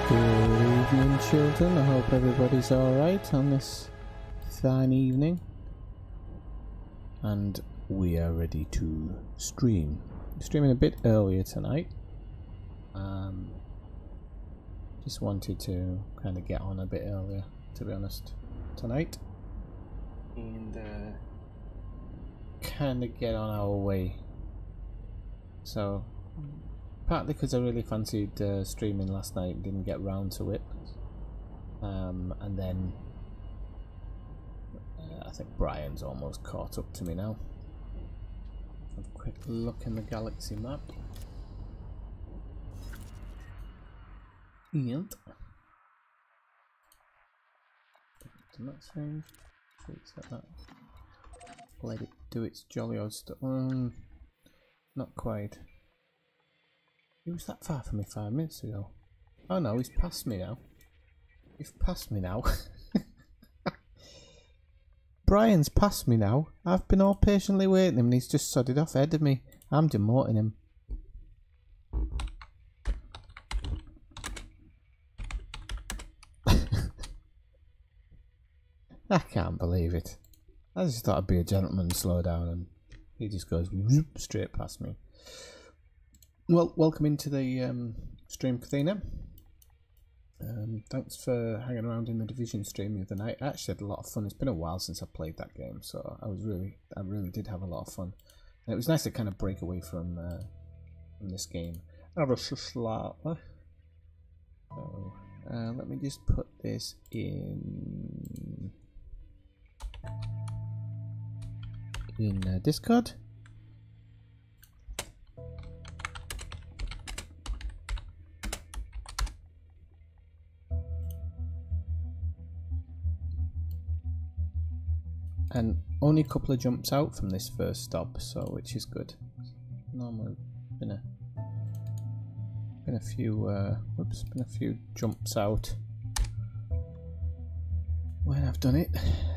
Good evening, children. I hope everybody's alright on this fine evening. And we are ready to stream. Streaming a bit earlier tonight. Just wanted to kind of get on a bit earlier, to be honest, tonight. And kind of get on our way. So, partly because I really fancied streaming last night and didn't get round to it. And then I think Brian's almost caught up to me now. Have a quick look in the galaxy map. And to max range. Set that. Let it do its jolly old stuff. Not quite. He was that far from me 5 minutes ago. Oh no, he's past me now. He's past me now. Brian's past me now. I've been all patiently waiting him and he's just sodded off ahead of me. I'm demoting him. I can't believe it. I just thought I'd be a gentleman and slow down, and he just goes whoop, straight past me. Well, welcome into the stream, Kathina. Thanks for hanging around in the Division stream the other night. I actually had a lot of fun. It's been a while since I played that game, so I really did have a lot of fun. And it was nice to kind of break away from this game. Ever so slightly. So let me just put this in Discord. And only a couple of jumps out from this first stop, so which is good. Normally been a few jumps out when I've done it.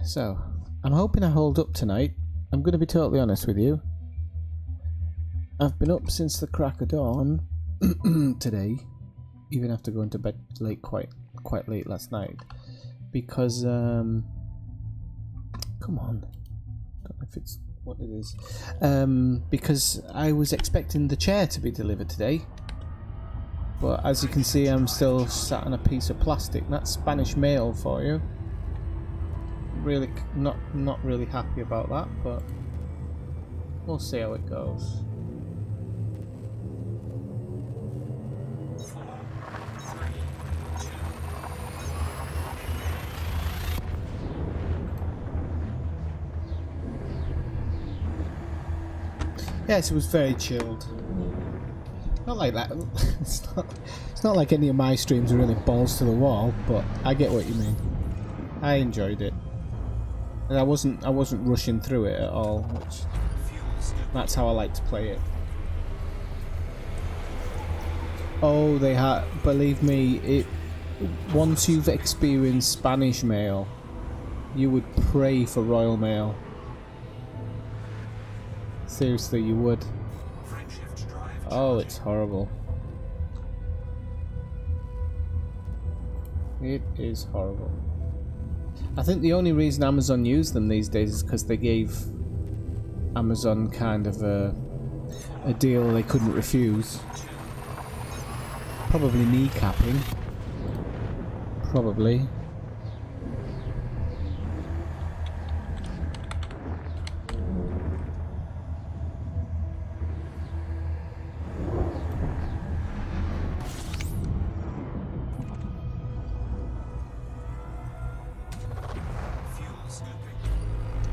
So I'm hoping I hold up tonight. I'm going to be totally honest with you. I've been up since the crack of dawn today, even after going to bed late, quite late last night, because come on, don't know if it's what it is, because I was expecting the chair to be delivered today, but as you can see I'm still sat on a piece of plastic. That's Spanish mail for you. Really not really happy about that, but we'll see how it goes. Yes, it was very chilled. Not like that. It's not like any of my streams are really balls to the wall, but I get what you mean. I enjoyed it. And I wasn't rushing through it at all, which that's how I like to play it. Oh, they had, believe me, once you've experienced Spanish mail, you would pray for Royal Mail. Seriously, you would. Oh, it's horrible. It is horrible. I think the only reason Amazon used them these days is because they gave Amazon kind of a deal they couldn't refuse. Probably kneecapping. Probably.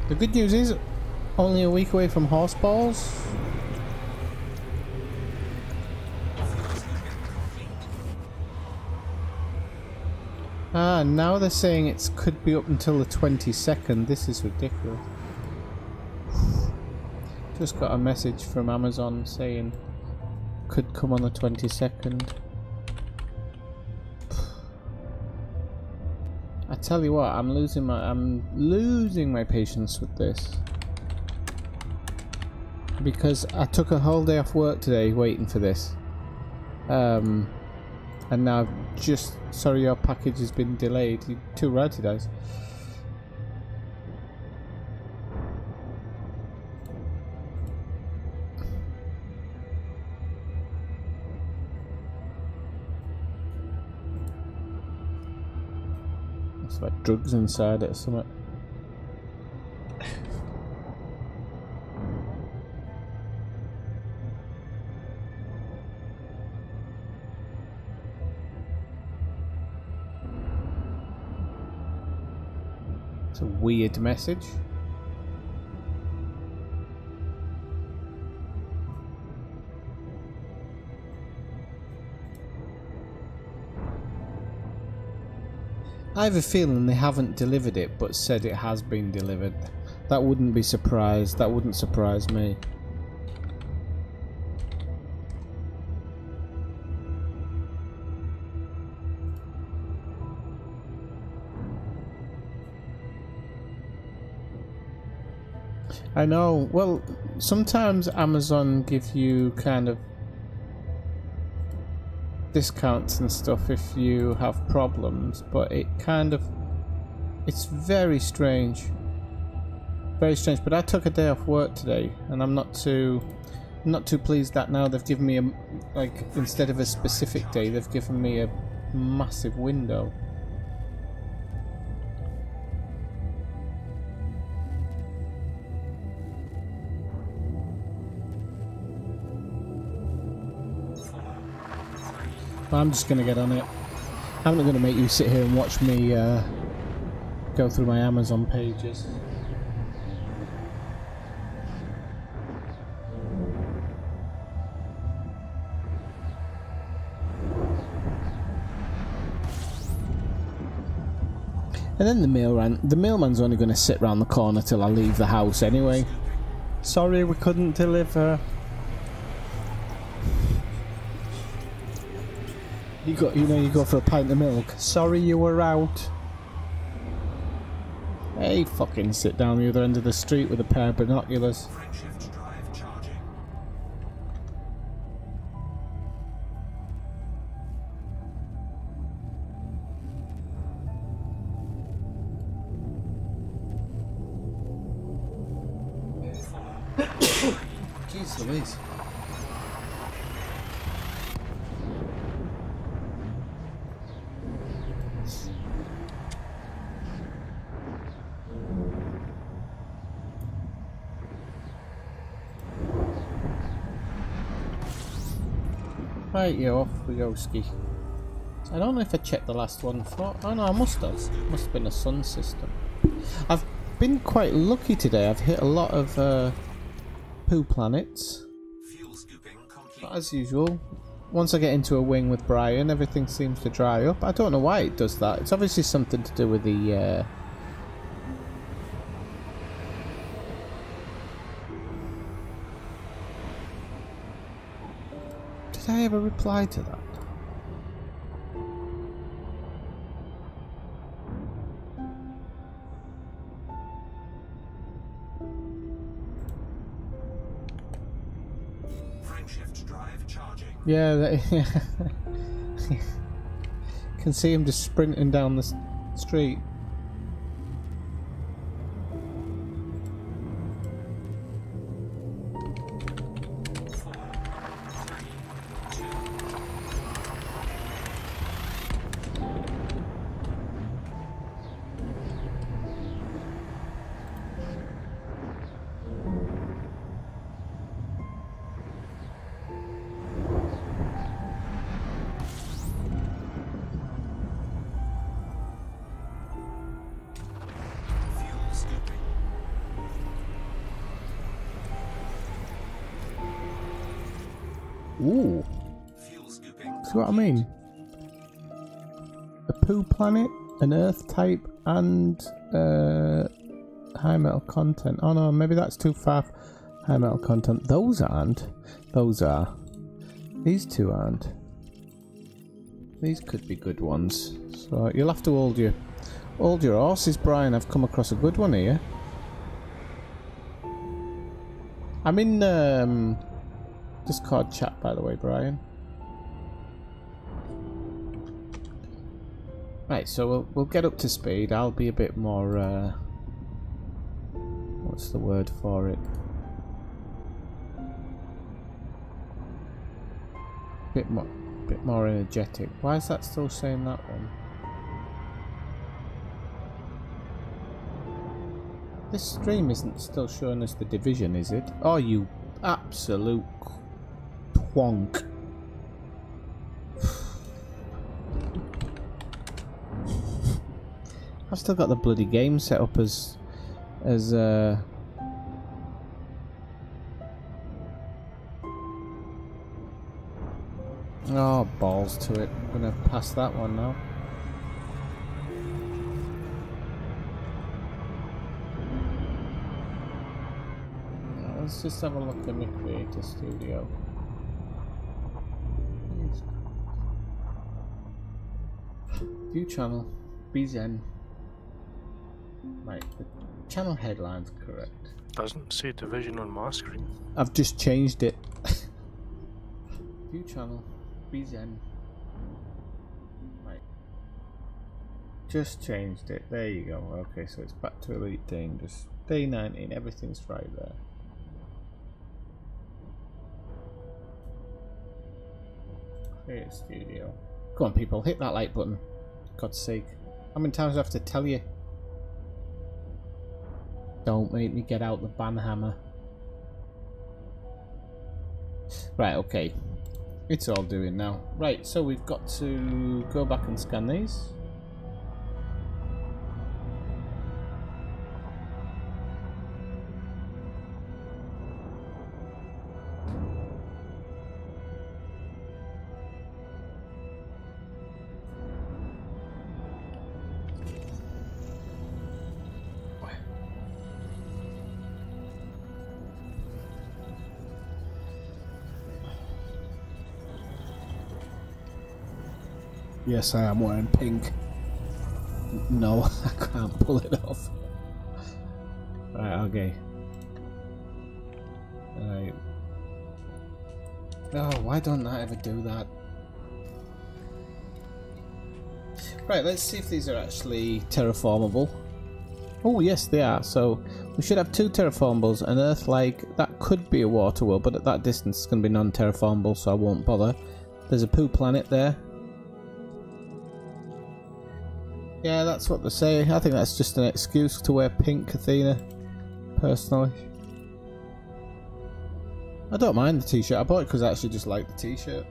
The good news is, only a week away from horse balls. Ah, now they're saying it could be up until the 22nd. This is ridiculous. Just got a message from Amazon saying could come on the 22nd. I tell you what, I'm losing my patience with this, because I took a whole day off work today waiting for this. And now I've just... Sorry, your package has been delayed. Too right, it does. It's like drugs inside it or something. It's a weird message. I have a feeling they haven't delivered it, but said it has been delivered. That wouldn't be surprised. That wouldn't surprise me. I know. Well, sometimes Amazon give you kind of discounts and stuff if you have problems, but it kind of, it's very strange. Very strange. But I took a day off work today, and I'm not too pleased that now they've given me a, like, instead of a specific day, they've given me a massive window. I'm just going to get on it. I'm not going to make you sit here and watch me go through my Amazon pages. And then the mailman's only going to sit round the corner till I leave the house anyway. Sorry, we couldn't deliver. You go for a pint of milk. Sorry, you were out. Hey, fucking sit down the other end of the street with a pair of binoculars. Jeez Louise. Right, you off we go, ski. I don't know if I checked the last one for. Oh no, I must have. Must have been a sun system. I've been quite lucky today. I've hit a lot of poo planets. But as usual, once I get into a wing with Brian, everything seems to dry up. I don't know why it does that. It's obviously something to do with the. Did I ever reply to that? Frameshift drive charging. Yeah, can see him just sprinting down the street. Ooh. See what I mean? A poo planet, an earth type, and high metal content. Oh no, maybe that's too far. High metal content. Those aren't. Those are. These two aren't. These could be good ones. So you'll have to hold your horses, Brian. I've come across a good one here. I'm in Discord chat, by the way, Brian. Right, so we'll get up to speed. I'll be a bit more what's the word for it? Bit more energetic. Why is that still saying that one? This stream isn't still showing us the division, is it? Oh, you absolute twonk. I've still got the bloody game set up as oh, balls to it. I'm gonna pass that one now. Let's just have a look in the Creator Studio. View channel, BZen. Right, the channel headline's correct. Doesn't say division on my screen. I've just changed it. View channel, BZen. Right. Just changed it. There you go. Okay, so it's back to Elite Dangerous. Day 19, everything's right there. Create Studio. Come on, people, hit that like button. God's sake. How many times do I have to tell you? Don't make me get out the banhammer. Right, okay. It's all doing now. Right, so we've got to go back and scan these. Yes, I am wearing pink. No, I can't pull it off. Right, okay. Right. Oh, why don't I ever do that? Right, let's see if these are actually terraformable. Oh, yes, they are. So we should have 2 terraformables. An Earth-like, that could be a water world, but at that distance it's going to be non-terraformable, so I won't bother. There's a poo planet there. Yeah, that's what they say. I think that's just an excuse to wear pink, Athena, personally. I don't mind the t-shirt. I bought it because I actually just like the t-shirt.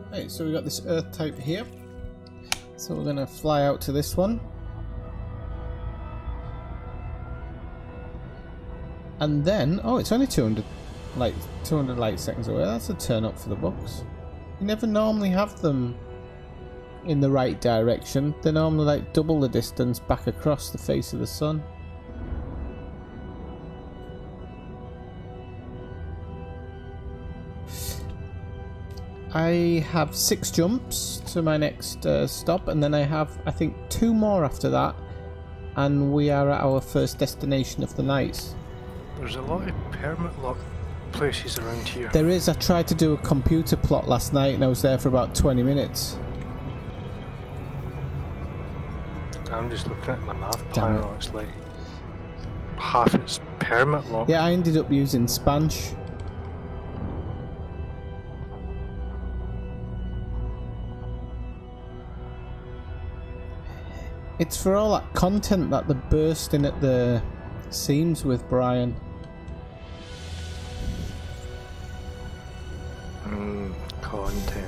Right, so we got this Earth type here. So we're going to fly out to this one. And then, oh, it's only 200 light seconds away. That's a turn up for the books. You never normally have them in the right direction. They're normally like double the distance back across the face of the sun. I have 6 jumps to my next stop, and then I have, I think, 2 more after that, and we are at our first destination of the night. There's a lot of permit lock places around here. There is. I tried to do a computer plot last night and I was there for about 20 minutes. I'm just looking at my nav planner. It's like half its permit lock. Yeah, I ended up using Spanch. It's for all that content that they're bursting at the seams with, Brian. Content.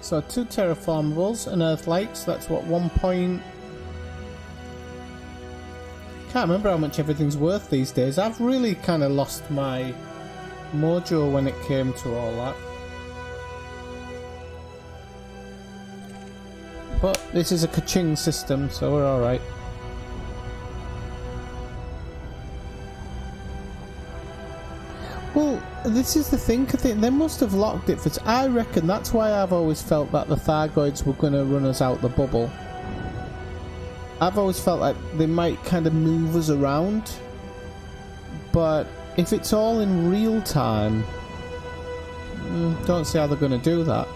So 2 terraformables, an Earth-like, so that's what, 1 point... Can't remember how much everything's worth these days. I've really kind of lost my mojo when it came to all that. But this is a ka-ching system, so we're alright. Well, this is the thing. I think they must have locked it for. I reckon that's why I've always felt that the Thargoids were going to run us out the bubble. I've always felt like they might kind of move us around, but if it's all in real time, don't see how they're going to do that.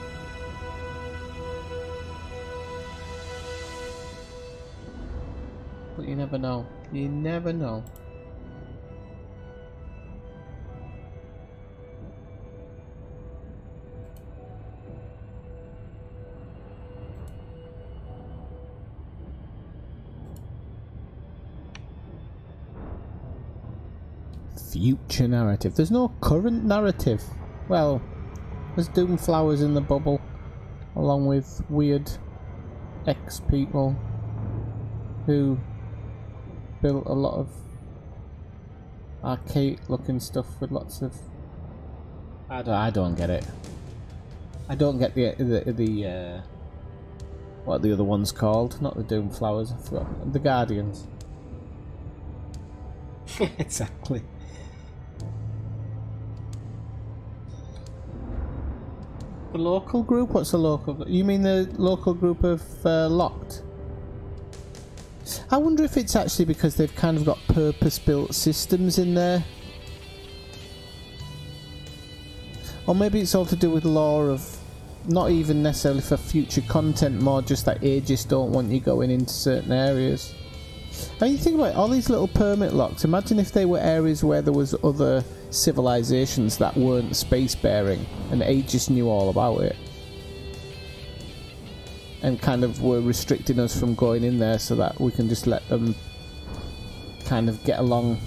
But you never know. You never know. Future narrative. There's no current narrative. Well, there's Doomflowers in the bubble, along with weird ex-people who built a lot of archaic-looking stuff with lots of. I don't get it. I don't get the what are the other ones called? Not the Doomflowers. I forgot. The Guardians. Exactly. The local group? What's the local? You mean the local group of Locked? I wonder if it's actually because they've kind of got purpose-built systems in there. Or maybe it's all to do with lore of, not even necessarily for future content, more just that Aegis don't want you going into certain areas. And you think about it, all these little permit locks, imagine if they were areas where there was other civilizations that weren't space-bearing and Aegis knew all about it. And kind of were restricting us from going in there so that we can just let them kind of get along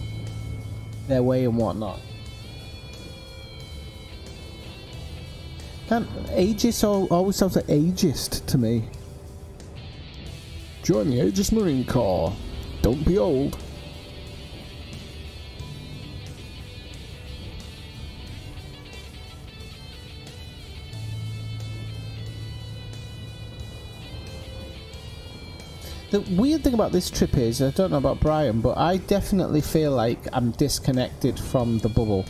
their way and whatnot. Aegis always sounds like ageist to me. Join the Aegis Marine Corps. Don't be old. The weird thing about this trip is, I don't know about Brian, but I definitely feel like I'm disconnected from the bubble.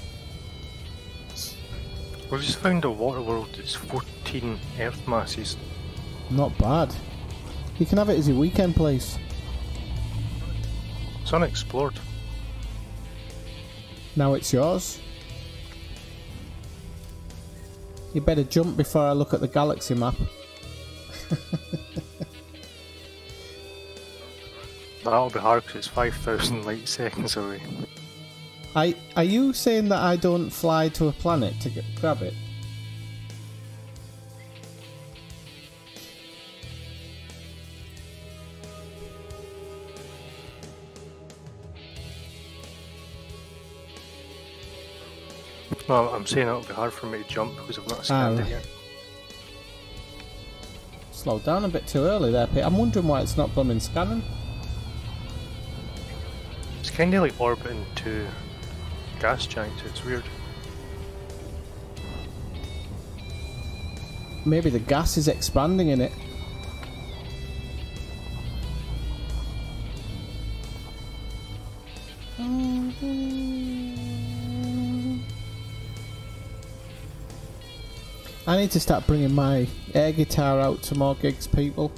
We just found a water world that's 14 Earth masses. Not bad. You can have it as your weekend place. It's unexplored. Now it's yours. You better jump before I look at the galaxy map. That'll be hard because it's 5,000 light seconds away. Are you saying that I don't fly to a planet to grab it? No, I'm saying it'll be hard for me to jump because I've not scanned it yet. Slowed down a bit too early there, Pete. I'm wondering why it's not blooming scanning. It's kind of like orbiting to gas giants, it's weird. Maybe the gas is expanding in it. I need to start bringing my air guitar out to more gigs, people.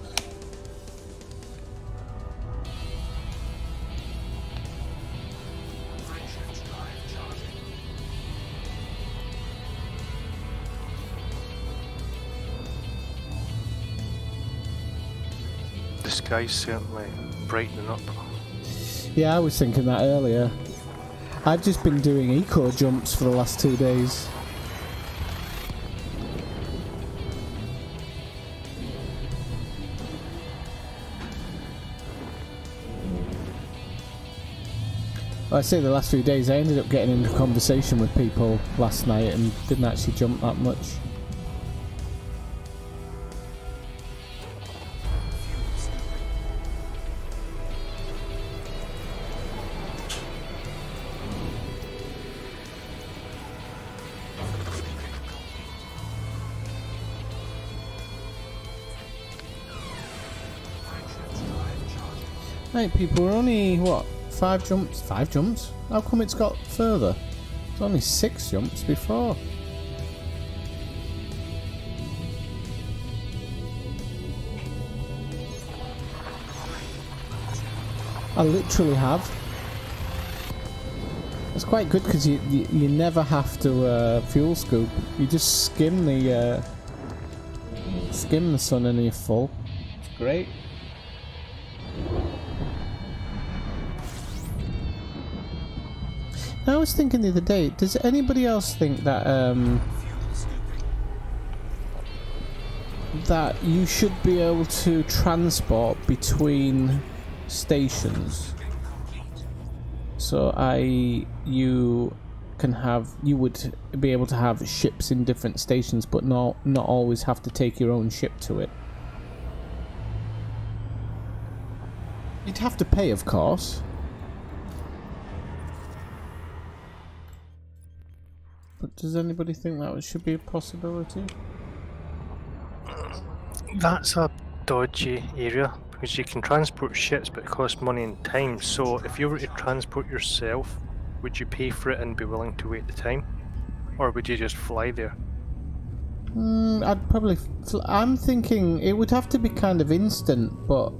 The sky's certainly brightening up. Yeah, I was thinking that earlier. I've just been doing eco jumps for the last 2 days. Well, I say the last few days, I ended up getting into conversation with people last night and didn't actually jump that much. Right, people, we're only, what, 5 jumps? 5 jumps? How come it's got further? It's only 6 jumps before. I literally have. It's quite good because you never have to fuel scoop. You just skim the sun and you're full. It's great. I was thinking the other day, does anybody else think that that you should be able to transport between stations? So you would be able to have ships in different stations, but not always have to take your own ship to it. You'd have to pay, of course. But does anybody think that should be a possibility? That's a dodgy area because you can transport ships, but it costs money and time. So if you were to transport yourself, would you pay for it and be willing to wait the time, or would you just fly there? I'd probably. I'm thinking it would have to be kind of instant, but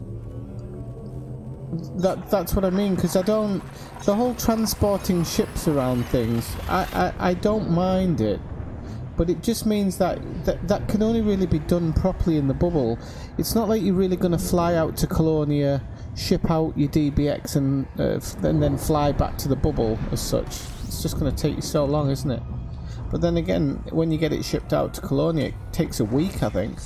that's what I mean, because I don't. The whole transporting ships around things, I don't mind it, but it just means that can only really be done properly in the bubble. It's not like you're really going to fly out to Colonia, ship out your DBX, and then fly back to the bubble as such. It's just going to take you so long, isn't it? But then again, when you get it shipped out to Colonia, it takes a week, I think.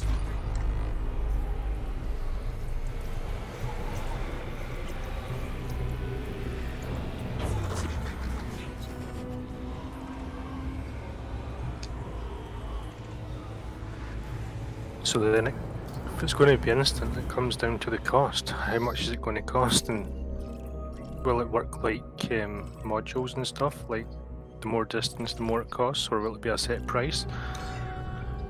So then, if it's going to be instant, it comes down to the cost. How much is it going to cost, and will it work like modules and stuff? Like, the more distance, the more it costs, or will it be a set price?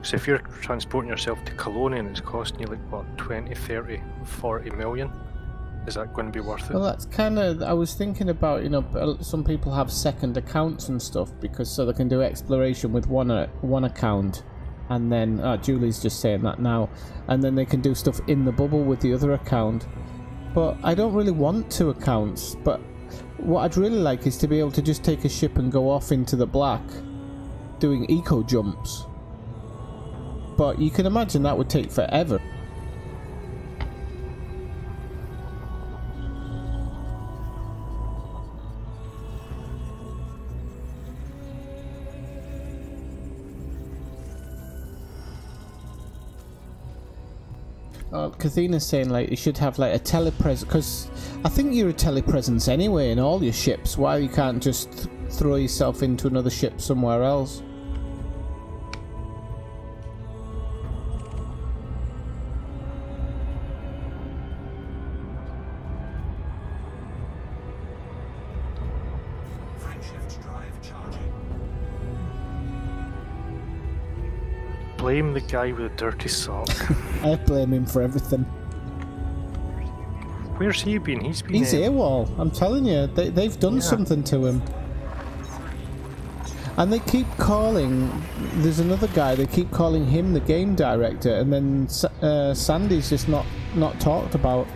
So if you're transporting yourself to Colonia and it's costing you like, what, 20, 30, 40 million? Is that going to be worth it? Well, that's kind of, I was thinking about, you know, some people have second accounts and stuff, because so they can do exploration with one account. And then, Julie's just saying that now, and then they can do stuff in the bubble with the other account. But I don't really want 2 accounts, but what I'd really like is to be able to just take a ship and go off into the black, doing eco jumps. But you can imagine that would take forever. Kathina's saying like you should have like a telepresence, because I think you're a telepresence anyway in all your ships. Why you can't just throw yourself into another ship somewhere else? Blame the guy with the dirty sock. I blame him for everything. Where's he been? He's AWOL. I'm telling you, they've done something to him. And they keep calling. There's another guy. They keep calling him the game director, and then Sandy's just not talked about.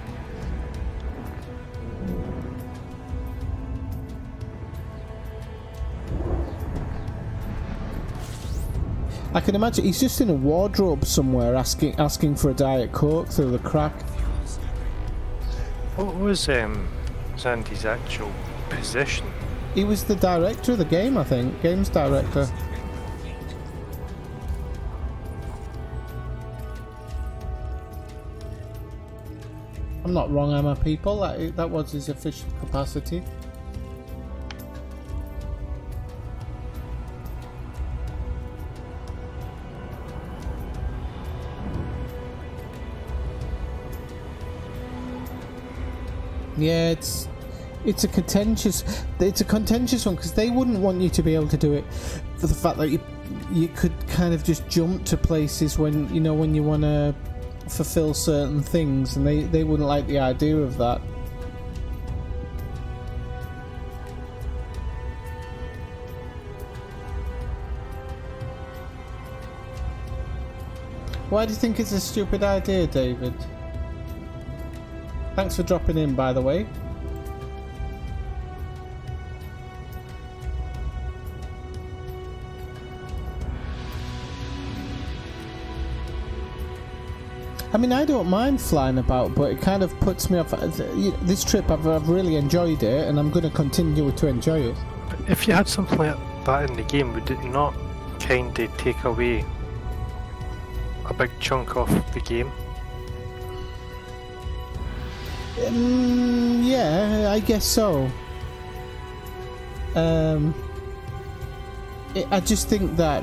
I can imagine he's just in a wardrobe somewhere asking for a Diet Coke through the crack. What was Sandy's actual position? He was the director of the game, I think. Games director. I'm not wrong, am I, people? That was his official capacity. Yeah, it's a contentious one, because they wouldn't want you to be able to do it for the fact that you could kind of just jump to places when you want to fulfill certain things, and they wouldn't like the idea of that. Why do you think it's a stupid idea, David? Thanks for dropping in, by the way. I mean, I don't mind flying about, but it kind of puts me off. This trip, I've really enjoyed it, and I'm going to continue to enjoy it. If you had something like that in the game, would it not kind of take away a big chunk off the game? Yeah, I guess so. I just think that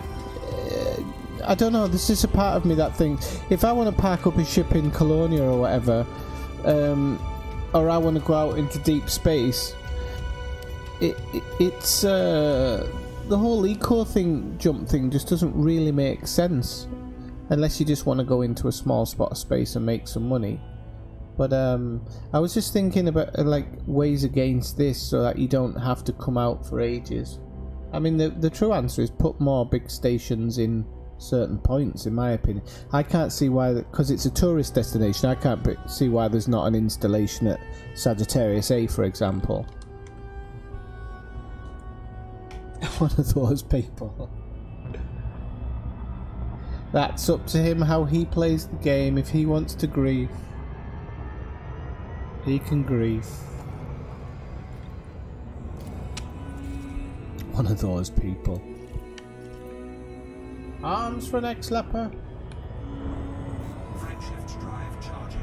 I don't know, there's just a part of me that thinks if I want to park up a ship in Colonia or whatever, or I want to go out into deep space, it's the whole eco jump thing just doesn't really make sense unless you just want to go into a small spot of space and make some money. But I was just thinking about like ways against this so that you don't have to come out for ages. I mean, the true answer is put more big stations in certain points, in my opinion. I can't see why, because it's a tourist destination, I can't see why there's not an installation at Sagittarius A, for example. One of those people. That's up to him how he plays the game. If he wants to grieve, he can grieve. One of those people. Arms for next leper. Frameshift drive charging.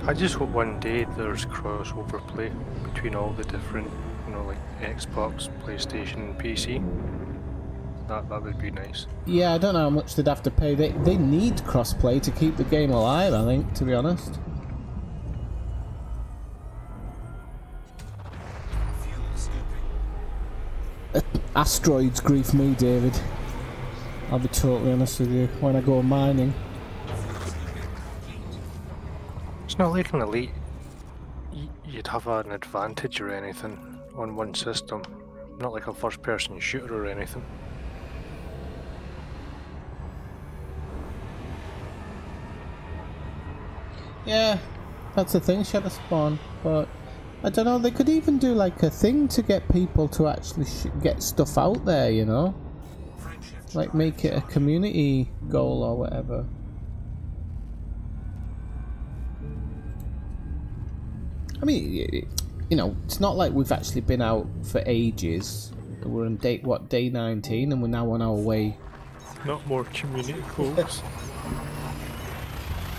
I just hope one day there's crossover play between all the different, you know, like Xbox, PlayStation, and PC. That would be nice. Yeah, I don't know how much they'd have to pay. They need crossplay to keep the game alive, I think, to be honest. Asteroids grief me, David. I'll be totally honest with you. When I go mining. It's not like an Elite you'd have an advantage or anything on one system. Not like a first-person shooter or anything. Yeah, that's the thing, Shadow Spawn. But I don't know, they could even do like a thing to get people to actually get stuff out there, you know? Like make it a community goal or whatever. I mean, you know, it's not like we've actually been out for ages. We're on day 19, and we're now on our way. Not more community goals.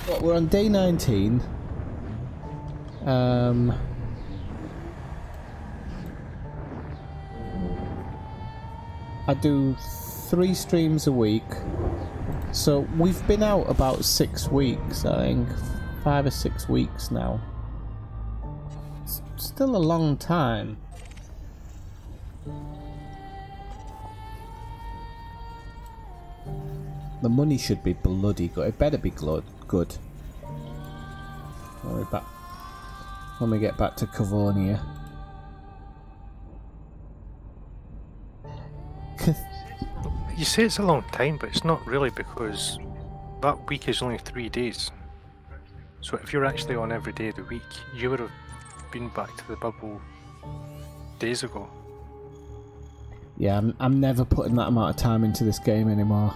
Well, we're on day 19. I do 3 streams a week, so we've been out about 6 weeks, I think, 5 or 6 weeks now. It's still a long time. The money should be bloody good. It better be good. When we get back to Cavonia. You say it's a long time, but it's not really, because that week is only 3 days. So if you're actually on every day of the week, you would have been back to the bubble days ago. Yeah, I'm never putting that amount of time into this game anymore.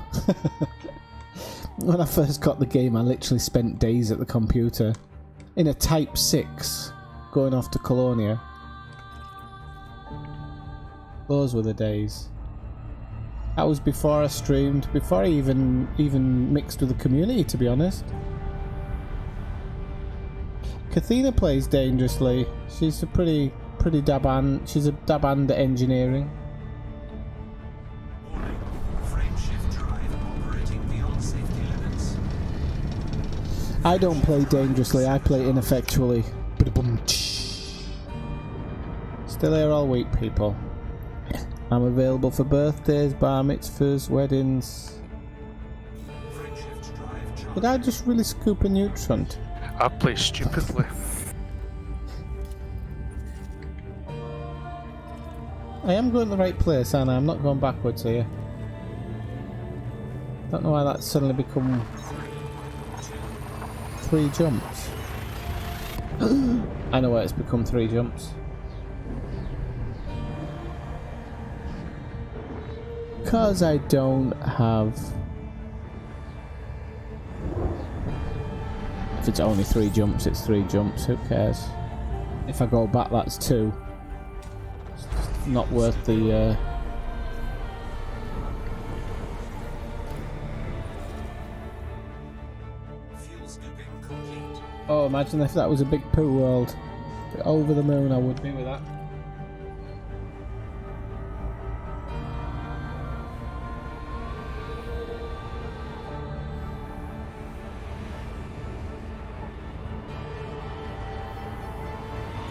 When I first got the game, I literally spent days at the computer in a Type 6 going off to Colonia. Those were the days. That was before I streamed, before I even mixed with the community, to be honest. Kathina plays dangerously. She's a pretty dab-hand. She's a dab-hand at engineering. Warning. Frameshift drive operating beyond safety limits. I don't play dangerously, I play ineffectually. Still here all week, people. I'm available for birthdays, bar mitzvahs, weddings. Did I just really scoop a neutron? I play stupidly. I am going to the right place, and I'm not going backwards here. Don't know why that's suddenly become 3 jumps. I know why it's become 3 jumps. Because I don't have... If it's only 3 jumps, it's 3 jumps, who cares? If I go back, that's 2. It's just not worth the... Oh, imagine if that was a big poo world. Over the moon I would be with that.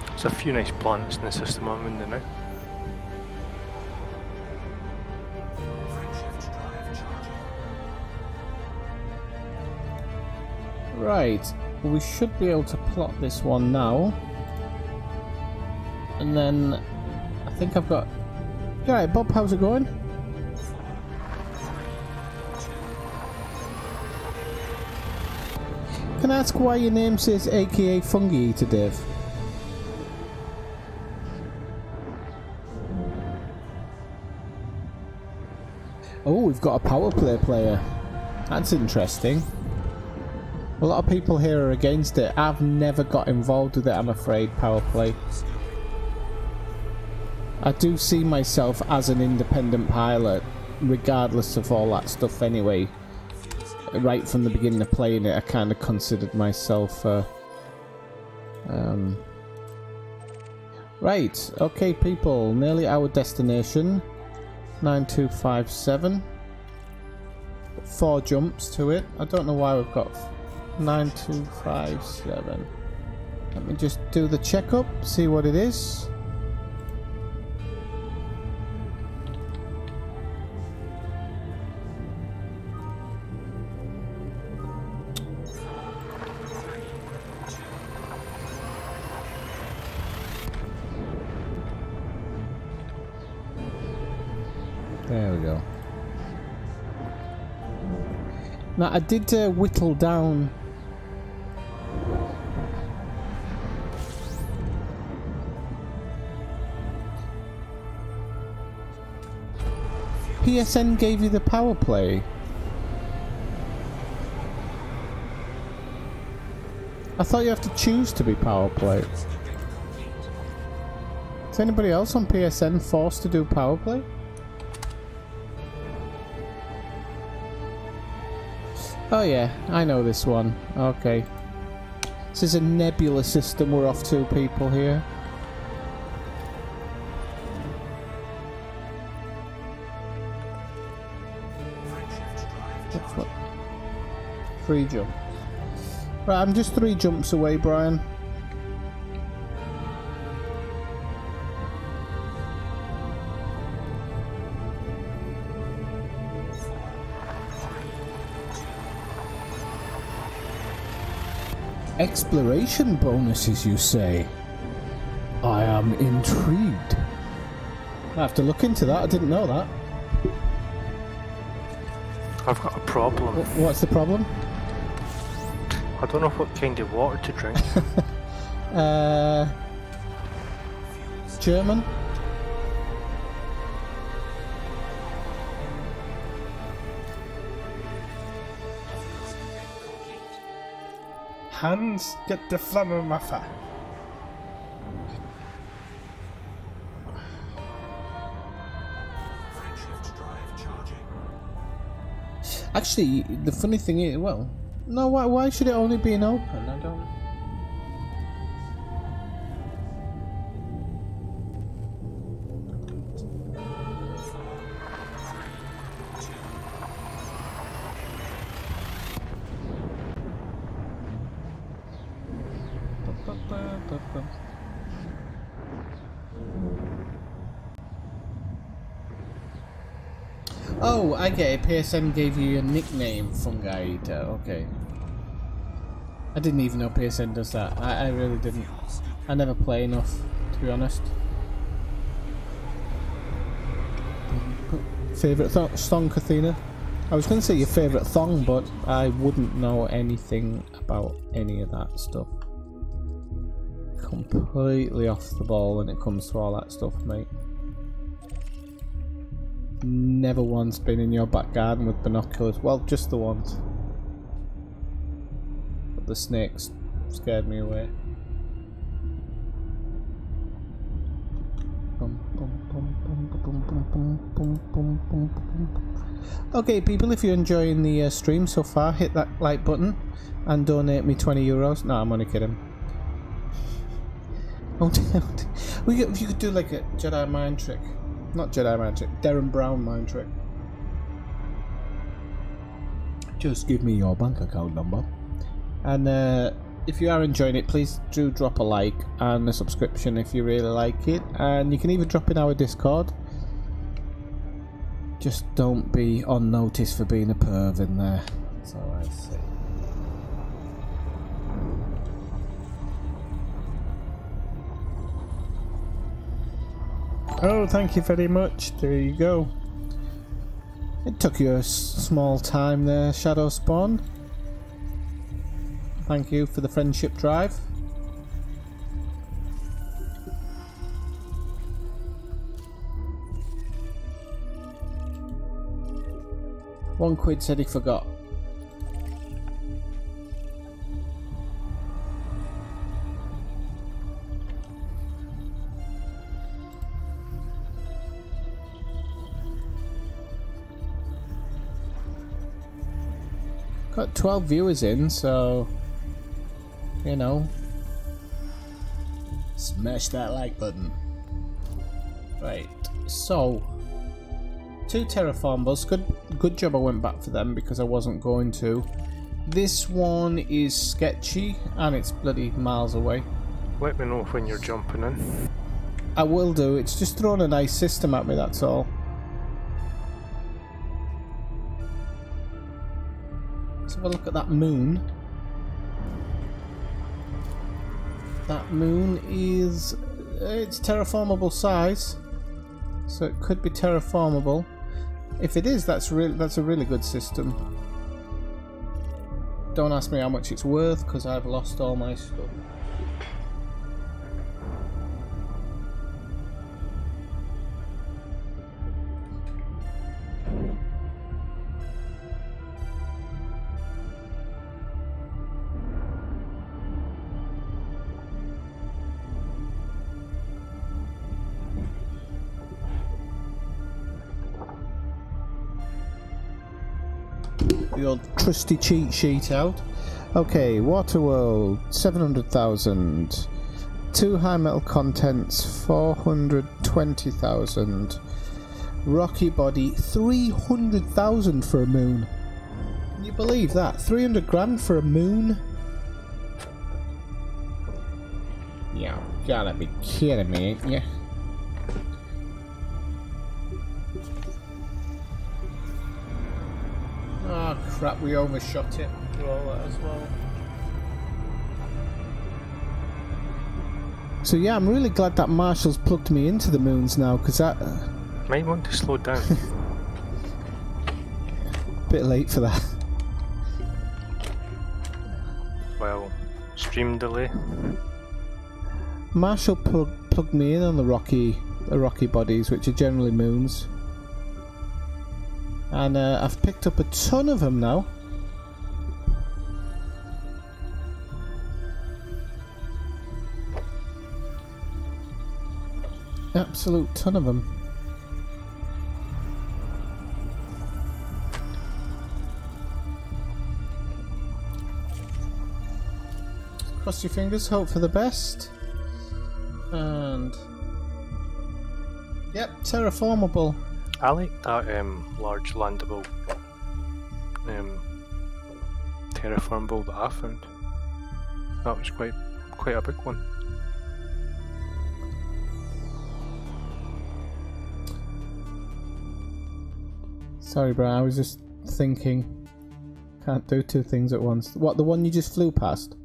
There's a few nice planets in the system I'm in now. Right, we should be able to plot this one now. And then I think I've got... Alright, Bob, how's it going? Can I ask why your name says AKA Fungi Eater, Dave? Oh, we've got a power play player. That's interesting. A lot of people here are against it. I've never got involved with it, I'm afraid, power play. I do see myself as an independent pilot, regardless of all that stuff anyway. Right from the beginning of playing it, I kind of considered myself... Right, okay people, nearly our destination. 9257. 4 jumps to it. I don't know why we've got 9257. Let me just do the checkup, see what it is. There we go. Now I did whittle down PSN gave you the power play. I thought you have to choose to be power play. Is anybody else on PSN forced to do power play? Oh yeah, I know this one. Okay. This is a nebula system we're off to, people, here. What's what? 3 jumps. Right, I'm just 3 jumps away, Brian. Exploration bonuses, you say? I am intrigued. I have to look into that, I didn't know that. I've got a problem. What's the problem? I don't know what kind of water to drink. German? Hans, get the Flammenwaffe. Actually, the funny thing is, well, no, why should it only be in open? I don't... Oh, I get it. PSN gave you a nickname, Fungi Eater. Okay. I didn't even know PSN does that. I really didn't. I never play enough, to be honest. Favourite song, Kathina? I was going to say your favourite thong, but I wouldn't know anything about any of that stuff. Completely off the ball when it comes to all that stuff, mate. Never once been in your back garden with binoculars. Well, just the once. But the snakes scared me away. Okay, people, if you're enjoying the stream so far, hit that like button and donate me €20. No, I'm only kidding. Oh, if you could do like a Jedi mind trick. Not Jedi mind trick, Darren Brown mind trick. Just give me your bank account number. And if you are enjoying it, please do drop a like and a subscription if you really like it. And you can even drop in our Discord. Just don't be on notice for being a perv in there. That's all I say. Oh, thank you very much. There you go. It took you a small time there, Shadow Spawn. Thank you for the friendship drive. £1 said he forgot. Got 12 viewers in, so you know, smash that like button. Right, so 2 terraformables. Good job I went back for them because I wasn't going to. This one is sketchy and it's bloody miles away. Let me know when you're jumping in. I will do. It's just throwing a nice system at me, that's all. Let's have a look at that moon. That moon is... it's terraformable size, so it could be terraformable. If it is, that's a really good system. Don't ask me how much it's worth because I've lost all my stuff. The old trusty cheat sheet out. Okay, Waterworld, 700,000. 2 high metal contents, 420,000. Rocky body, 300,000 for a moon. Can you believe that? 300 grand for a moon? You gotta be kidding me, ain't ya? Oh crap, we overshot it for all that as well. So yeah, I'm really glad that Marshall's plugged me into the moons now, because that... Might want to slow down. Bit late for that. Well, stream delay. Marshall plugged me in on the rocky bodies, which are generally moons. And I've picked up a ton of them now. Absolute ton of them. Cross your fingers, hope for the best. And... yep, terraformable. I like that large landable terraformable that I found. That was quite a big one. Sorry, Brian. I was just thinking. Can't do two things at once. What, the one you just flew past?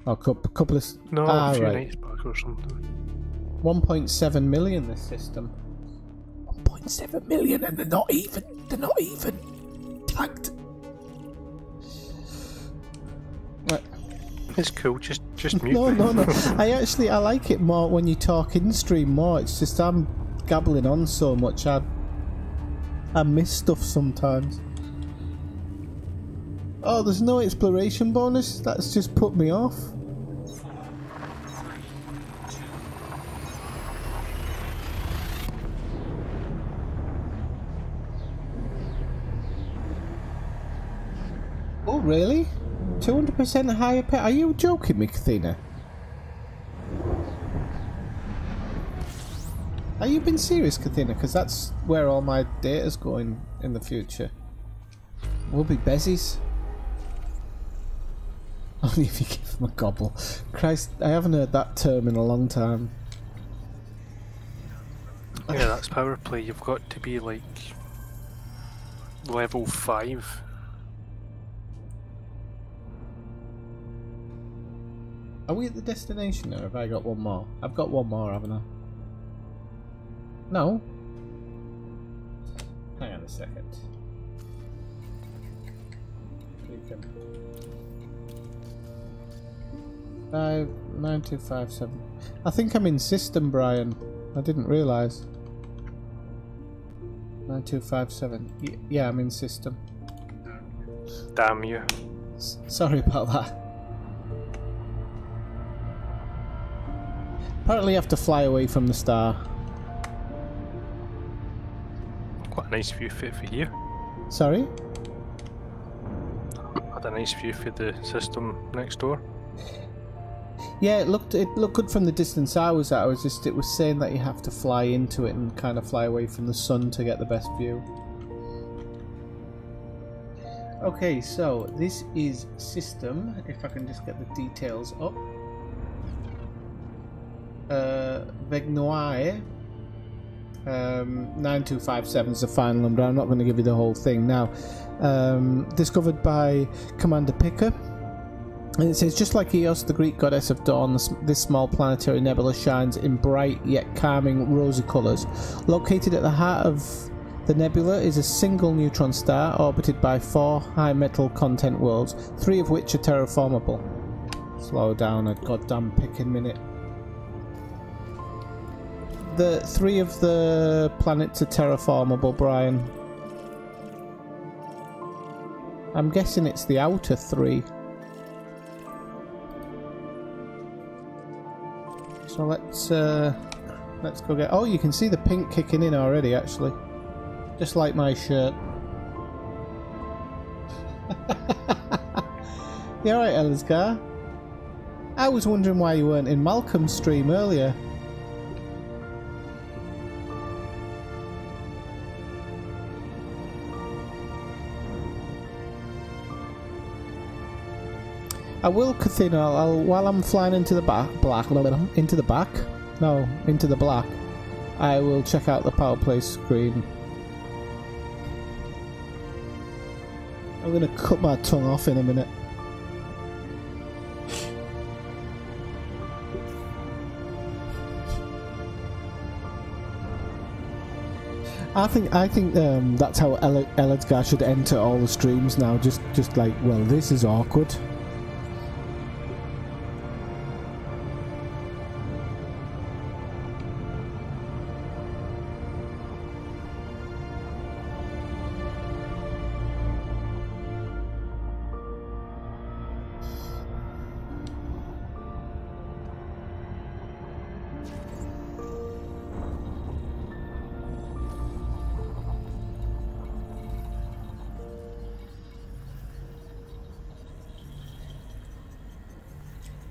Oh, couple of... No, a few right. nights back or something. 1.7 million this system. 1.7 million and they're not even tagged. Right. It's cool, just mute. No. I like it more when you talk in stream more. It's just I'm gabbling on so much. I miss stuff sometimes. Oh, there's no exploration bonus? That's just put me off. Oh, really? 200% higher pay? Are you joking me, Kathina? Are you being serious, Kathina? Because that's where all my data's going in the future. We'll be bezies. Only if you give them a gobble. Christ, I haven't heard that term in a long time. Yeah, that's power play. You've got to be like level 5. Are we at the destination or have I got one more? I've got one more, haven't I? No. Hang on a second. We can... 59257. I think I'm in system, Brian. I didn't realise. 9257. Yeah, I'm in system. Damn you. Sorry about that. Apparently you have to fly away from the star. Quite a nice view for you. Sorry? Had a nice view for the system next door. Yeah, it looked good from the distance I was at. It was saying that you have to fly into it and kind of fly away from the sun to get the best view. Okay, so this is system. If I can just get the details up. Vegnoir 9257 is the final number. I'm not going to give you the whole thing now. Discovered by Commander Picker. And it says, just like Eos, the Greek goddess of dawn, this small planetary nebula shines in bright yet calming rosy colours. Located at the heart of the nebula is a single neutron star orbited by 4 high metal content worlds, 3 of which are terraformable. Slow down a goddamn picking minute. The 3 of the planets are terraformable, Brian. I'm guessing it's the outer 3. So let's go get... Oh, you can see the pink kicking in already, actually. Just like my shirt. You alright, Elizgar? I was wondering why you weren't in Malcolm's stream earlier. I will, Kathina, while I'm flying into the black, I will check out the power play screen. I'm going to cut my tongue off in a minute. I think that's how Elizgar should enter all the streams now. Just like, well, this is awkward.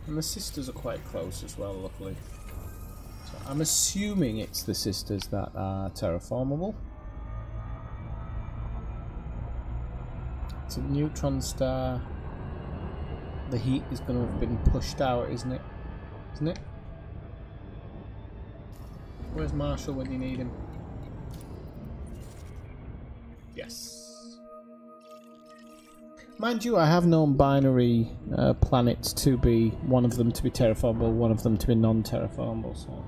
And the sisters are quite close as well, luckily. So I'm assuming it's the sisters that are terraformable. It's a neutron star. The heat is going to have been pushed out, isn't it? Isn't it? Where's Marshall when you need him? Yes. Mind you, I have known binary planets to be, one of them to be terraformable, one of them to be non-terraformable, so...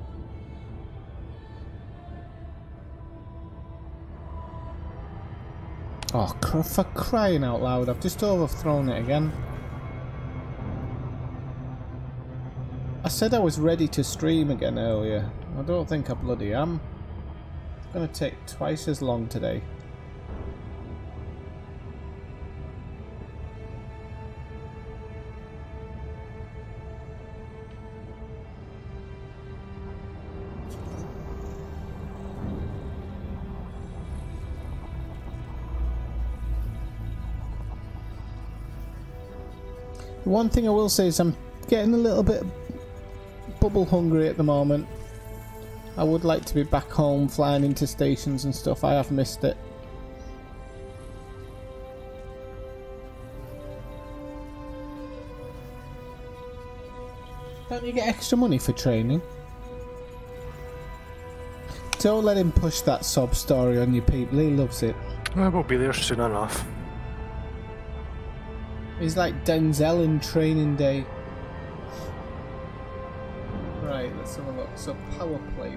Oh, for crying out loud, I've just overthrown it again. I said I was ready to stream again earlier. I don't think I bloody am. It's going to take twice as long today. One thing I will say is I'm getting a little bit bubble hungry at the moment. I would like to be back home, flying into stations and stuff. I have missed it. Don't you get extra money for training? Don't let him push that sob story on you people, he loves it. I will be there soon enough. He's like Denzel in Training Day. Right, let's have a look. So power play.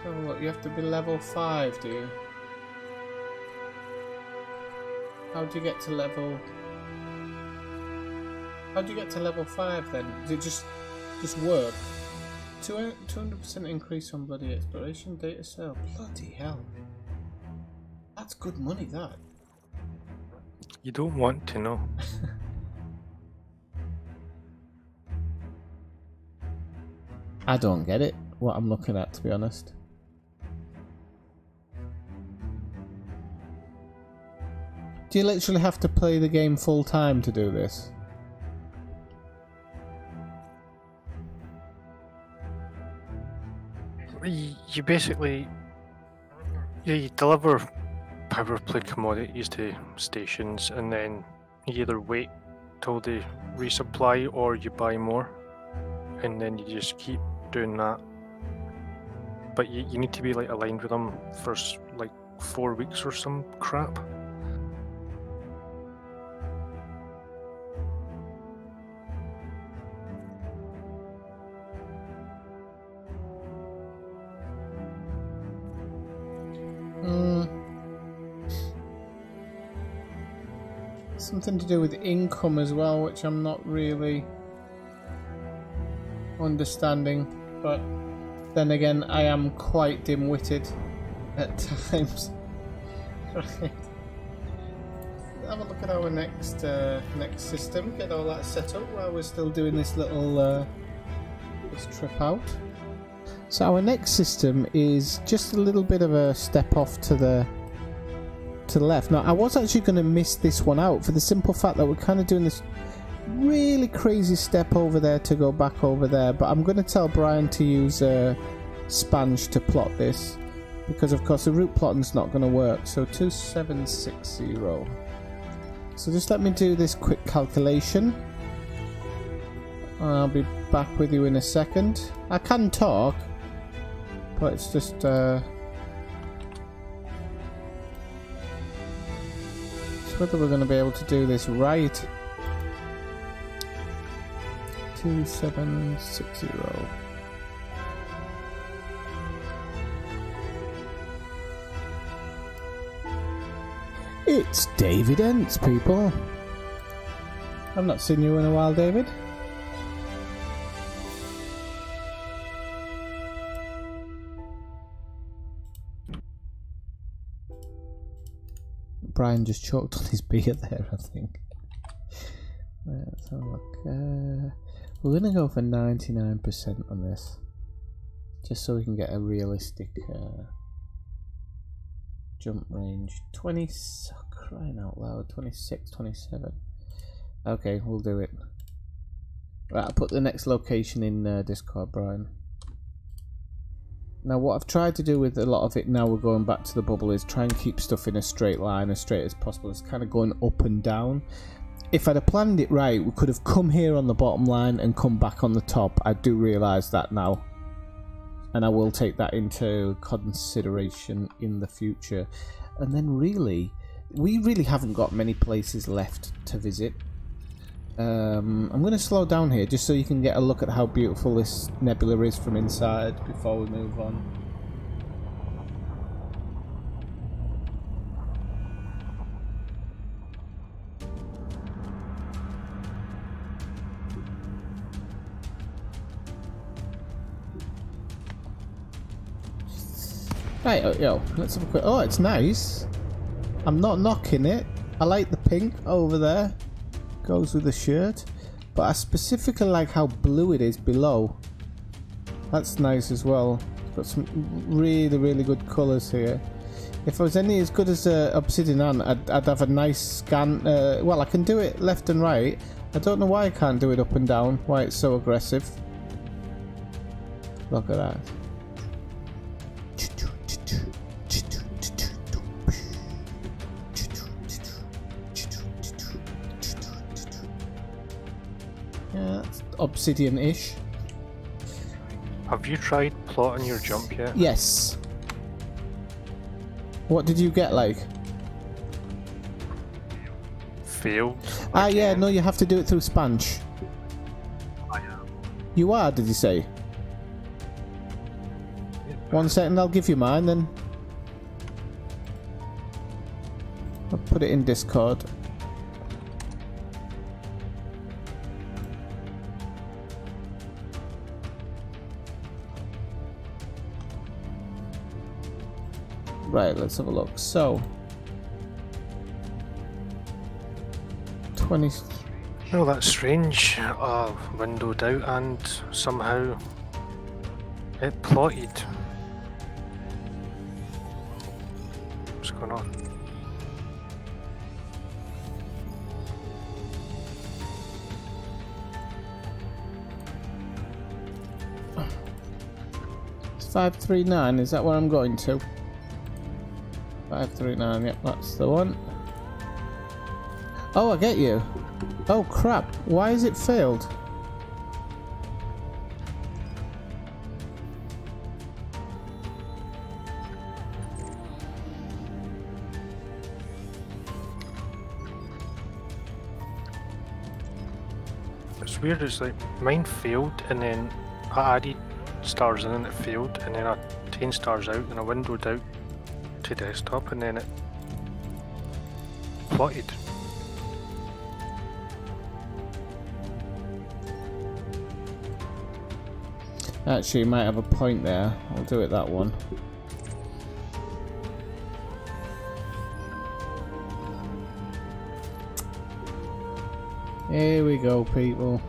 So look, you have to be level 5, do you? How do you get to level... How do you get to level 5 then? Does it just work? 200% increase on bloody exploration data cell. Bloody hell. That's good money, that. You don't want to know. I don't get it, what I'm looking at, to be honest. Do you literally have to play the game full time to do this? You basically, you deliver power play commodities to stations, and then you either wait till they resupply or you buy more, and then you just keep doing that. But you need to be like aligned with them for like 4 weeks or some crap. Something to do with income as well, which I'm not really understanding, but then again I am quite dim-witted at times. Right. Have a look at our next system, get all that set up while we're still doing this little this trip out. So our next system is just a little bit of a step off to the left. Now I was actually going to miss this one out for the simple fact that we're kind of doing this really crazy step over there to go back over there, but I'm going to tell Brian to use Spange to plot this, because of course the route plotting's not going to work. So 2760. So just let me do this quick calculation. I'll be back with you in a second. I can talk, but it's just whether we're going to be able to do this right. 2760. It's David Ents, people. I've not seen you in a while, David. Brian just choked on his beer there, I think. Let's have a look. We're going to go for 99% on this, just so we can get a realistic jump range. 20, oh, crying out loud, 26, 27. Okay, we'll do it. Right, I'll put the next location in Discord, Brian. Now what I've tried to do with a lot of it now we're going back to the bubble is try and keep stuff in a straight line, as straight as possible. It's kind of going up and down. If I'd have planned it right, we could have come here on the bottom line and come back on the top. I do realise that now. And I will take that into consideration in the future. And then really, we really haven't got many places left to visit. I'm going to slow down here just so you can get a look at how beautiful this nebula is from inside before we move on. Right, yo, let's have a quick... Oh, it's nice. I'm not knocking it. I like the pink over there. Goes with the shirt, but I specifically like how blue it is below. That's nice as well. Got some really good colours here. If I was any as good as Obsidian Ant, I'd have a nice scan. Well, I can do it left and right. I don't know why I can't do it up and down. Why it's so aggressive. Look at that. Yeah, that's Obsidian-ish. Have you tried plotting your jump yet? Yes. What did you get like? Failed. Ah, yeah, no, you have to do it through Spanch. I am. You are, did you say? 1 second, I'll give you mine then. I'll put it in Discord. Right, let's have a look. So, 20. No, that's strange. Windowed out and somehow it plotted. What's going on? It's 539, is that where I'm going to? 539, yep, that's the one. Oh, I get you. Oh crap, why has it failed? It's weird, it's like mine failed and then I added stars in and it failed and then I changed stars out and I windowed out to desktop and then it plotted. Actually, you might have a point there. I'll do it that one. Here we go, people.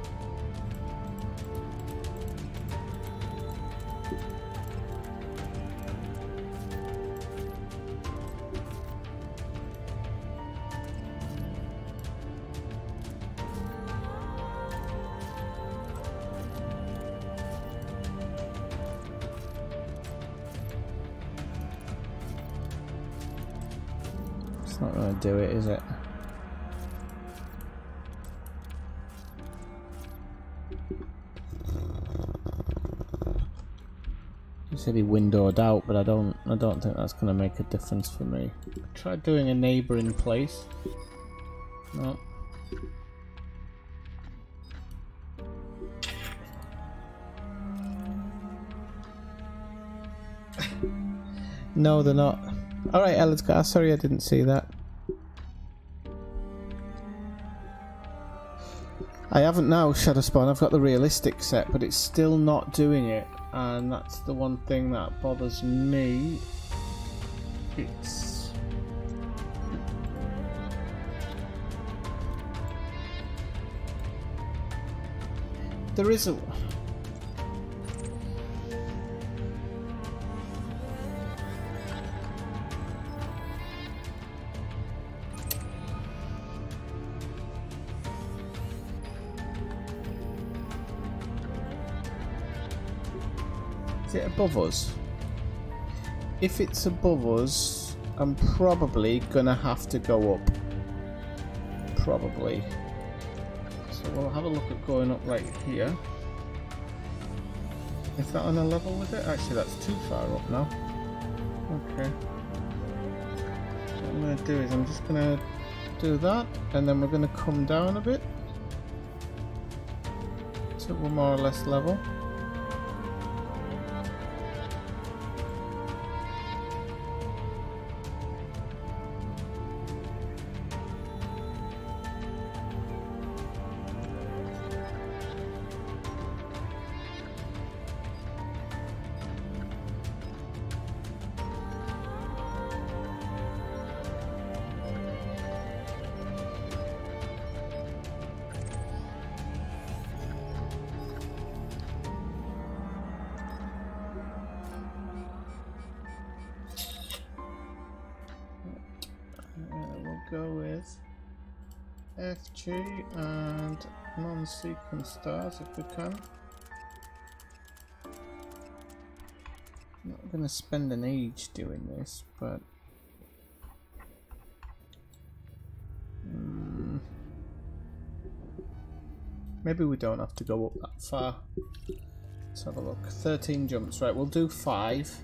It's not going to do it, is it? He said he windowed out, but I don't think that's going to make a difference for me. Try doing a neighbouring place. No. No, they're not. Alright, Ellisgar, sorry I didn't see that. I haven't now Shadow Spawn, I've got the realistic set, but it's still not doing it. And that's the one thing that bothers me. It's... There is a... Is it above us? if it's above us, I'm probably gonna have to go up. Probably. So we'll have a look at going up right here. Is that on a level with it? Actually, that's too far up now. Okay. So what I'm going to do is I'm just going to do that, and then we're going to come down a bit. So we're more or less level. We'll go with FG and non-sequence stars if we can. I'm not going to spend an age doing this, but maybe we don't have to go up that far. Let's have a look. 13 jumps, right? We'll do 5,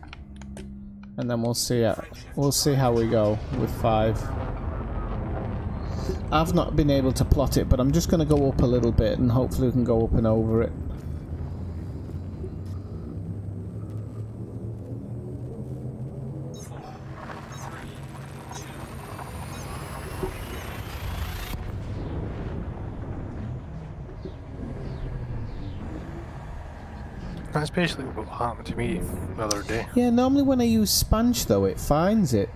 and then we'll see. We'll see how we go with 5. I've not been able to plot it, but I'm just going to go up a little bit, and hopefully we can go up and over it. That's basically what happened to me the other day. Yeah, normally when I use sponge though, it finds it.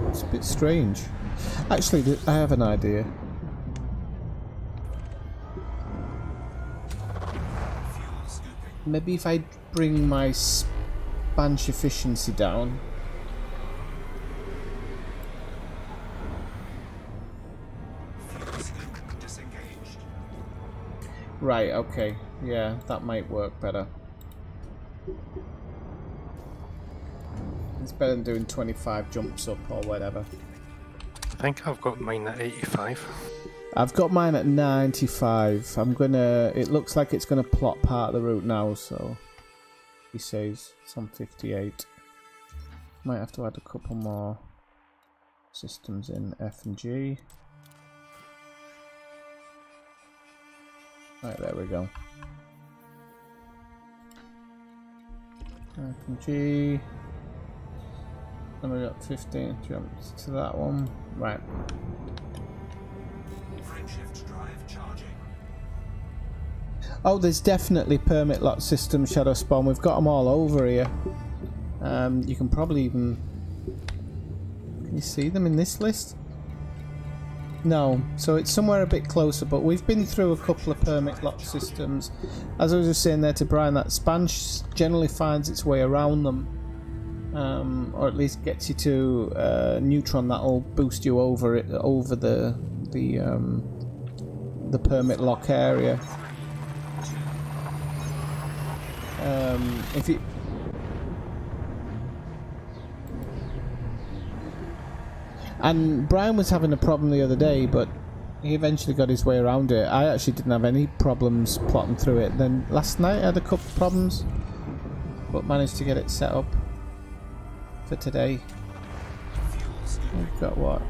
It's a bit strange. Actually, I have an idea. Maybe if I bring my sponge efficiency down. Right, okay. Yeah, that might work better. It's better than doing 25 jumps up or whatever. I think I've got mine at 85. I've got mine at 95. I'm gonna... It looks like it's gonna plot part of the route now, so... He says it's on 58. Might have to add a couple more systems in F and G. Right, there we go. F and G. And we got 15 jumps to that one. Right. Frameshift drive charging. Oh, there's definitely permit lock system shadow spawn. We've got them all over here. You can probably even... Can you see them in this list? No, so it's somewhere a bit closer, but we've been through a couple of permit lock systems. As I was just saying there to Brian, that sponge generally finds its way around them. Or at least gets you to neutron that'll boost you over it, over the permit lock area. If you... And Brian was having a problem the other day, but he eventually got his way around it. I actually didn't have any problems plotting through it. Then last night I had a couple of problems, but managed to get it set up for today. We've got what?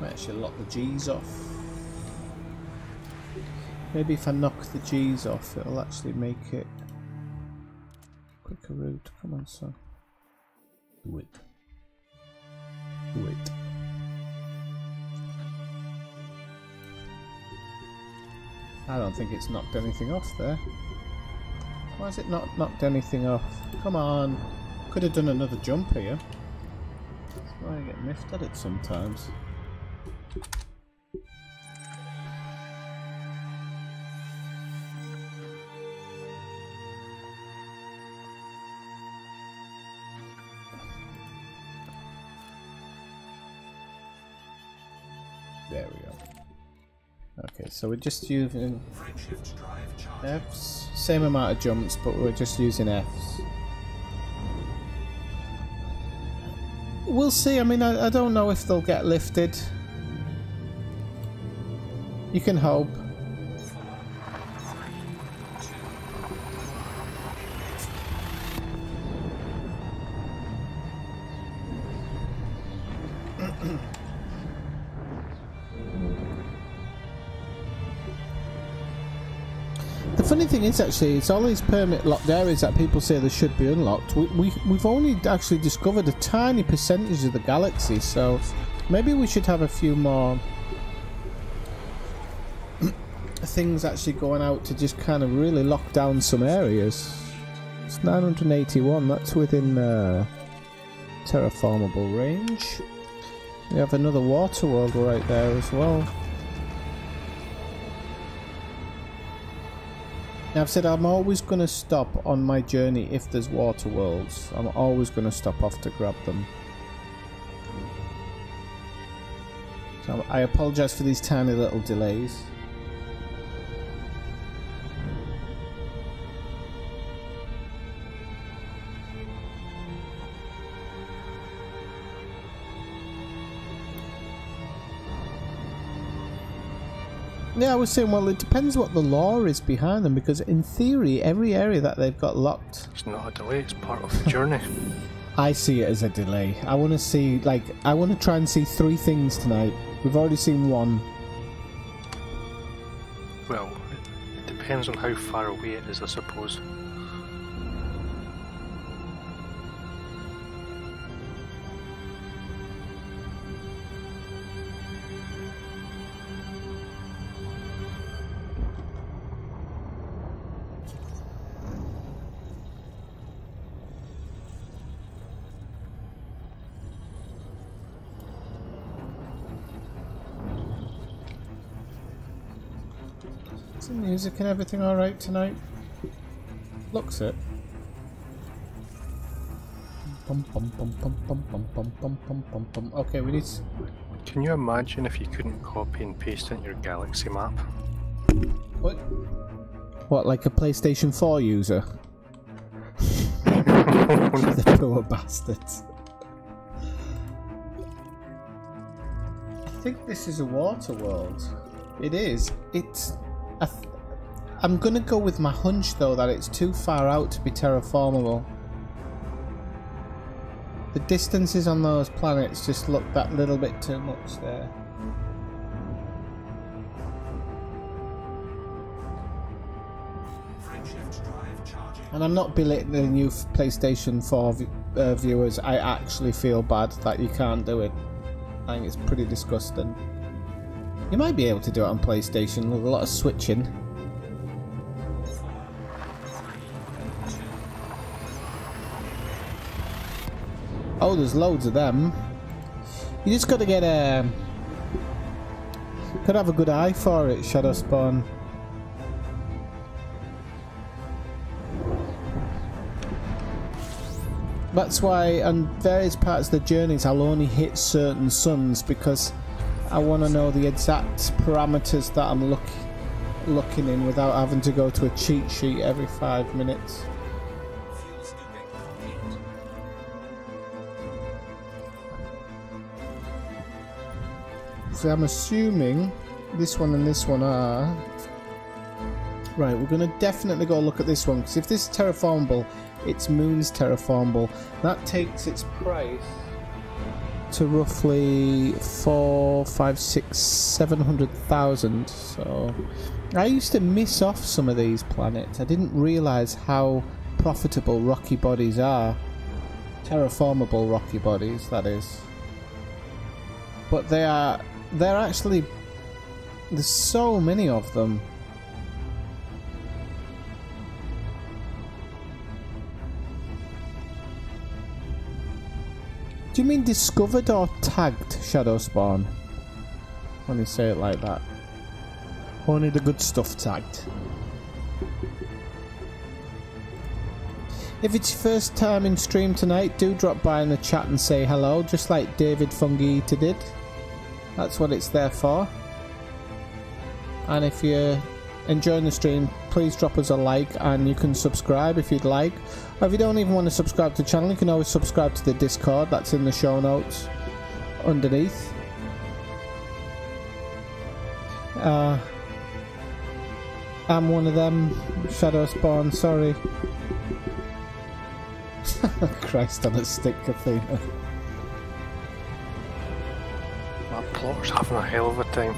Might actually lock the G's off. Maybe if I knock the G's off, it'll actually make it quicker route. Come on, son. Do it. Do it. I don't think it's knocked anything off there. Why has it not knocked anything off? Come on. Could have done another jump here. That's why I get miffed at it sometimes. There we go. Okay, so we're just using Frameshift drive charging. Fs. Same amount of jumps, but we're just using Fs. We'll see. I mean, I don't know if they'll get lifted. You can hope. The funny thing is, actually, it's all these permit locked areas that people say they should be unlocked. We've only actually discovered a tiny percentage of the galaxy, so maybe we should have a few more things actually going out to just kind of really lock down some areas. It's 981, that's within terraformable range. We have another water world right there as well. Now, I've said I'm always going to stop on my journey if there's water worlds. I'm always going to stop off to grab them. So I apologise for these tiny little delays. Yeah, I was saying, well, it depends what the law is behind them, because in theory, every area that they've got locked... It's not a delay, it's part of the journey. I see it as a delay. I want to see, like, I want to try and see 3 things tonight. We've already seen 1. Well, it depends on how far away it is, I suppose. Is the music and everything alright tonight? Looks it. Okay, we need... Can you imagine if you couldn't copy and paste in your galaxy map? What? What, like a PlayStation 4 user? The poor bastards. I think this is a water world. It is. It's... I'm gonna go with my hunch though that it's too far out to be terraformable. The distances on those planets just look that little bit too much there. And I'm not belittling you PlayStation 4 viewers. I actually feel bad that you can't do it. I think it's pretty disgusting. You might be able to do it on PlayStation with a lot of switching. Oh, there's loads of them. You just got to get a... Gotta have a good eye for it, Shadow Spawn. That's why on various parts of the journeys I'll only hit certain suns, because I want to know the exact parameters that I'm looking in without having to go to a cheat sheet every 5 minutes. So I'm assuming this one and this one are... Right, we're going to definitely go look at this one, because if this is terraformable, its moon's terraformable. That takes its price to roughly 700,000. So I used to miss off some of these planets. I didn't realise how profitable rocky bodies are. Terraformable rocky bodies, that is. But they're actually... There's so many of them. Do you mean discovered or tagged, Shadow Spawn? When you say it like that. Only the good stuff tagged. If it's your first time in stream tonight, do drop by in the chat and say hello, just like David Fungi Eater did. That's what it's there for. And if you're enjoying the stream, please drop us a like, and you can subscribe if you'd like. Or if you don't even want to subscribe to the channel, you can always subscribe to the Discord. That's in the show notes underneath. I'm one of them, Shadow Spawn, sorry. Christ on a stick, Athena. That plotter's having a hell of a time.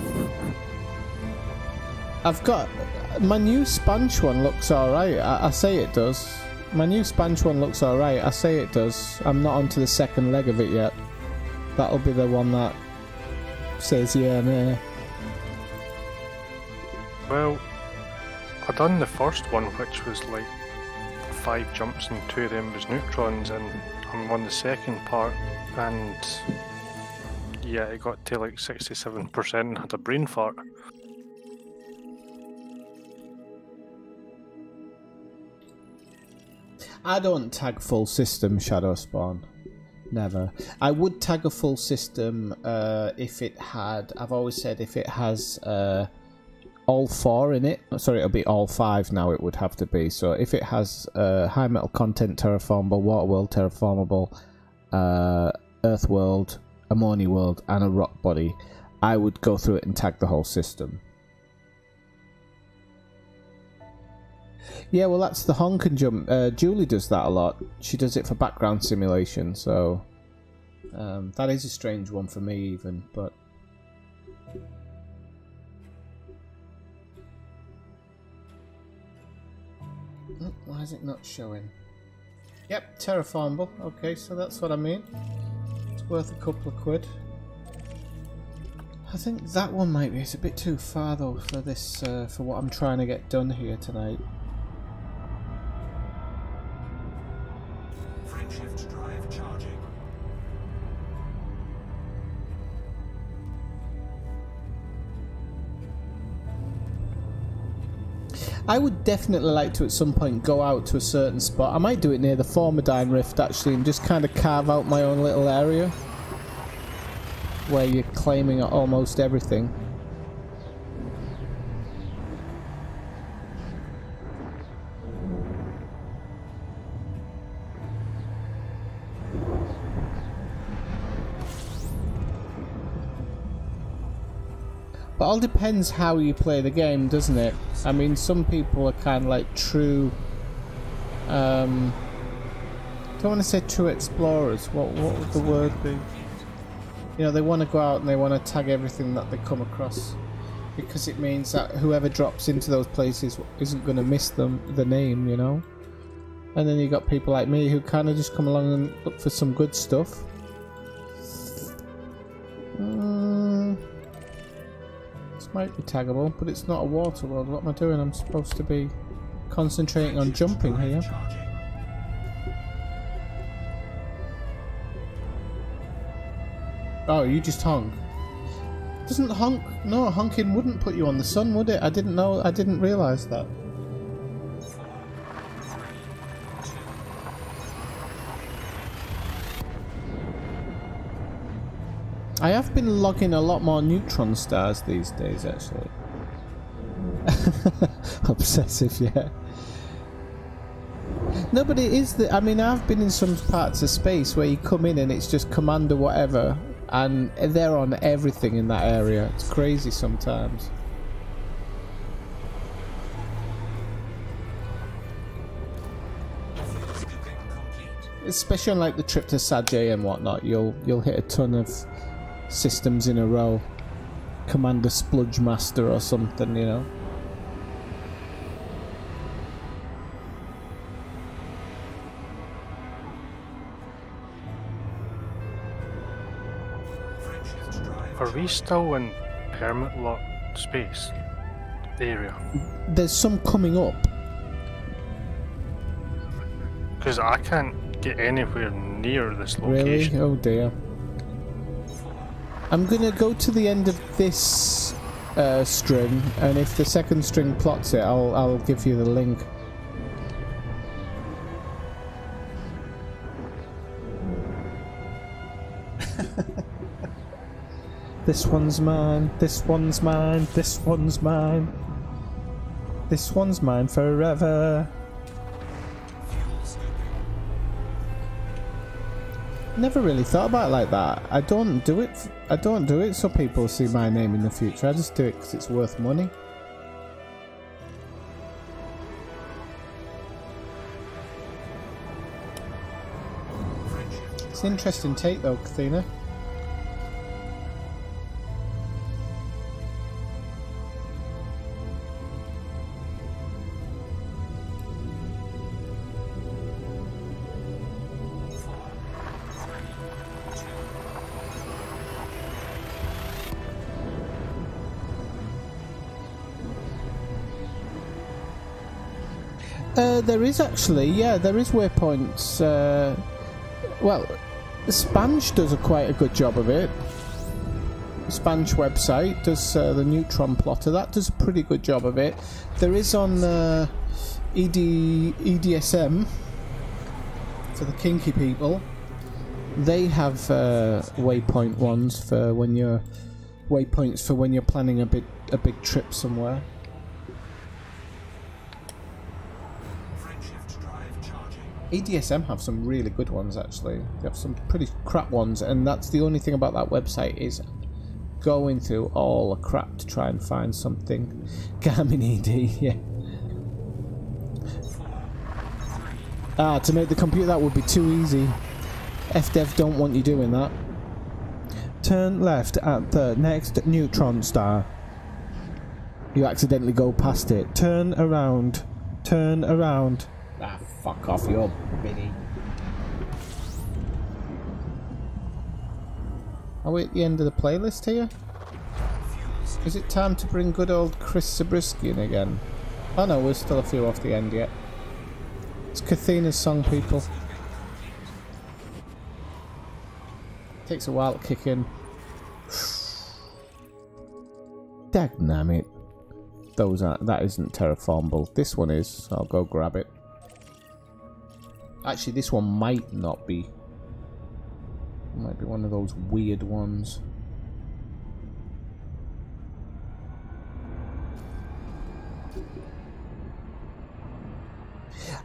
I've got... my new Sponge one looks alright, I say it does. My new Sponge one looks alright, I say it does. I'm not onto the second leg of it yet. That'll be the one that says yeah, nah. Well, I done the first one, which was like 5 jumps and 2 of them was neutrons, and I'm on the second part, and yeah, it got to like 67% and had a brain fart. I don't tag full system Shadow Spawn. Never. I would tag a full system if it had, I've always said if it has all 4 in it. Sorry, it'll be all 5 now, it would have to be. So if it has high metal content, terraformable, water world, terraformable, earth world, ammonia world, and a rock body, I would go through it and tag the whole system. Yeah, well, that's the honk and jump. Julie does that a lot. She does it for background simulation, so that is a strange one for me even, but why is it not showing? Yep, terraformable. Okay, so that's what I mean. It's worth a couple of quid. I think that one might be. It's a bit too far though for this, for what I'm trying to get done here tonight. Frameshift drive charging. I would definitely like to at some point go out to a certain spot. I might do it near the Formidine Rift actually and just kind of carve out my own little area where you're claiming almost everything. But all depends how you play the game, doesn't it? I mean, some people are kind of like true... don't want to say true explorers. What would the word be? You know, they want to go out and they want to tag everything that they come across, because it means that whoever drops into those places isn't going to miss the name, you know? And then you got people like me who kind of just come along and look for some good stuff. Might be taggable, but it's not a water world. What am I doing? I'm supposed to be concentrating on jumping here. Oh, you just honk. Doesn't honk... No, honking wouldn't put you on the sun, would it? I didn't know... I didn't realise that. I have been logging a lot more neutron stars these days, actually. Obsessive, yeah. No, but it is the... I mean, I've been in some parts of space where you come in and it's just commander whatever, and they're on everything in that area. It's crazy sometimes. Especially on like the trip to SAG and whatnot, you'll hit a ton of systems in a row. Commander Spludge Master or something, you know. Are we still in permit lot space area? There's some coming up. Because I can't get anywhere near this location. Really? Oh dear. I'm gonna go to the end of this string, and if the second string plots it, I'll give you the link. This one's mine, this one's mine, this one's mine. This one's mine forever. Never really thought about it like that. I don't do it so people see my name in the future. I just do it because it's worth money. It's an interesting take though, Kathina. There is actually, yeah, there is waypoints. Well, Spanch does quite a good job of it. Spanch website does the Neutron plotter. That does a pretty good job of it. There is on EDSM for the kinky people. They have waypoint ones for when you're planning a big trip somewhere. EDSM have some really good ones actually. They have some pretty crap ones, and that's the only thing about that website is going through all the crap to try and find something. Garmin ED, yeah. To make the computer, that would be too easy. FDev don't want you doing that. Turn left at the next neutron star. You accidentally go past it. Turn around. Turn around. Ah, fuck off, you biddy. Are we at the end of the playlist here? Is it time to bring good old Chris Zabriskie in again? Oh no, we're still a few off the end yet. It's Kathina's song, people. Takes a while to kick in. Dagnamit. That isn't terraformable. This one is, so I'll go grab it. Actually, this one might not be. It might be one of those weird ones.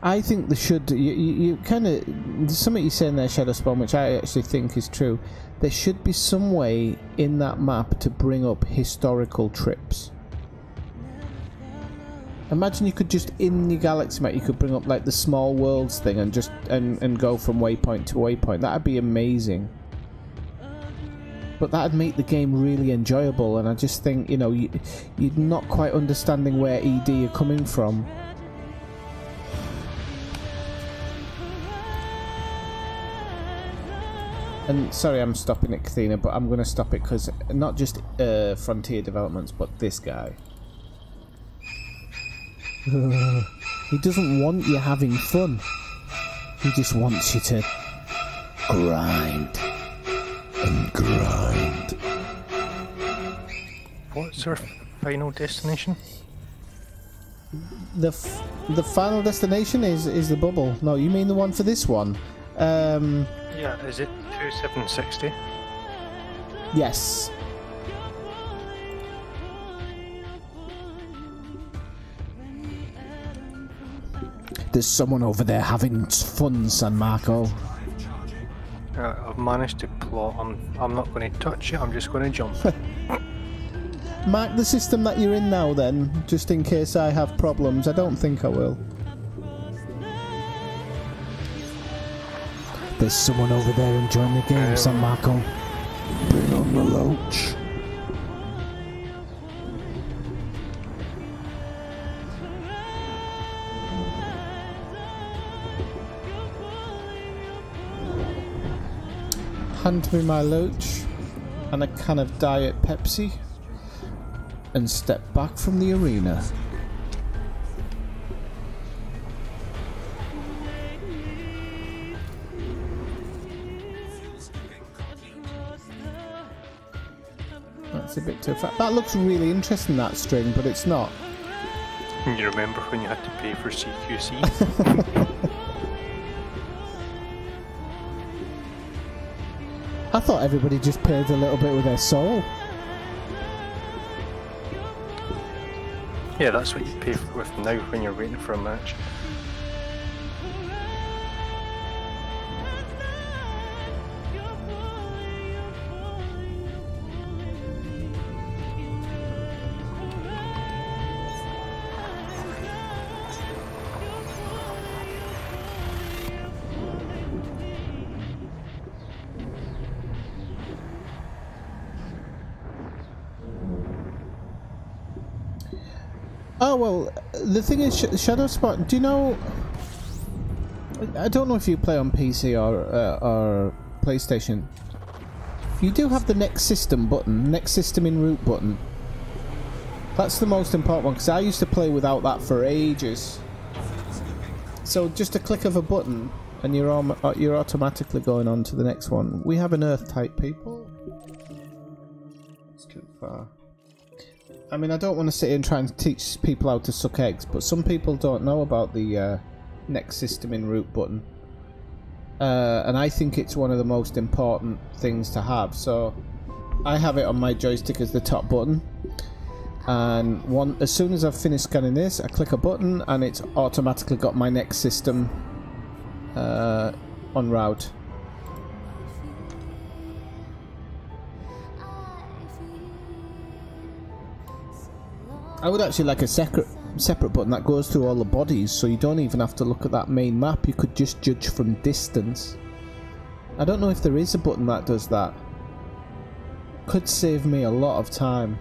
I think they should. You kind of. There's something you say in there, Shadow Spawn, which I actually think is true. There should be some way in that map to bring up historical trips. Imagine you could just, in your galaxy map, you could bring up like the small worlds thing and just and go from waypoint to waypoint. That'd be amazing. But that'd make the game really enjoyable, and I just think, you know, you're not quite understanding where ED are coming from. And sorry I'm stopping it, Kathina, but I'm going to stop it because not just Frontier Developments, but this guy. He doesn't want you having fun. He just wants you to grind and grind. What's our final destination? The final destination is the bubble. No, you mean the one for this one? Yeah, is it 2760? Yes. There's someone over there having fun, San Marco. I've managed to plot. I'm not going to touch it. I'm just going to jump. Mark the system that you're in now, then, just in case I have problems. I don't think I will. There's someone over there enjoying the game, San Marco. Bring on the loach. Hand me my loach and a can of Diet Pepsi and step back from the arena. That's a bit too far. That looks really interesting, that string, but it's not. You remember when you had to pay for CQC? I thought everybody just paid a little bit with their soul. Yeah, that's what you pay with now when you're waiting for a match. Oh well, the thing is, Shadow Spot. Do you know? I don't know if you play on PC or PlayStation. You do have the next system button, next system in root button. That's the most important one because I used to play without that for ages. So just a click of a button and you're automatically going on to the next one. We have an Earth type people. It's too far. I mean, I don't want to sit here and try and teach people how to suck eggs, but some people don't know about the next system in root button. And I think it's one of the most important things to have. So I have it on my joystick as the top button. And as soon as I've finished scanning this, I click a button and it's automatically got my next system en route. I would actually like a separate button that goes through all the bodies, so you don't even have to look at that main map. You could just judge from distance. I don't know if there is a button that does that. Could save me a lot of time.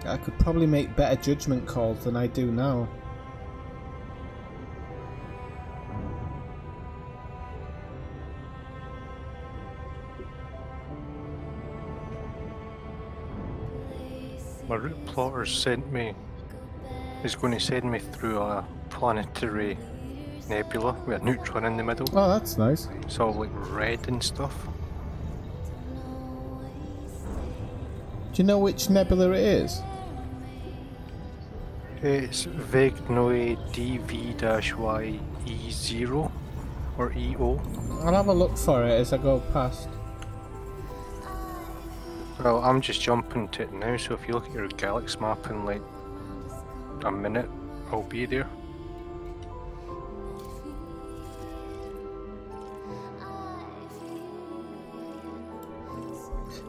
I could probably make better judgment calls than I do now. My route plotter sent me. Is going to send me through a planetary nebula with a neutron in the middle. Oh, that's nice. It's all like red and stuff. Do you know which nebula it is? It's Vegnoe DV-YE0 or EO. I'll have a look for it as I go past. Well, I'm just jumping to it now, so if you look at your galaxy map in like a minute, I'll be there.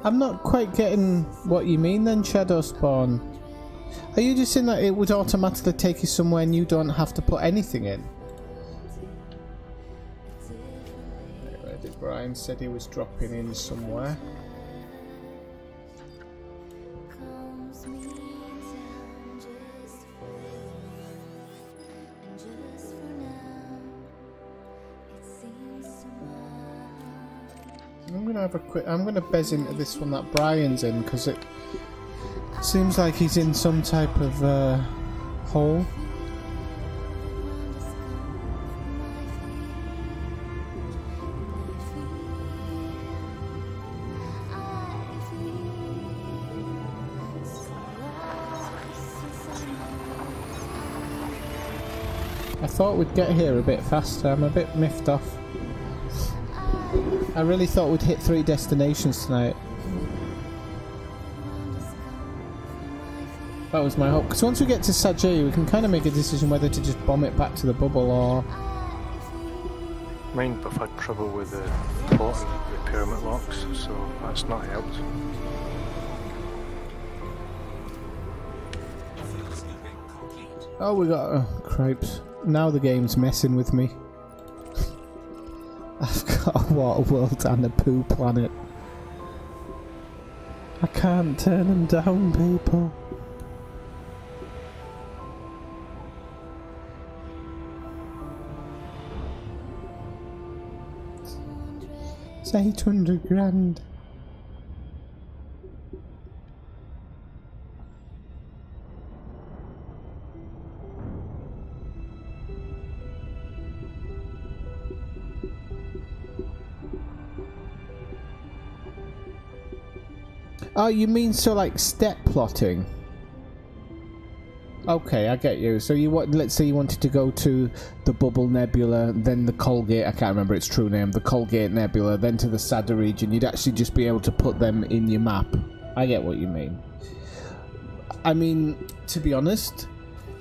I'm not quite getting what you mean then, Shadow Spawn. Are you just saying that it would automatically take you somewhere and you don't have to put anything in? Where did Brian said he was dropping in somewhere? I'm gonna bez into this one that Brian's in because it seems like he's in some type of hole. I thought we'd get here a bit faster. I'm a bit miffed off. I really thought we'd hit 3 destinations tonight. That was my hope. Because once we get to SAG, we can kind of make a decision whether to just bomb it back to the bubble or... Mind, but I've had trouble with the plot and the pyramid locks, so that's not helped. Oh, we got... Oh, cripes. Now the game's messing with me. I've got a water world and a poo planet. I can't turn them down, people. It's 800 grand. Oh, you mean so like step plotting? Okay, I get you. So you want, let's say you wanted to go to the Bubble Nebula, then the Colgate, I can't remember its true name, the Colgate Nebula, then to the Sadder region. You'd actually just be able to put them in your map. I get what you mean. I mean, to be honest,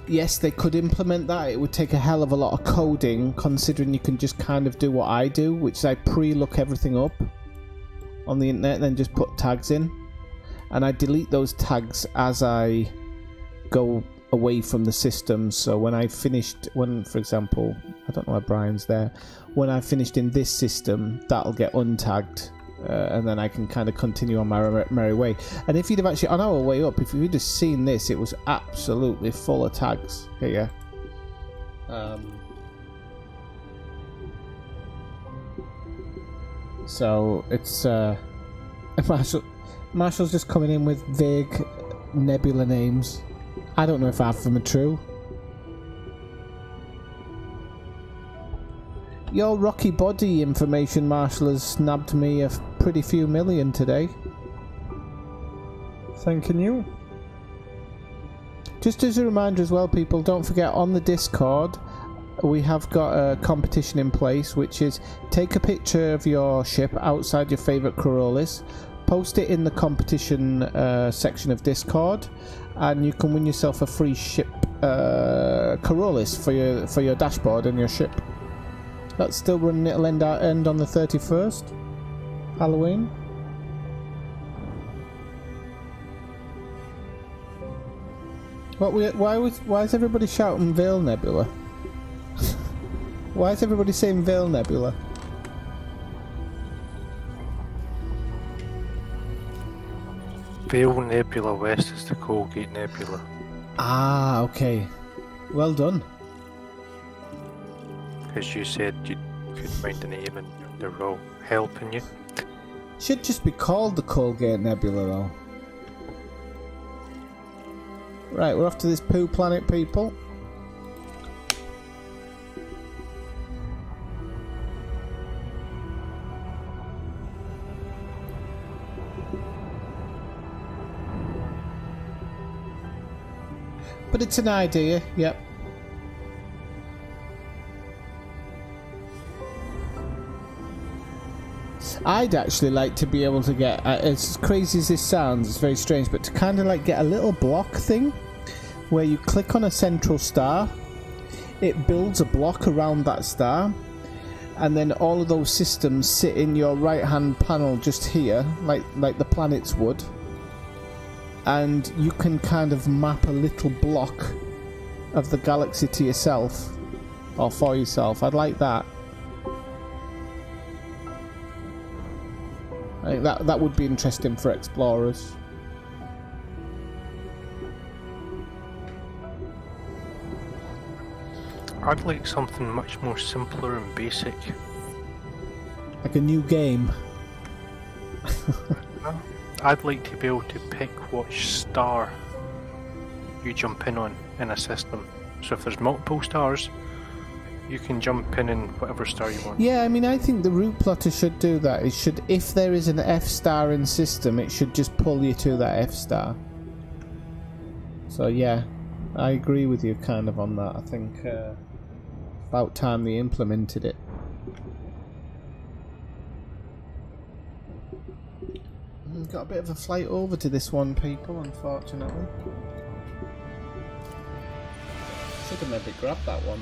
yes, they could implement that. It would take a hell of a lot of coding, considering you can just kind of do what I do, which is I pre-look everything up on the internet and then just put tags in. And I delete those tags as I go away from the system. So when I finished, for example, I don't know why Brian's there, when I finished in this system, that'll get untagged. And then I can kind of continue on my merry way. And if you'd have actually, on our way up, if you'd have seen this, it was absolutely full of tags here. So it's Marshall's just coming in with vague nebula names. I don't know if half of them are true. Your rocky body information, Marshall, has snabbed me a pretty few million today. Thanking you. Just as a reminder as well, people, don't forget on the Discord we have got a competition in place, which is take a picture of your ship outside your favourite Corollis, post it in the competition section of Discord, and you can win yourself a free ship Corollis for your dashboard and your ship. That's still running. It'll end on the 31st, Halloween. Why is everybody shouting Veil Nebula? Why is everybody saying Veil Nebula? Veil Nebula West is the Colgate Nebula. Ah, okay. Well done. Because you said you could find a name and they're all helping you. Should just be called the Colgate Nebula, though. Right, we're off to this poo planet, people. But it's an idea, yep. I'd actually like to be able to get, as crazy as this sounds, it's very strange, but to kind of like get a little block thing where you click on a central star, it builds a block around that star, and then all of those systems sit in your right hand panel just here, like the planets would, and you can kind of map a little block of the galaxy to yourself, or for yourself. I'd like that. I think that would be interesting for explorers. I'd like something much more simpler and basic. Like a new game. No, I'd like to be able to pick which star you jump in on in a system. So if there's multiple stars, you can jump in whatever star you want. Yeah, I mean, I think the route plotter should do that. It should, if there is an F star in system, it should just pull you to that F star. So yeah, I agree with you kind of on that. I think about time they implemented it. Got a bit of a flight over to this one, people, unfortunately. Should have maybe grabbed that one.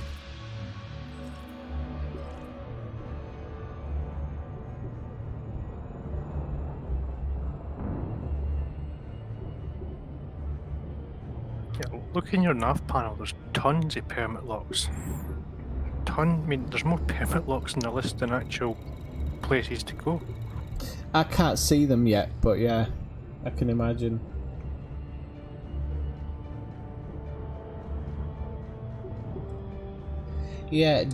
Yeah, look in your nav panel, there's tons of permit locks. I mean, there's more permit locks in the list than actual places to go. I can't see them yet, but yeah, I can imagine. Yeah,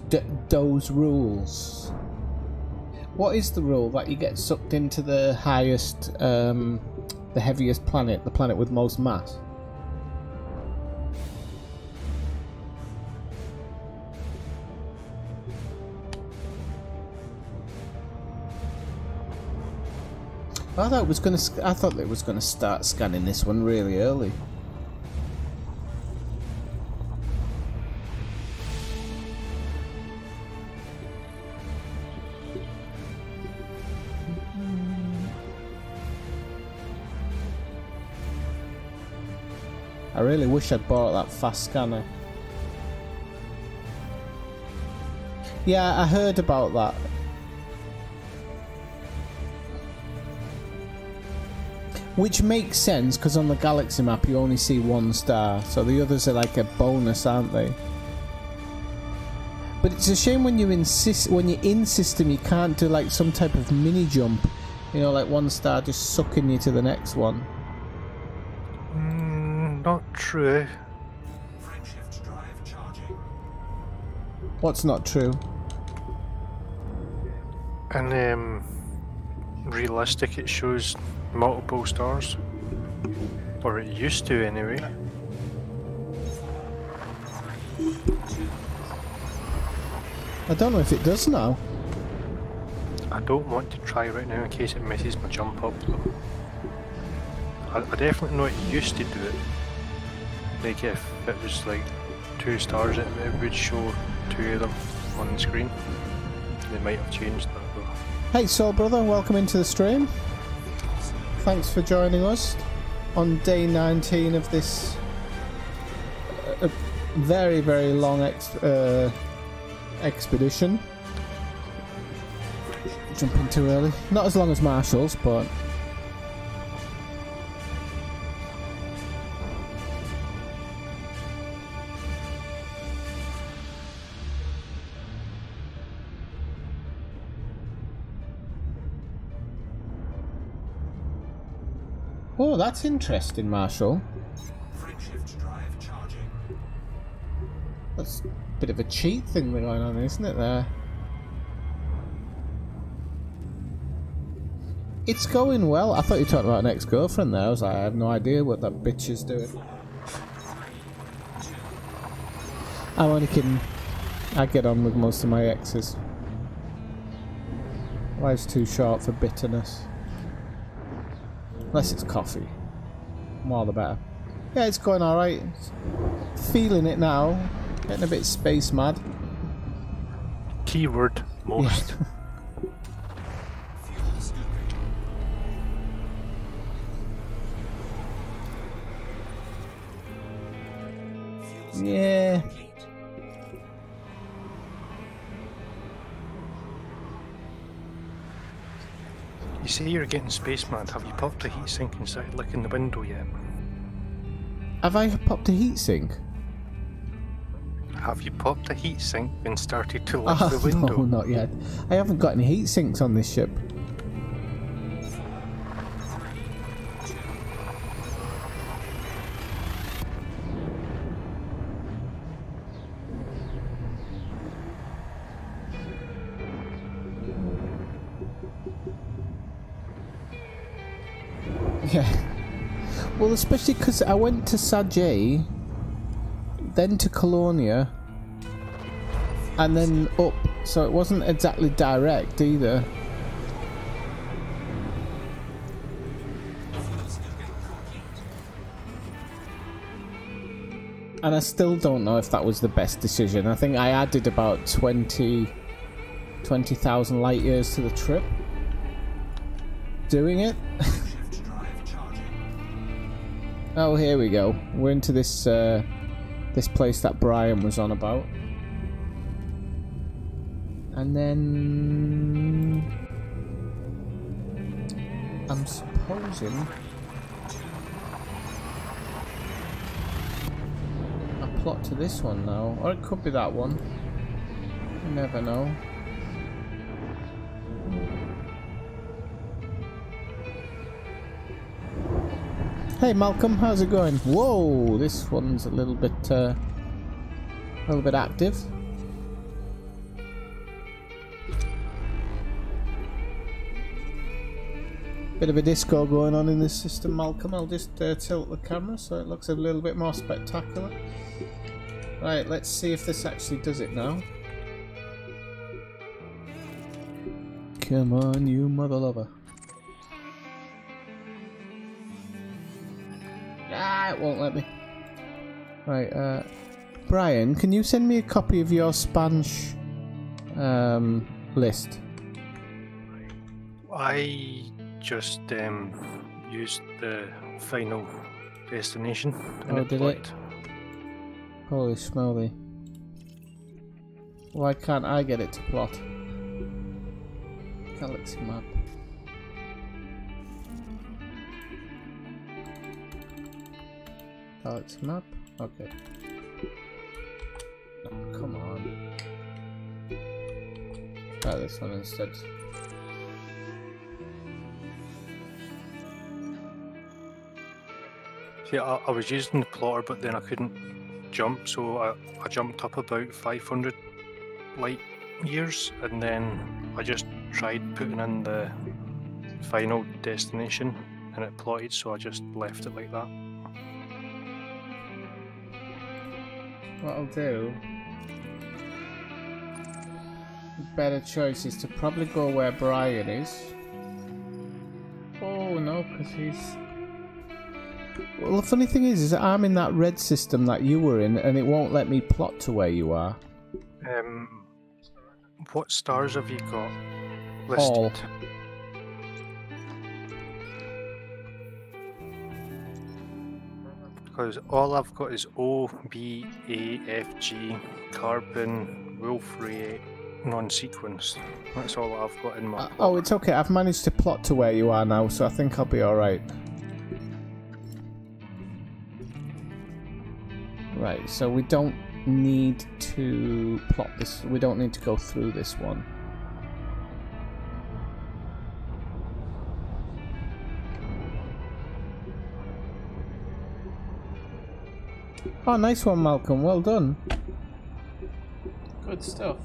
those rules. What is the rule? That you get sucked into the highest, the heaviest planet, the planet with most mass? I thought it was gonna start scanning this one really early. I really wish I'd bought that fast scanner. Yeah, I heard about that. Which makes sense, because on the galaxy map you only see 1 star, so the others are like a bonus, aren't they? But it's a shame when you're in system you can't do like some type of mini jump, you know, like 1 star just sucking you to the next one. Not true. Frameshift drive charging. What's not true? And realistic, it shows multiple stars, or it used to anyway. I don't know if it does now. I don't want to try right now in case it misses my jump up though. I definitely know it used to do it. Like if it was like 2 stars, it would show 2 of them on the screen. They might have changed that though. Hey Soul Brother, welcome into the stream. Thanks for joining us on day 19 of this very, very long expedition. Jumping too early. Not as long as Marshall's, but... Oh, that's interesting, Marshall. Frameshift drive charging. That's a bit of a cheat thing going on, isn't it, there? It's going well. I thought you were talking about an ex-girlfriend there. I was like, I have no idea what that bitch is doing. I'm only kidding. I get on with most of my exes. Life's too short for bitterness. Unless it's coffee. More the better. Yeah, it's going alright. Feeling it now. Getting a bit space mad. Keyword most. Yeah. You say you're getting space mad. Have you popped the heatsink and started licking the window yet? Have I popped a heatsink? Have you popped the heatsink and started to lick the window? No, not yet. I haven't got any heat sinks on this ship. Yeah. Well, especially because I went to SAG, then to Colonia, and then up, so it wasn't exactly direct either. And I still don't know if that was the best decision. I think I added about 20,000 light years to the trip doing it. Oh, here we go. We're into this this place that Brian was on about. And then I'm supposing I plot to this one now. Or it could be that one. You never know. Hey Malcolm, how's it going? Whoa, this one's a little bit active. Bit of a disco going on in this system, Malcolm. I'll just tilt the camera so it looks a little bit more spectacular. Right, let's see if this actually does it now. Come on, you mother lover. Ah, it won't let me. Right, Brian, can you send me a copy of your Spanish list? I just used the final destination and Oh, it did it? plotted. Holy schmoly. Why can't I get it to plot? Galaxy map. Galaxy map? Okay. Oh, come on. Try this one instead. See, I was using the plotter, but then I couldn't jump, so I jumped up about 500 light years, and then I just tried putting in the final destination, and it plotted, so I just left it like that. What I'll do, better choice is to probably go where Brian is. Oh no, because he's... Well, the funny thing is that I'm in that red system that you were in, and it won't let me plot to where you are. What stars have you got listed? All. Because all I've got is O, B, A, F, G, carbon, wolf ray, non-sequence. That's all I've got in my plot. Oh, it's okay. I've managed to plot to where you are now, so I think I'll be alright. Right, so we don't need to plot this. We don't need to go through this one. Oh, nice one, Malcolm. Well done. Good stuff.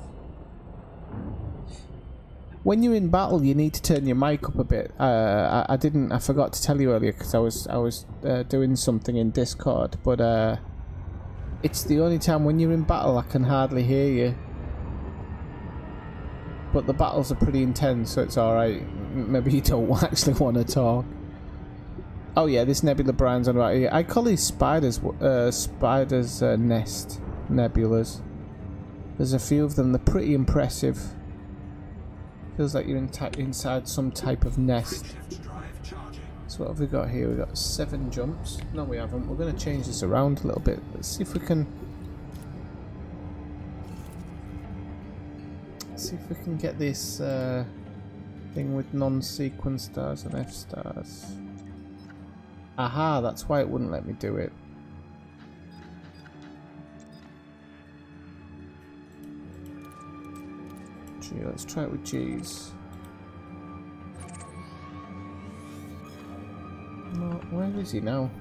When you're in battle, you need to turn your mic up a bit. I forgot to tell you earlier because I was doing something in Discord, but it's the only time when you're in battle I can hardly hear you. But the battles are pretty intense, so it's alright. Maybe you don't actually want to talk. Oh yeah, this nebula Brian's on right here. I call these spiders nest nebulas. There's a few of them. They're pretty impressive. Feels like you're inside some type of nest. So what have we got here? We've got 7 jumps. No, we haven't. We're going to change this around a little bit. Let's see if we can... get this thing with non-sequence stars and F stars. Aha, that's why it wouldn't let me do it. Gee, let's try it with G's. No, where is he now?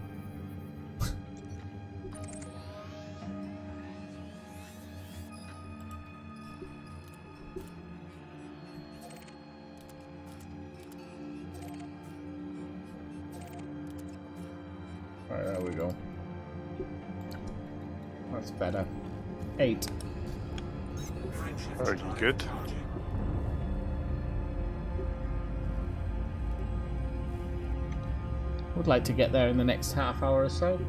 Alright, there we go. That's better. 8. Are you good? Would like to get there in the next half hour or so.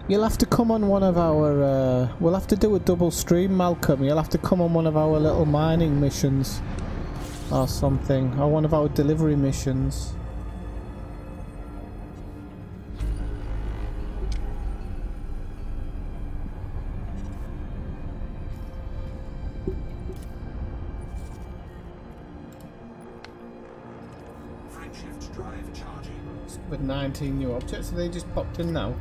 You'll have to come on one of our... we'll have to do a double stream, Malcolm. You'll have to come on one of our little mining missions. Or something. Or one of our delivery missions. With 19 new objects, so they just popped in now.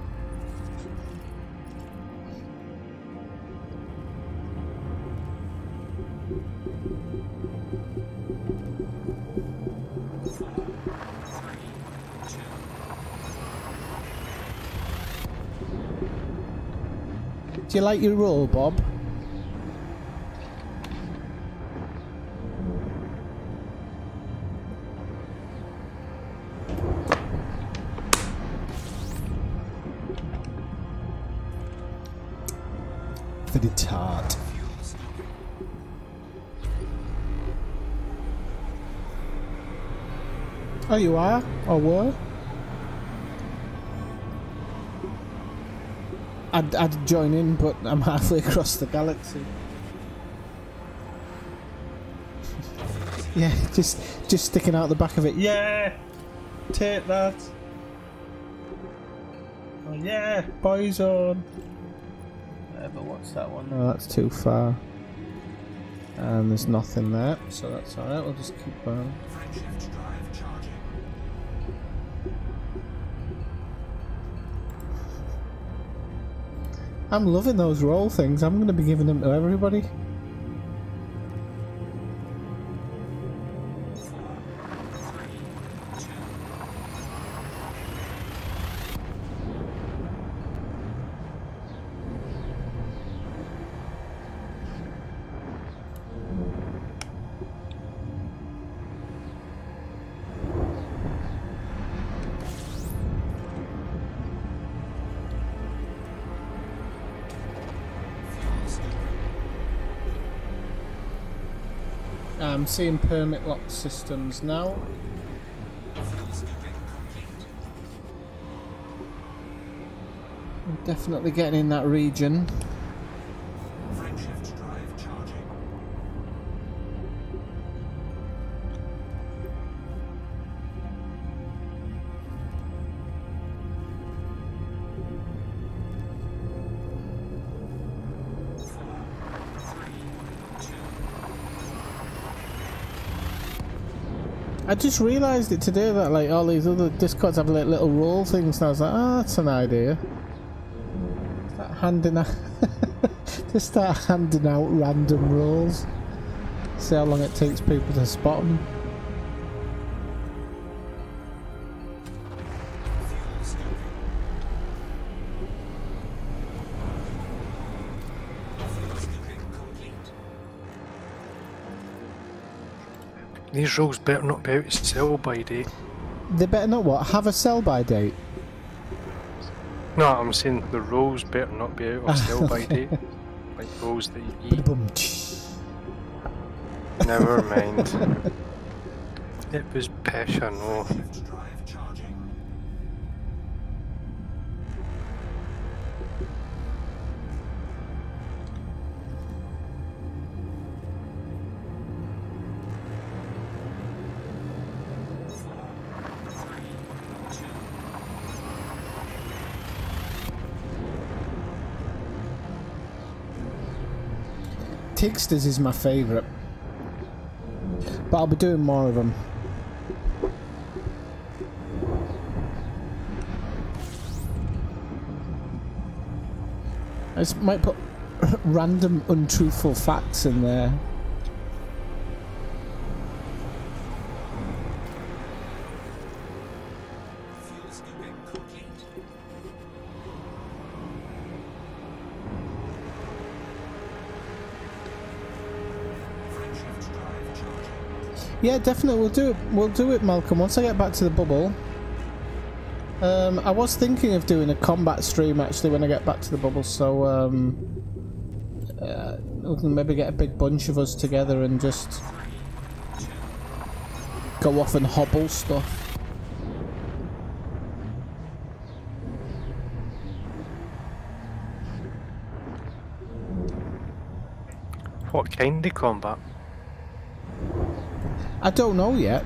Do you like your roll, Bob? Very tart. Oh, you are? Or were? I'd join in, but I'm halfway across the galaxy. Yeah, just sticking out the back of it. Yeah, take that. Oh yeah, Boyzone. But what's that one? No, that's too far. And there's nothing there, so that's alright. We'll just keep going. Shift drive charging. I'm loving those roll things. I'm going to be giving them to everybody. I'm seeing permit lock systems now. I'm definitely getting in that region. Shift drive charging. I just realised it today that like all these other Discords have like little roll things, and I was like, oh, that's an idea. Start handing out, just start handing out random rolls. See how long it takes people to spot them. These rolls better not be out to sell by date. They better not what? Have a sell-by date? No, I'm saying the rolls better not be out of sell by date. Like rolls that you eat. Never mind. It was pish, I know. Shift drive charging. Tigsters is my favourite, but I'll be doing more of them. I just might put random untruthful facts in there. Fuel scooping complete. Shift drive charging. Yeah, definitely we'll do it. We'll do it, Malcolm. Once I get back to the bubble. I was thinking of doing a combat stream actually when I get back to the bubble, so we can maybe get a big bunch of us together and just go off and hobble stuff. What kind of combat? I don't know yet.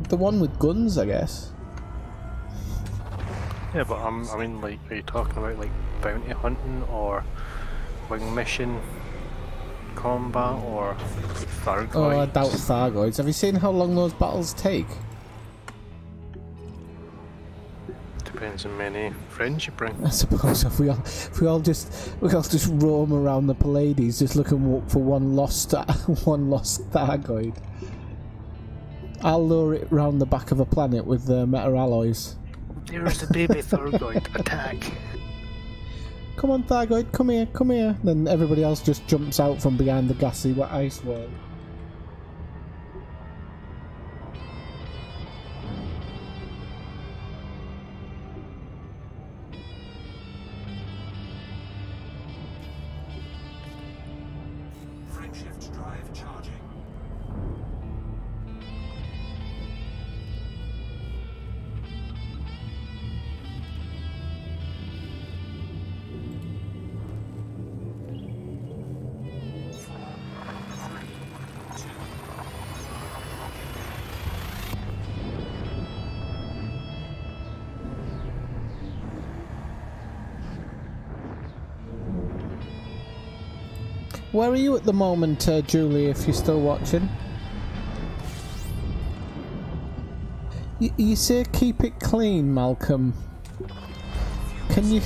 The one with guns, I guess. Yeah, but I mean, like, are you talking about like bounty hunting or wing mission combat or Thargoids? Oh, I doubt Thargoids. Have you seen how long those battles take? Depends on many friends you bring. I suppose if we all just roam around the Pallades, just looking for one lost Thargoid. I'll lure it round the back of a planet with metal alloys. There's the baby Thargoid. Attack! Come on, Thargoid, come here, come here. Then everybody else just jumps out from behind the gassy ice wall. Shift drive charging. Where are you at the moment, Julie, if you're still watching? You say keep it clean, Malcolm. Can you...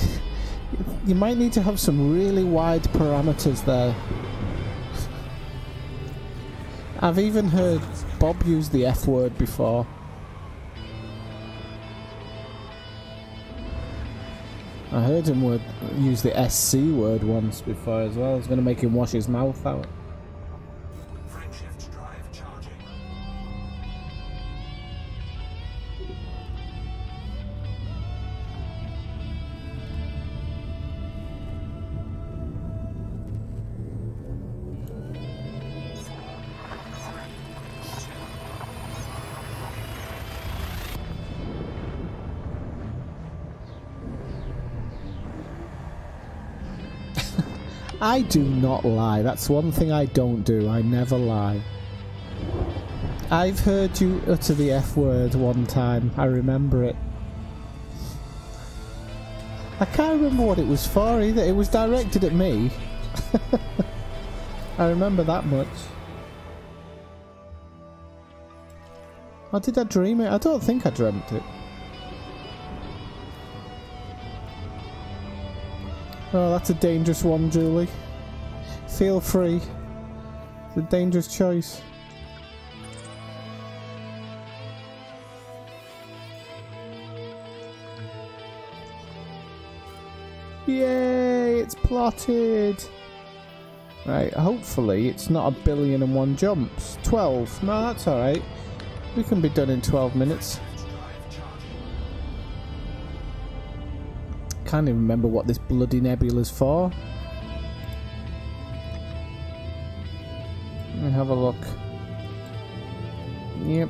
You might need to have some really wide parameters there. I've even heard Bob use the F word before. I heard him use the SC word once before as well. I was going to make him wash his mouth out. Frameshift drive charging. I do not lie. That's one thing I don't do. I never lie. I've heard you utter the F word one time. I remember it. I can't remember what it was for either. It was directed at me. I remember that much. Or did I dream it? I don't think I dreamt it. Oh, that's a dangerous one, Julie. Feel free. It's a dangerous choice. Yay, it's plotted. Right, hopefully it's not 1,000,000,001 jumps. 12. No, that's alright. We can be done in 12 minutes. Can't even remember what this bloody nebula's for. Let me have a look. Yep.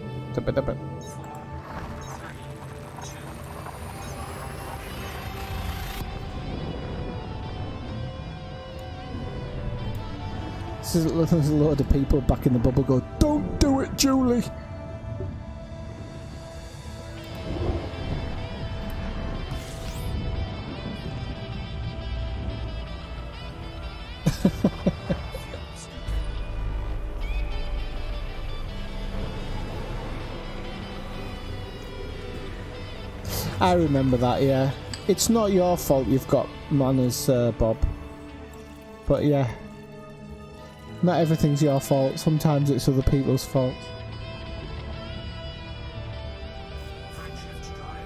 There's a load of people back in the bubble go, "Don't do it, Julie!" I remember that, yeah. It's not your fault you've got manners, Bob. But yeah. Not everything's your fault. Sometimes it's other people's fault.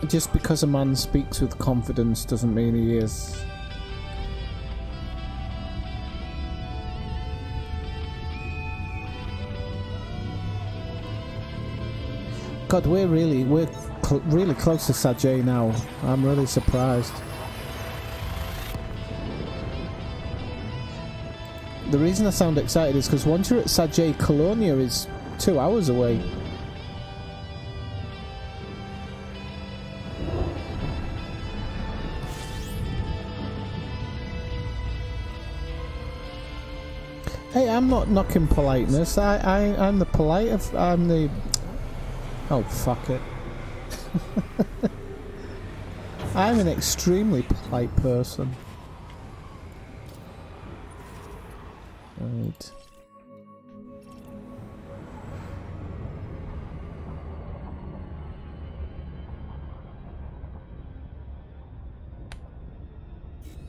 Just because a man speaks with confidence doesn't mean he is. God, we're really close to SAG now. I'm really surprised. The reason I sound excited is because once you're at SAG, Colonia is 2 hours away. Hey, I'm not knocking politeness. I'm the polite. I'm the... Oh, fuck it. I'm an extremely polite person. Right.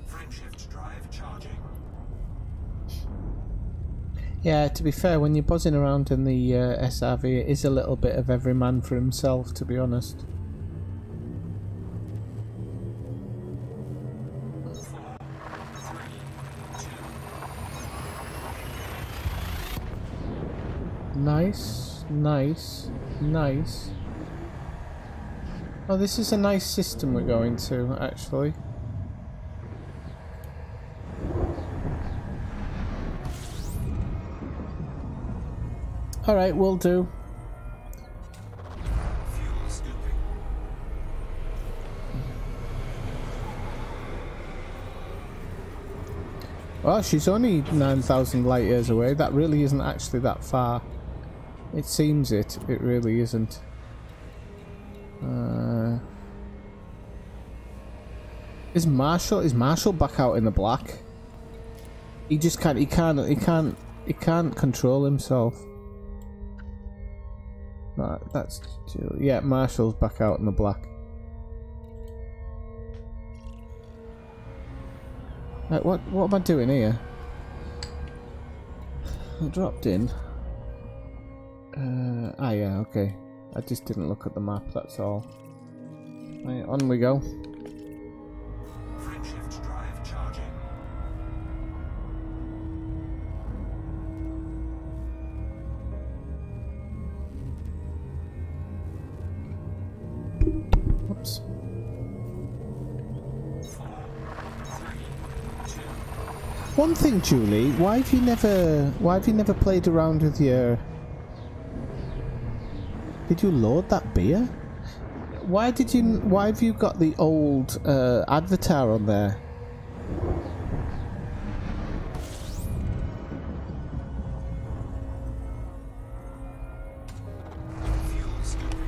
Frameshift drive charging. Yeah, to be fair, when you're buzzing around in the SRV, it is a little bit of every man for himself, to be honest. Nice, nice, nice. Oh, this is a nice system we're going to, actually. Alright, we'll do. Fuel scooping. Well, she's only 9,000 light years away. That really isn't actually that far. It seems it. It really isn't. Is Marshall back out in the black? He just can't. He can't control himself. Right, that's yeah. Marshall's back out in the black. Right, what am I doing here? I dropped in. Yeah, okay. I just didn't look at the map. That's all. Right, on we go. Frameshift drive charging. Oops. 4, 3, 2. One thing, Julie, why have you never played around with your... Did you load that beer? Why have you got the old Advatar on there? Fuel scooping.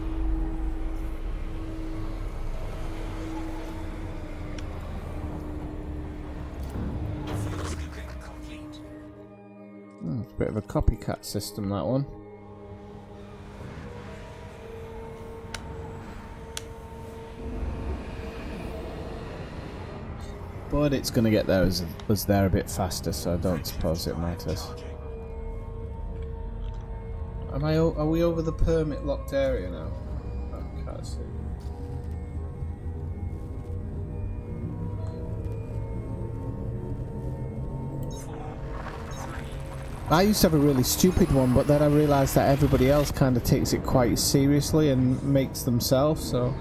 Fuel scooping complete. It's a bit of a copycat system, that one. But it's going to get there as there a bit faster, so I don't suppose it matters. Are we over the permit locked area now? I can't see. I used to have a really stupid one, but then I realised that everybody else kind of takes it quite seriously and makes themselves, so...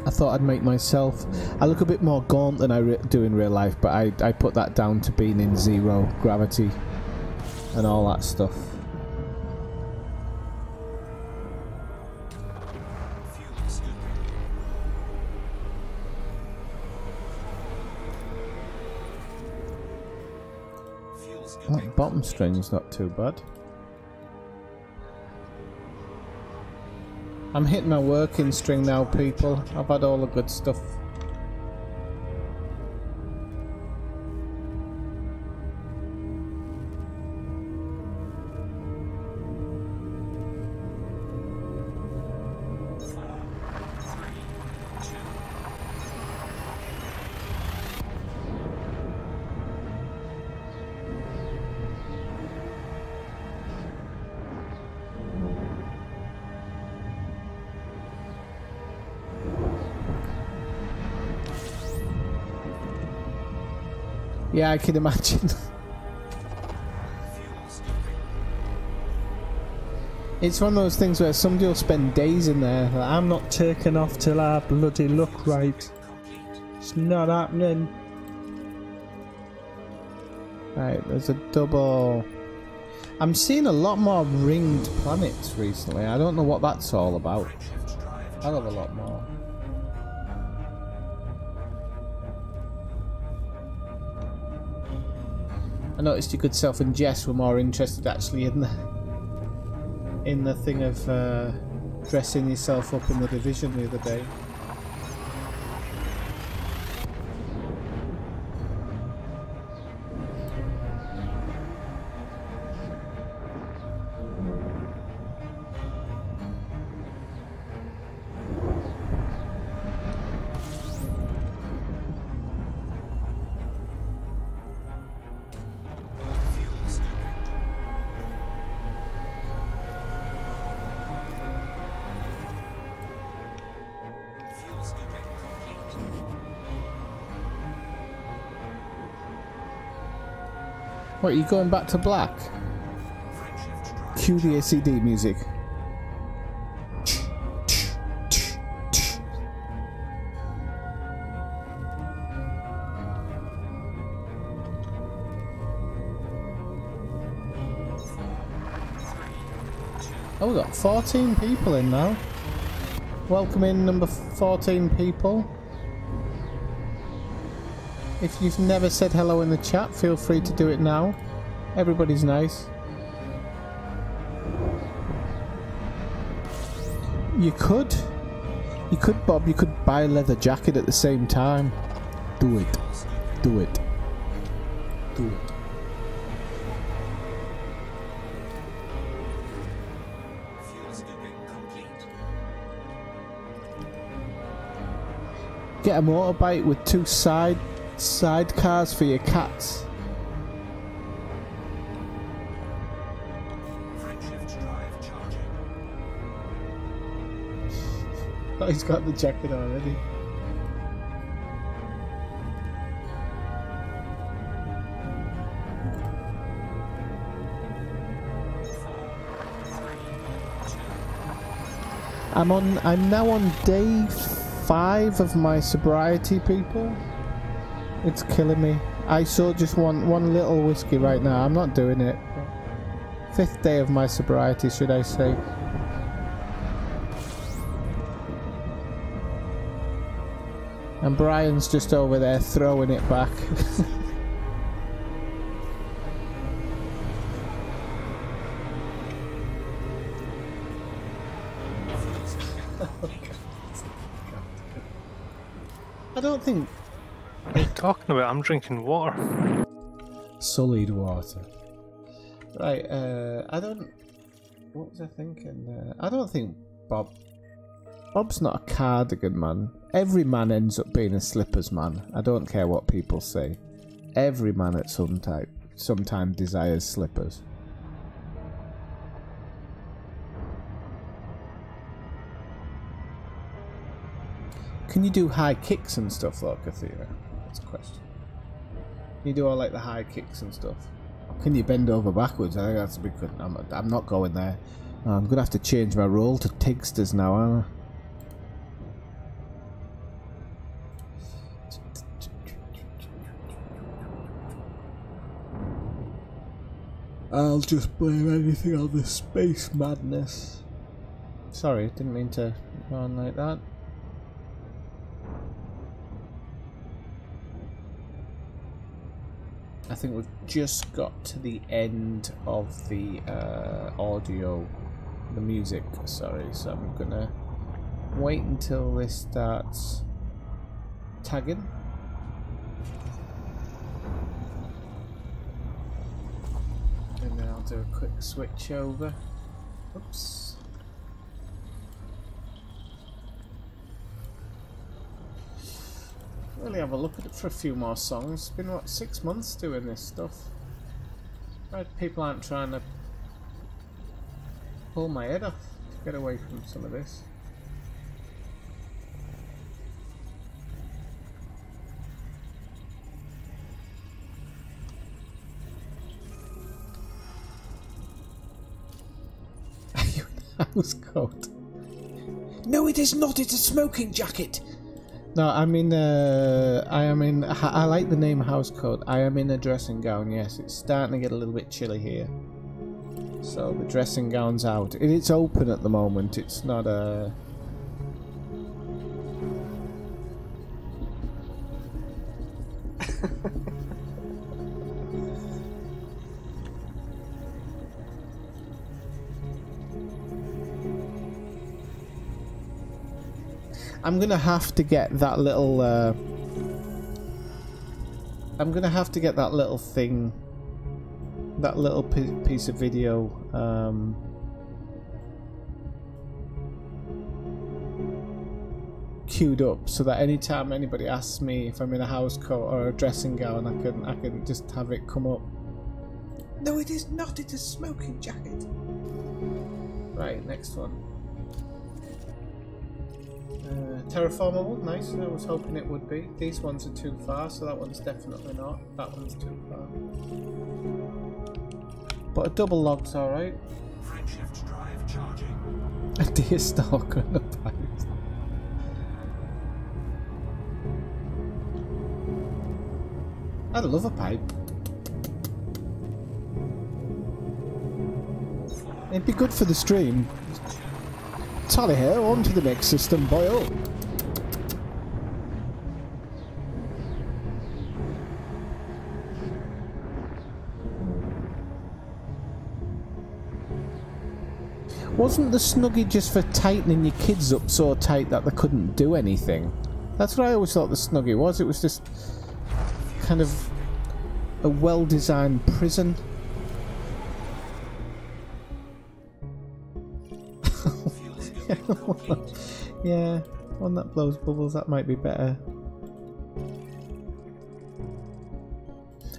I thought I'd make myself... I look a bit more gaunt than I do in real life, but I put that down to being in zero gravity and all that stuff. Fuel scooping. Fuel scooping. That bottom string's not too bad. I'm hitting my working string now, people. I've had all the good stuff. Yeah, I can imagine. Fuel scooping. It's one of those things where somebody will spend days in there. Like, I'm not taking off till I bloody look right. Complete. It's not happening. Right, there's a double. I'm seeing a lot more ringed planets recently. I don't know what that's all about. Frameshift drive Hell of a lot more. I noticed you could self and Jess were more interested actually in the thing of dressing yourself up in the Division the other day. Fuel scooping. Fuel scooping complete. What, are you going back to black? Frameshift drive. Cue the ACD music. Oh, we've got 14 people in now. Welcome in number 14 people. If you've never said hello in the chat, feel free to do it now. Everybody's nice. You could, Bob, you could buy a leather jacket at the same time. Do it. Do it. too. Fuel scooping complete. Get a motorbike with 2 sidecars for your cats. Shift drive charging. Oh, he's got the jacket already. I'm now on day 5 of my sobriety, people. It's killing me. I saw just one little whiskey right now. I'm not doing it. 5th day of my sobriety, should I say. And Brian's just over there throwing it back. I don't think... What are you talking about? I'm drinking water. Sullied water. Right, I don't... What was I thinking? I don't think Bob's not a cardigan man. Every man ends up being a slippers man. I don't care what people say. Every man at some time desires slippers. Can you do high kicks and stuff though, Kathira? That's a question. Can you do all like the high kicks and stuff? Can you bend over backwards? I think that's a big question. I'm not going there. I'm gonna have to change my role to Tigsters now, aren't I? I'll just blame anything on the space madness. Sorry, didn't mean to go on like that. I think we've just got to the end of the audio, the music, sorry, so I'm gonna wait until this starts tagging. And then I'll do a quick switch over. Oops. Really have a look at it for a few more songs. It's been what, 6 months doing this stuff. Right, people aren't trying to pull my head off to get away from some of this. Are you in a house coat? No, it is not. It's a smoking jacket. No, I mean, I like the name house coat. I am in a dressing gown, yes. It's starting to get a little bit chilly here. So the dressing gown's out. It's open at the moment. It's not a... I'm gonna have to get that little I'm gonna have to get that little thing, that little piece of video queued up so that anytime anybody asks me if I'm in a house coat or a dressing gown, I can just have it come up. No, it is not. It's a smoking jacket. Right, next one. Terraformer one, nice. I was hoping it would be. These ones are too far, so that one's definitely not. That one's too far. But a double log's alright. Shift drive charging. A deer stalker and a pipe. I love a pipe. It'd be good for the stream. Tally here, on to the next system, boyo. Wasn't the Snuggie just for tightening your kids up so tight that they couldn't do anything? That's what I always thought the Snuggie was. It was just kind of a well-designed prison. Yeah, one that blows bubbles, that might be better.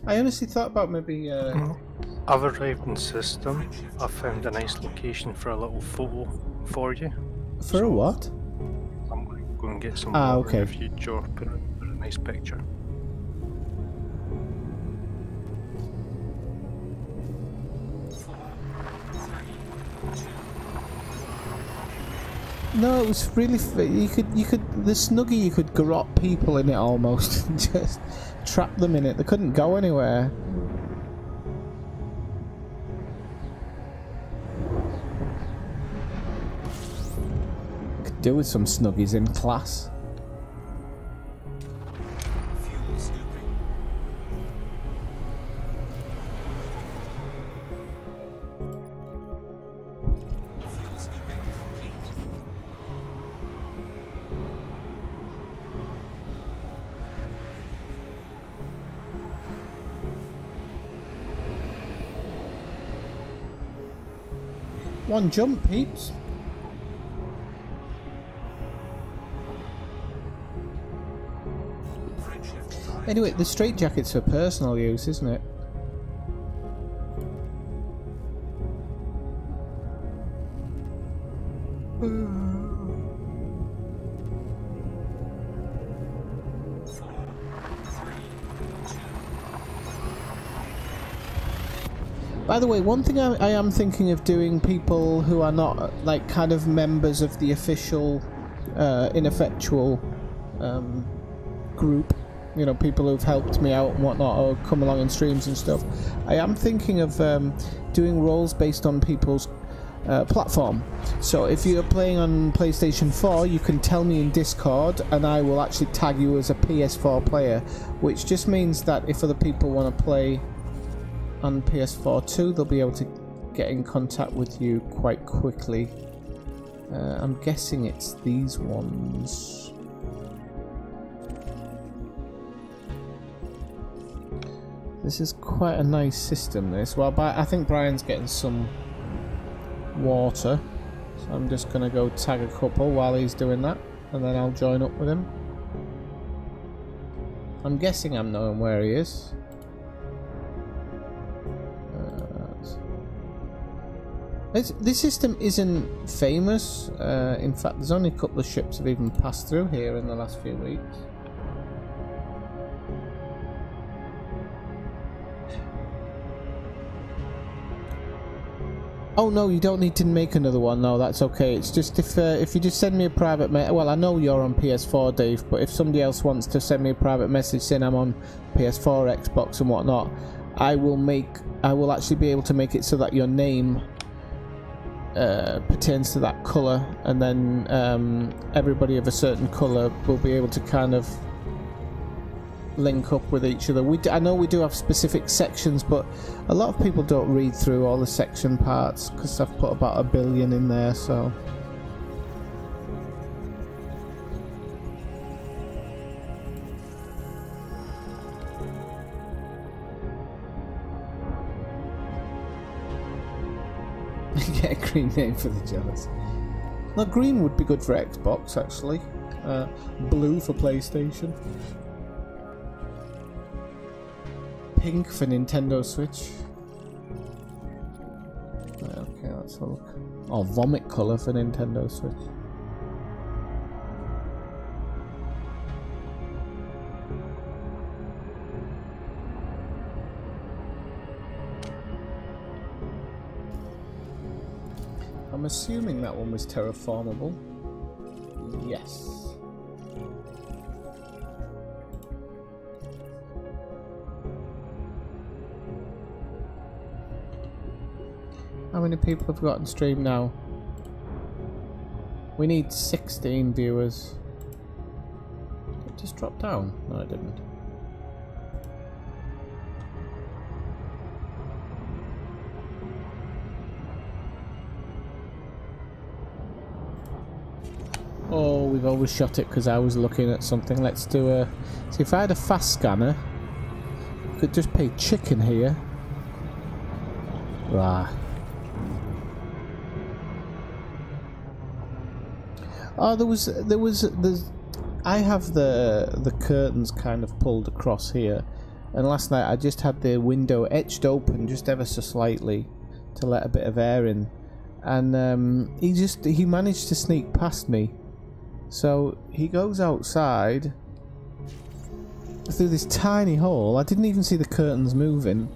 I honestly thought about maybe I've arrived in system. I found a nice location for a little photo for you. for a what? I'm going to go and get some Ah, water okay. if you draw put a nice picture. No, it was really. You could. The Snuggie, you could garrot people in it almost, and just trap them in it. They couldn't go anywhere. Could do with some Snuggies in class. Fuel scooping. Fuel scooping complete. One jump, peeps. Freight drive. Anyway, the straitjacket's for personal use, isn't it? By the way, one thing I am thinking of doing, people who are not like kind of members of the official ineffectual group, you know, people who've helped me out and whatnot, or come along in streams and stuff, I am thinking of doing roles based on people's platform. So if you're playing on PlayStation 4, you can tell me in Discord and I will actually tag you as a PS4 player, which just means that if other people want to play on PS4 too, they'll be able to get in contact with you quite quickly. I'm guessing it's these ones. This is quite a nice system, this. Well, I think Brian's getting some water, so I'm just gonna go tag a couple while he's doing that, and then I'll join up with him. I'm guessing I'm knowing where he is. This system isn't famous. In fact, there's only a couple of ships have even passed through here in the last few weeks. Oh no, you don't need to make another one. No, that's okay. It's just if you just send me a private well, I know you're on PS4, Dave, but if somebody else wants to send me a private message saying I'm on PS4, Xbox, and whatnot, I will actually be able to make it so that your name pertains to that colour, and then everybody of a certain colour will be able to kind of link up with each other. I know we do have specific sections, but a lot of people don't read through all the section parts because I've put about 1 billion in there, so. Get a green name for the jealous. No, green would be good for Xbox, actually. Blue for PlayStation. Pink for Nintendo Switch. Okay, let's have a look. Oh, vomit colour for Nintendo Switch. I'm assuming that one was terraformable. Yes. How many people have got on stream now? We need 16 viewers. Did it just drop down? No, it didn't. Oh, we've overshot it because I was looking at something. Let's do a... See, if I had a fast scanner, I could just pay chicken here. Rah. Oh, there's. I have the curtains kind of pulled across here, and last night I just had the window edged open just ever so slightly to let a bit of air in, and he managed to sneak past me. So he goes outside through this tiny hole. I didn't even see the curtains moving.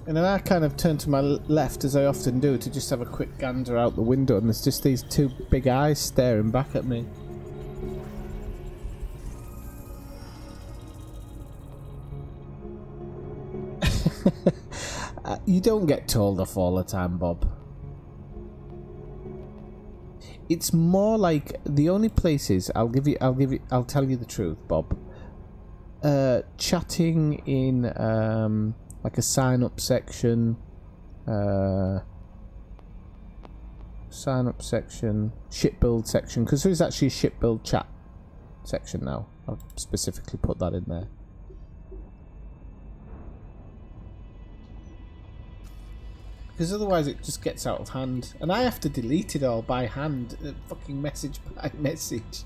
And then I kind of turned to my left, as I often do, to just have a quick gander out the window, and there's just these two big eyes staring back at me. You don't get told off all the time, Bob. It's more like the only places I'll tell you the truth, Bob. Chatting in like a sign-up section, ship build section, because there is actually a ship build chat section now. I've specifically put that in there. Because otherwise it just gets out of hand, and I have to delete it all by hand, fucking message by message.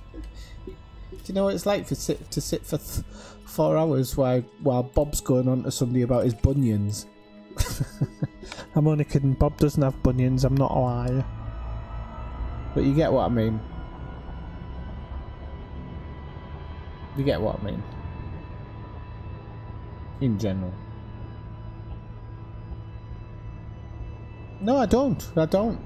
Do you know what it's like to sit for 4 hours while Bob's going on to somebody about his bunions? I'm only kidding. Bob doesn't have bunions. I'm not a liar. But you get what I mean. You get what I mean. In general. No, I don't. I don't.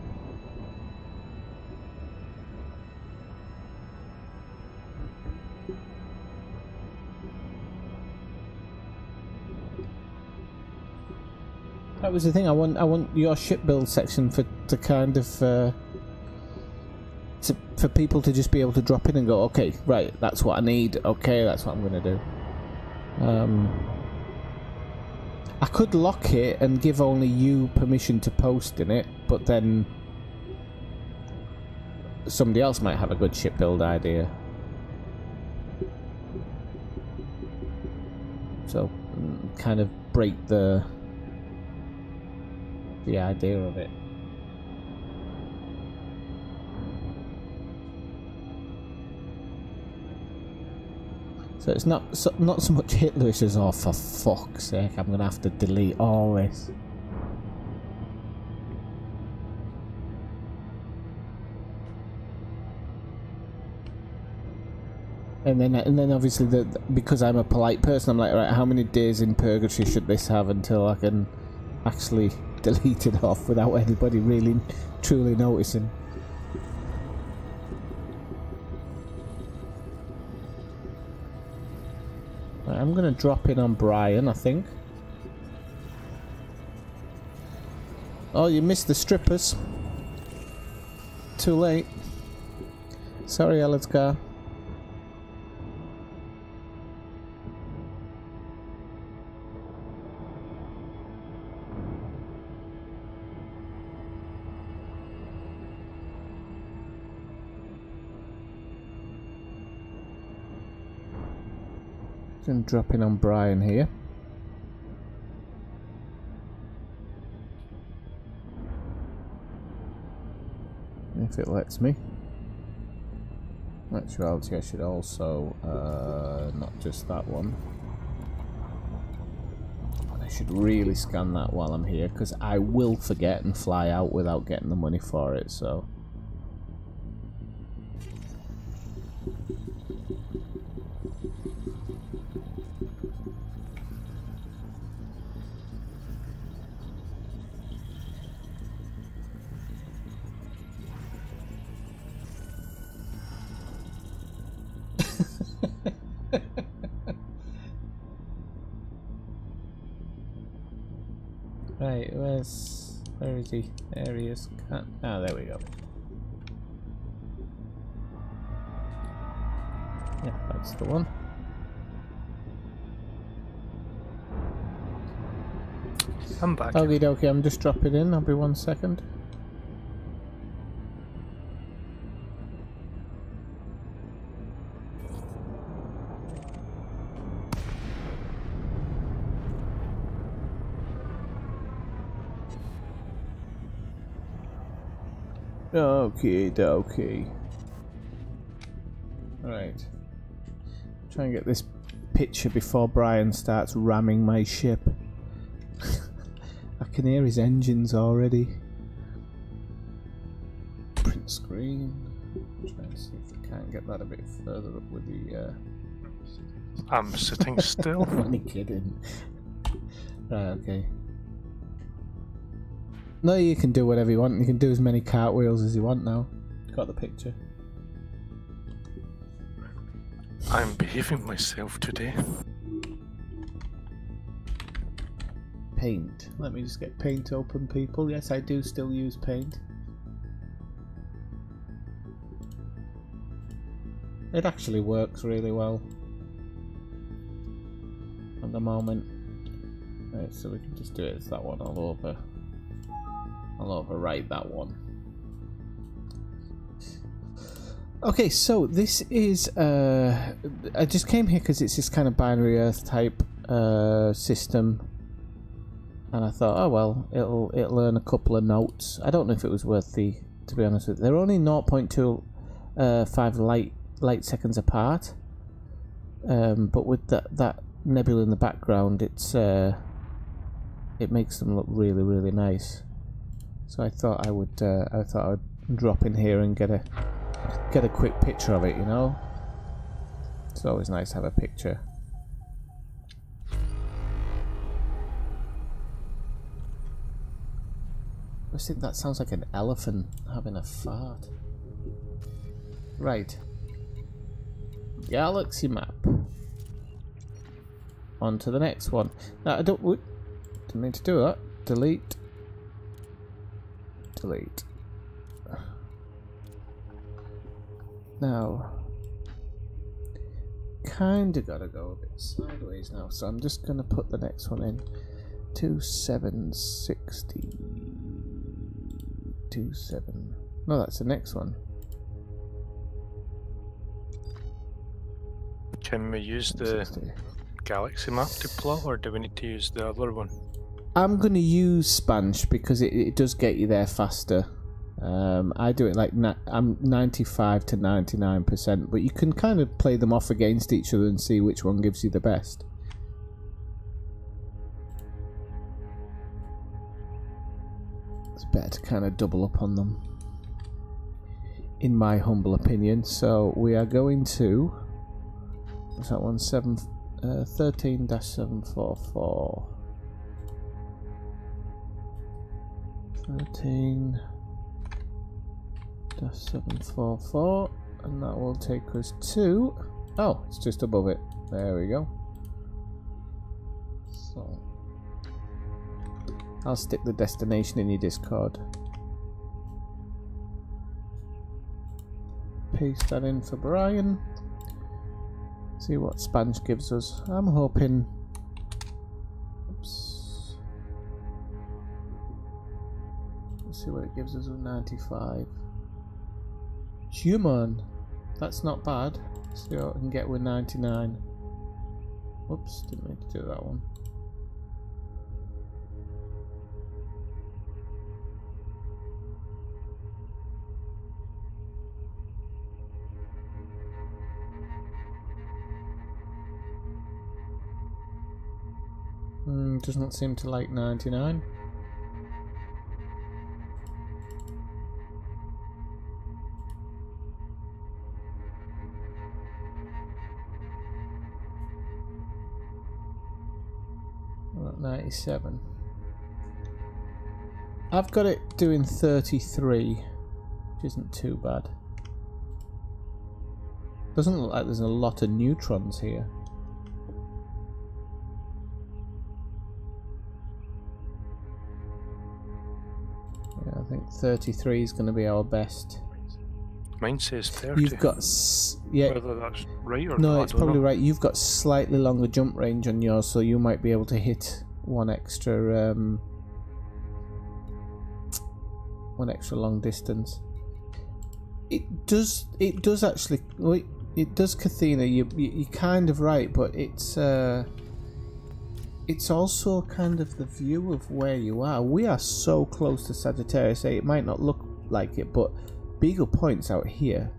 That was the thing. I want your ship build section to kind of for people to just be able to drop in and go, okay, right, that's what I need. Okay, that's what I'm gonna do. I could lock it and give only you permission to post in it, but then somebody else might have a good ship build idea. So, kind of break the idea of it. So it's not so much Hitler, it's just, oh, for fuck's sake, I'm gonna have to delete all this. And then obviously because I'm a polite person, I'm like, right, how many days in purgatory should this have until I can actually delete it off without anybody really truly noticing? Right, I'm gonna drop in on Brian, I think. Oh, you missed the strippers. Too late. Sorry, Elizgar. And drop in on Brian here. If it lets me. Actuality, I should also not just that one. I should really scan that while I'm here, because I will forget and fly out without getting the money for it, so. Right, where is he? There he is. Ah, there we go. Yeah, that's the one. I'm back. Okie dokie, I'm just dropping in. I'll be 1 second. Okay, dokie. Right. Try and get this picture before Brian starts ramming my ship. I can hear his engines already. Print screen. Try and see if I can't get that a bit further up with the. I'm sitting still. I'm only kidding. Right, okay. No, you can do whatever you want. You can do as many cartwheels as you want now. Got the picture. I'm behaving myself today. Paint. Let me just get paint open, people. Yes, I do still use paint. It actually works really well at the moment. Right, so we can just do it as that one all over. I'll overwrite that one. Okay, so this is I just came here because it's this kind of binary Earth type system, and I thought, oh well, it'll earn a couple of notes. I don't know if it was worth to be honest with you. They're only 0.25 light seconds apart, but with that nebula in the background, it makes them look really, really nice. So I thought I would drop in here and get a quick picture of it, you know. It's always nice to have a picture. I just think that sounds like an elephant having a fart. Right. Galaxy map. On to the next one. Now I didn't mean to do that. Delete. Delete. Now, kinda gotta go a bit sideways now, so I'm just gonna put the next one in. 2760. 27. No, that's the next one. Can we use the 60. galaxy map to plot, or do we need to use the other one? I'm gonna use Spanch because it does get you there faster. I do it like I'm 95 to 99%, but you can kind of play them off against each other and see which one gives you the best. It's better to kind of double up on them, in my humble opinion. So we are going to, what's that one? 13-744. 13-744, and that will take us to, oh, it's just above it. There we go. So I'll stick the destination in your Discord. Paste that in for Brian. See what Spanch gives us. I'm hoping. Oops. See what it gives us with 95. Human, that's not bad. See what I can get with 99. Whoops, didn't mean to do that one. Doesn't seem to like 99. We're at 97. I've got it doing 33, which isn't too bad. Doesn't look like there's a lot of neutrons here. Yeah, I think 33 is going to be our best. Mine says 30. You've got yeah. Whether that's right or No, not, it's I don't probably know. right. You've got slightly longer jump range on yours, so you might be able to hit one extra long distance. It does actually. Well, it does, Kathina. You're kind of right, but it's also kind of the view of where you are. We are so close to Sagittarius A. It might not look like it, but Beagle Point's out here.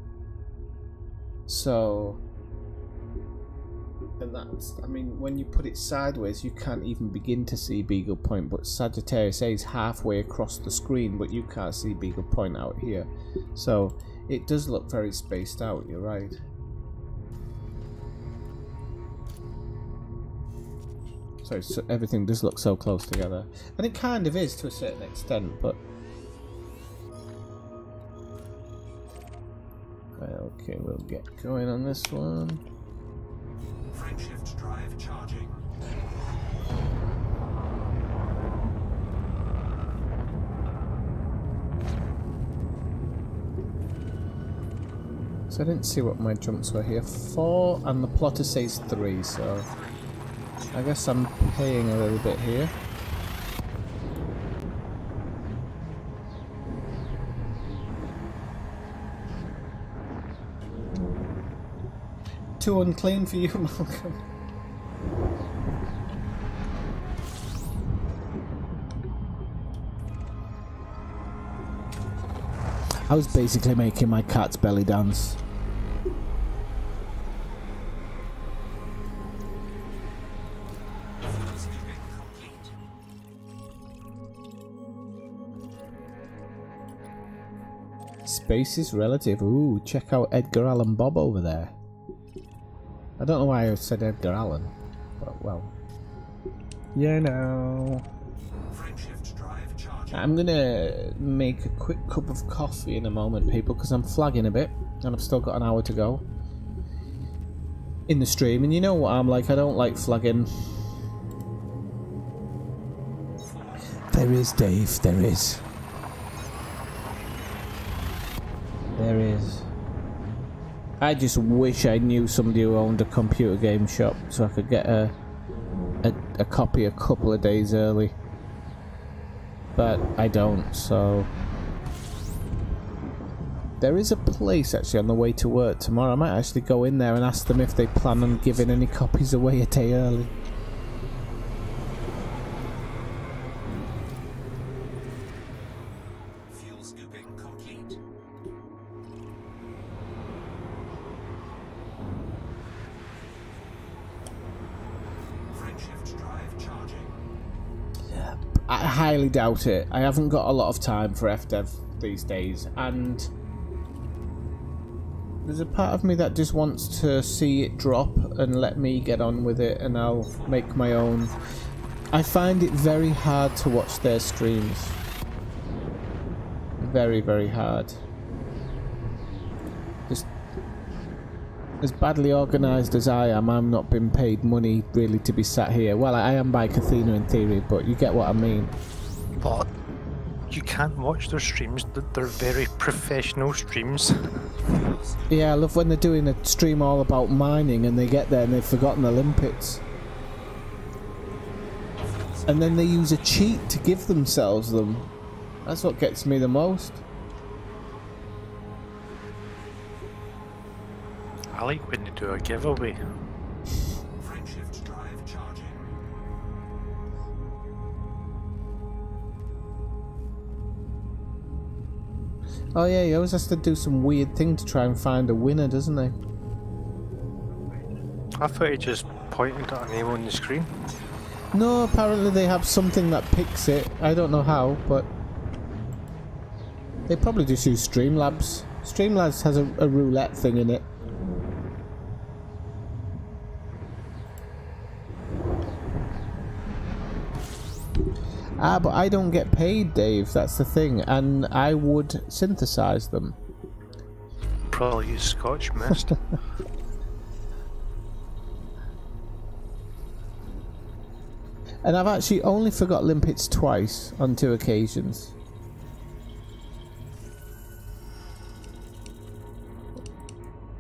So, and that's, I mean, when you put it sideways, you can't even begin to see Beagle Point, but Sagittarius A is halfway across the screen, but you can't see Beagle Point out here. So, it does look very spaced out, you're right. Sorry, so everything does look so close together. And it kind of is to a certain extent, but... Okay, we'll get going on this one. Frameshift drive charging. So I didn't see what my jumps were here. 4, and the plotter says 3, so... I guess I'm paying a little bit here. Too unclean for you, Malcolm. I was basically making my cat's belly dance. Space is relative. Ooh, check out Edgar Allan Bob over there. I don't know why I said Edgar Allan, but well. You know. I'm gonna make a quick cup of coffee in a moment, people, because I'm flagging a bit, and I've still got an hour to go in the stream, and you know what I'm like, I don't like flagging. There is, Dave, there is. There is. I just wish I knew somebody who owned a computer game shop so I could get a copy a couple of days early. But I don't, so... There is a place actually on the way to work tomorrow. I might actually go in there and ask them if they plan on giving any copies away a day early. I highly doubt it. I haven't got a lot of time for FDev these days, and there's a part of me that just wants to see it drop and let me get on with it, and I'll make my own. I find it very hard to watch their streams. Very, very hard. Just as badly organised as I am, I'm not being paid money really to be sat here. Well, I am by Cathena in theory, but you get what I mean. But you can't watch their streams, they're very professional streams. Yeah, I love when they're doing a stream all about mining and they get there and they've forgotten the limpets. And then they use a cheat to give themselves them. That's what gets me the most. I like when they do a giveaway. Frameshift drive charging. Oh yeah, he always has to do some weird thing to try and find a winner, doesn't he? I thought he just pointed at a name on the screen. No, apparently they have something that picks it. I don't know how, but they probably just use Streamlabs. Streamlabs has a roulette thing in it. Ah, but I don't get paid, Dave, that's the thing, and I would synthesize them. Probably use Scotch Mist. And I've actually only forgot limpets twice on 2 occasions.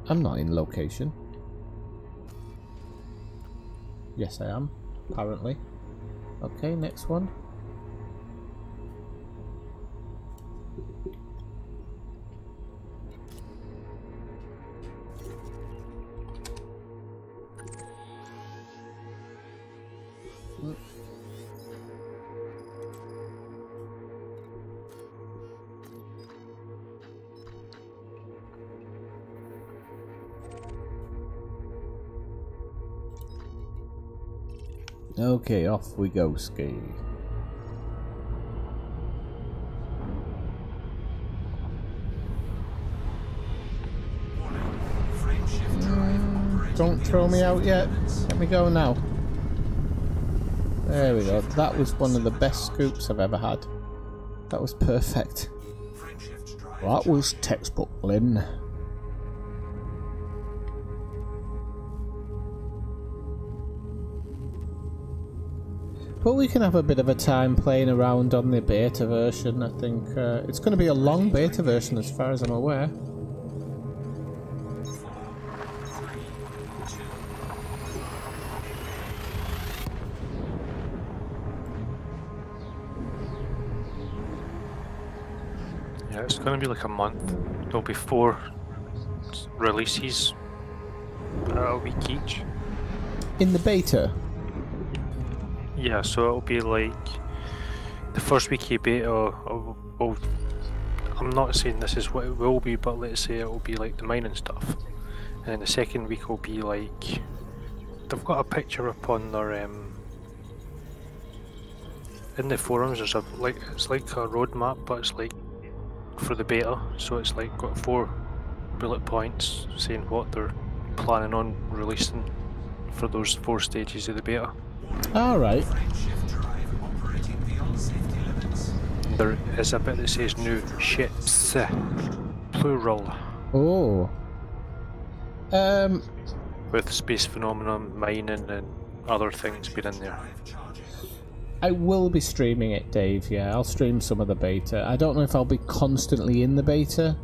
I'm not in location. Yes, I am, apparently. Okay, next one. Okay, off we go, Ski. Don't throw me out yet. Let me go now. There we go. That was one of the best scoops I've ever had. That was perfect. That was textbook, Lynn. But we can have a bit of a time playing around on the beta version. I think it's going to be a long beta version as far as I'm aware. Yeah, it's going to be like a month. There'll be 4 releases a week each. In the beta? Yeah, so it'll be like the first week of beta. Well, I'm not saying this is what it will be, but let's say it will be like the mining stuff, and then the second week will be like they've got a picture up on their in the forums. There's a it's like a roadmap, but it's like for the beta. So it's like got 4 bullet points saying what they're planning on releasing for those 4 stages of the beta. Alright. There is a bit that says new ships, plural. Oh. With space phenomenon, mining and other things being in there. I will be streaming it, Dave, yeah. I'll stream some of the beta. I don't know if I'll be constantly in the beta.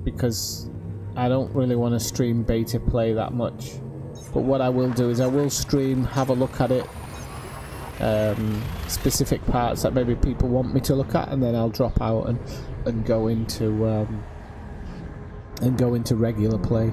Because I don't really want to stream beta play that much. But what I will do is I will stream, have a look at it, specific parts that maybe people want me to look at, and then I'll drop out and go into regular play.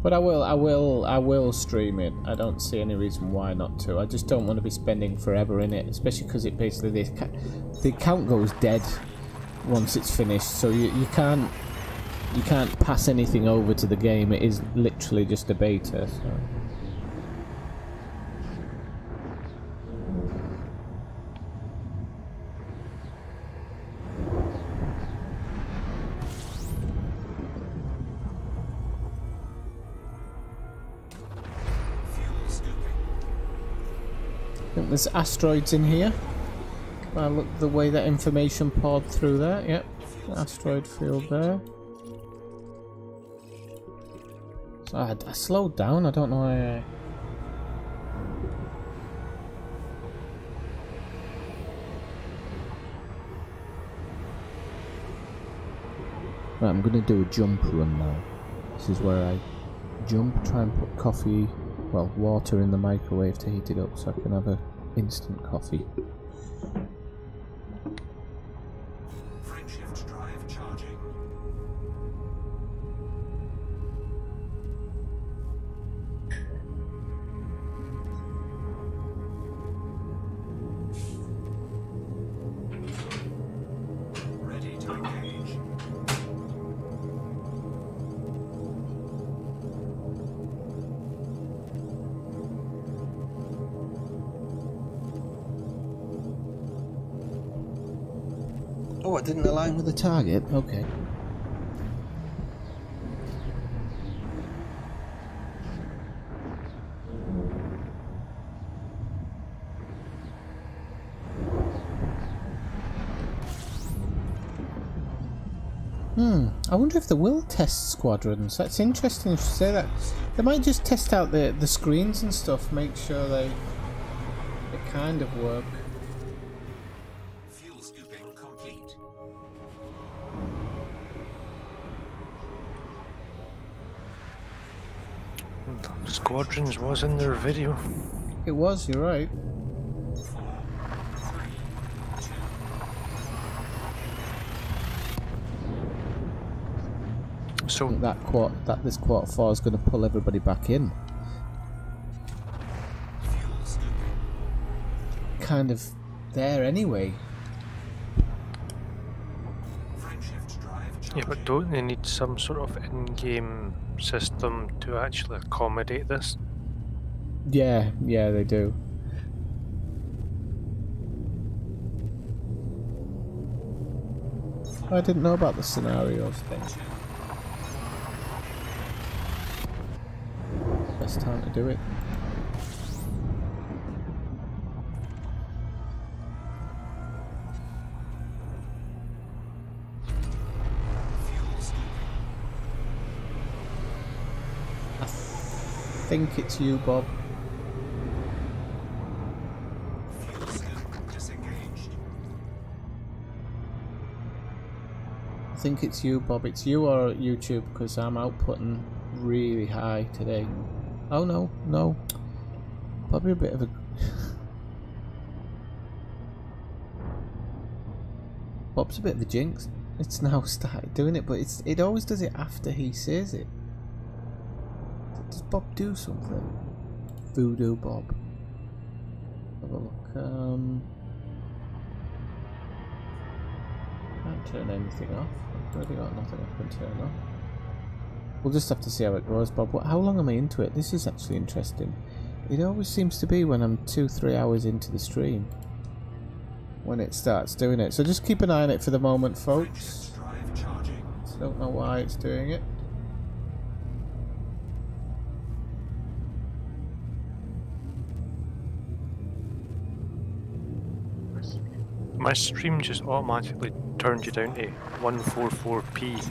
But I will stream it. I don't see any reason why not to. I just don't want to be spending forever in it, especially because it basically the account goes dead once it's finished. So you can't pass anything over to the game. It is literally just a beta. So. I think there's asteroids in here. I look the way that information poured through there. Yep, asteroid field there. So I slowed down. I don't know why. Right, I'm gonna do a jump run now. This is where I jump, try and put coffee, well, water in the microwave to heat it up so I can have a instant coffee. Frameshift drive charging. Ready to engage. Oh, it didn't align with the target? Okay. I wonder if they will test squadrons. That's interesting you should say that. They might just test out the screens and stuff, make sure they kind of work. Fuel scooping complete. Squadrons was in their video. It was, you're right. So This quarter 4 is going to pull everybody back in. Kind of there anyway. yeah, but don't they need some sort of in-game system to actually accommodate this? Yeah, they do. I didn't know about the scenarios thing. Best time to do it. I think it's you, Bob. I think it's you, Bob. It's you or YouTube, because I'm outputting really high today. Oh no. Probably a bit of a... Bob's a bit of a jinx. It's now started doing it, but it always does it after he says it. Does Bob do something? Voodoo Bob. Have a look. Can't turn anything off. I've already got nothing I can turn off. We'll just have to see how it goes, Bob. How long am I into it? This is actually interesting. It always seems to be when I'm 2-3 hours into the stream when it starts doing it. So just keep an eye on it for the moment, folks. Don't know why it's doing it. My stream just automatically turned you down to 144p.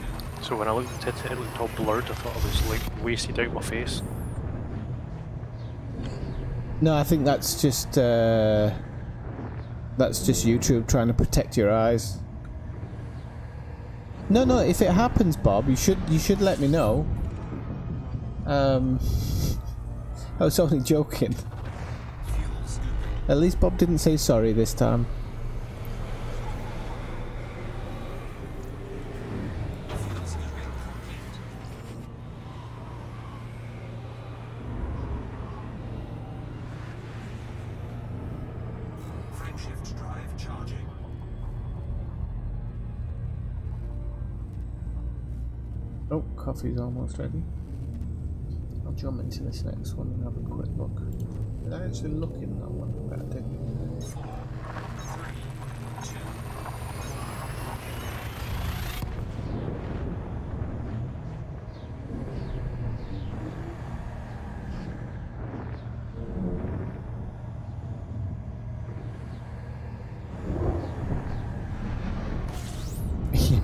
So when I looked at it, it looked all blurred. I thought I was like wasted out my face. No, I think that's just YouTube trying to protect your eyes. No, if it happens, Bob, you should let me know. I was only joking. At least Bob didn't say sorry this time. Oh, coffee's almost ready. I'll jump into this next one and have a quick look. Did I actually look in that one? I bet I did.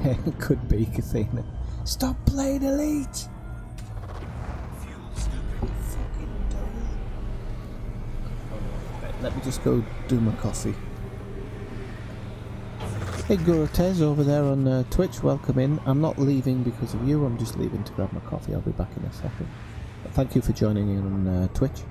Yeah, it could be, Kathina. Stop playing Elite! Let me just go do my coffee. Hey Gurotez over there on Twitch, welcome in. I'm not leaving because of you, I'm just leaving to grab my coffee. I'll be back in a second. But thank you for joining in on Twitch.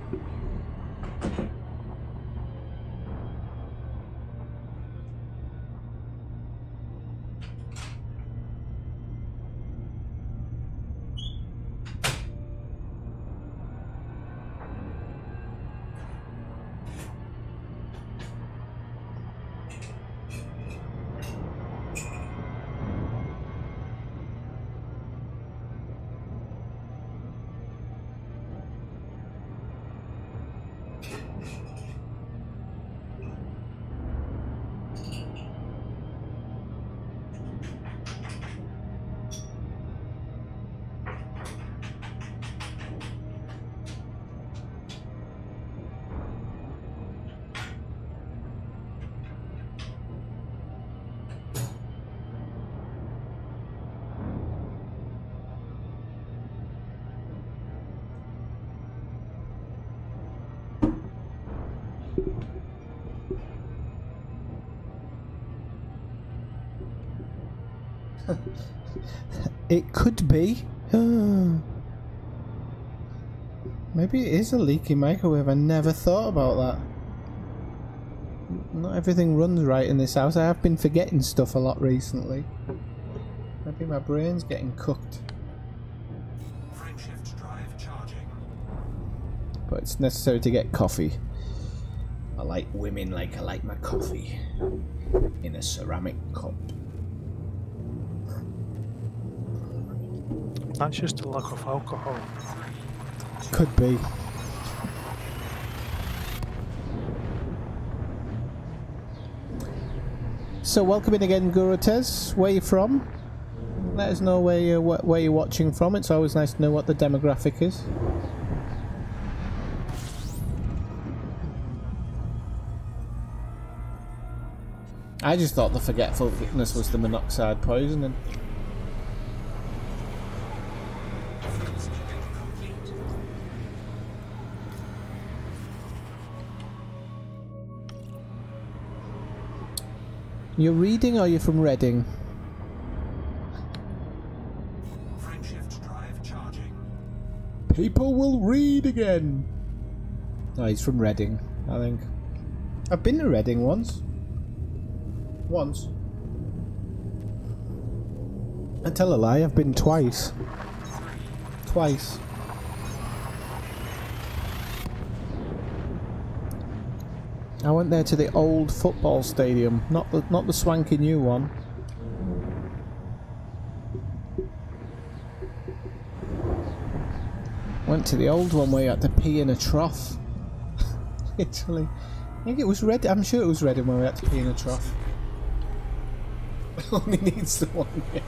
It could be. Maybe it is a leaky microwave. I never thought about that. Not everything runs right in this house. I have been forgetting stuff a lot recently. Maybe my brain's getting cooked. Frameshift drive charging. But it's necessary to get coffee. I like women like I like my coffee. In a ceramic cup. That's just a lack of alcohol. Could be. So welcome in again, Gurutez. Where you from? Let us know where you're watching from. It's always nice to know what the demographic is. I just thought the forgetfulness was the monoxide poisoning. You're reading or you're from Reading? Frameshift drive charging. People will read again. Oh, he's from Reading, I think. I've been to Reading once. I tell a lie, I've been twice. Twice. I went there to the old football stadium, not the swanky new one. Went to the old one where you had to pee in a trough. Literally. I think it was Reading. I'm sure it was Reading where we had to pee in a trough. Only needs the one. Yeah.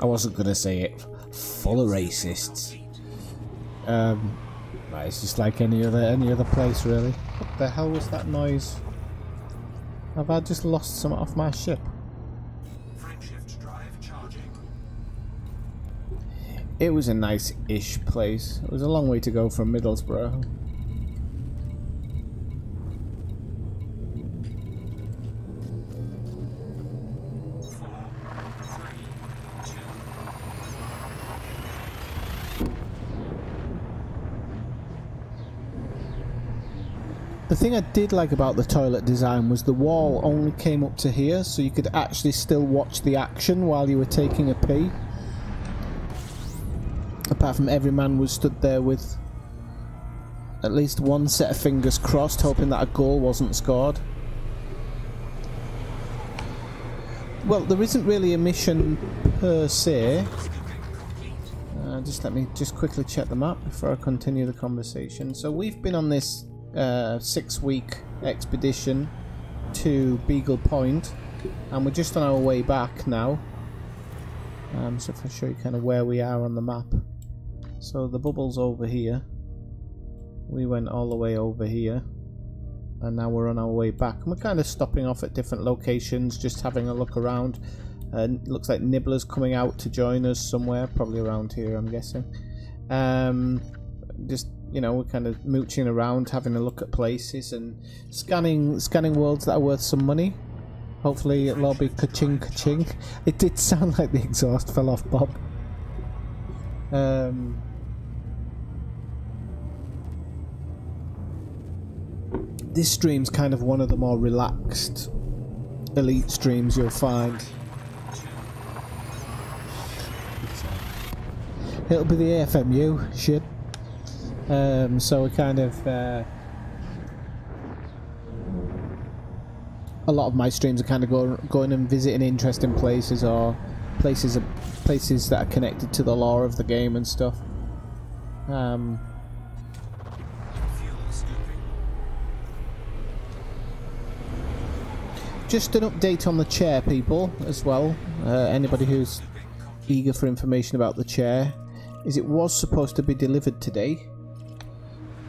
I wasn't gonna say it. Full of racists. It's just like any other place, really. What the hell was that noise? Have I just lost something off my ship? Frameshift drive charging. It was a nice-ish place. It was a long way to go from Middlesbrough. The thing I did like about the toilet design was the wall only came up to here, so you could actually still watch the action while you were taking a pee. Apart from every man was stood there with at least one set of fingers crossed, hoping that a goal wasn't scored. Well, there isn't really a mission per se. Just let me quickly check the map before I continue the conversation. So we've been on this 6-week expedition to Beagle Point, and we're just on our way back now. So if I show you kind of where we are on the map. So the bubble's over here. We went all the way over here, and now we're on our way back. And we're kind of stopping off at different locations, just having a look around. Looks like Nibbler's coming out to join us somewhere, probably around here, I'm guessing. Just, you know, we're kind of mooching around, having a look at places and scanning worlds that are worth some money. Hopefully it'll all be ka-ching ka-ching. It did sound like the exhaust fell off Bob. This stream's kind of one of the more relaxed elite streams you'll find. It'll be the AFMU shit. So we're kind of a lot of my streams are kind of going and visiting interesting places, or places that are connected to the lore of the game and stuff. Just an update on the chair, people, as well. Anybody who's eager for information about the chair, is it was supposed to be delivered today.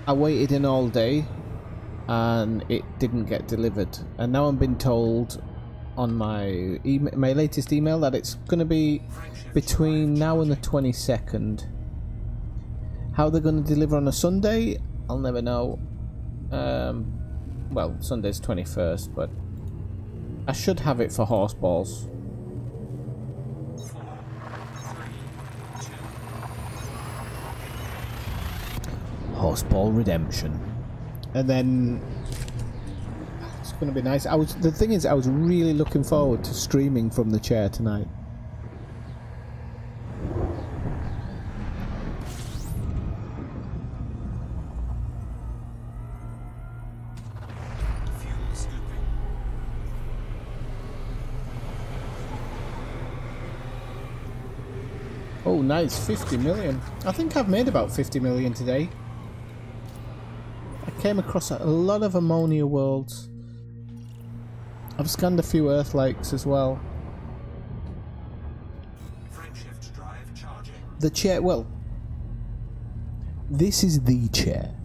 I waited in all day and it didn't get delivered, and now I'm being told on my latest email that it's going to be between now and the 22nd. How they're going to deliver on a Sunday, I'll never know. Well, Sunday's 21st, but I should have it for Horseballs. Post-ball redemption. And then it's going to be nice. The thing is, I was really looking forward to streaming from the chair tonight. Oh, nice, 50 million. I think I've made about 50 million today. I came across a lot of ammonia worlds. I've scanned a few Earth lakes as well. Frameshift drive charging. The chair, well, this is the chair.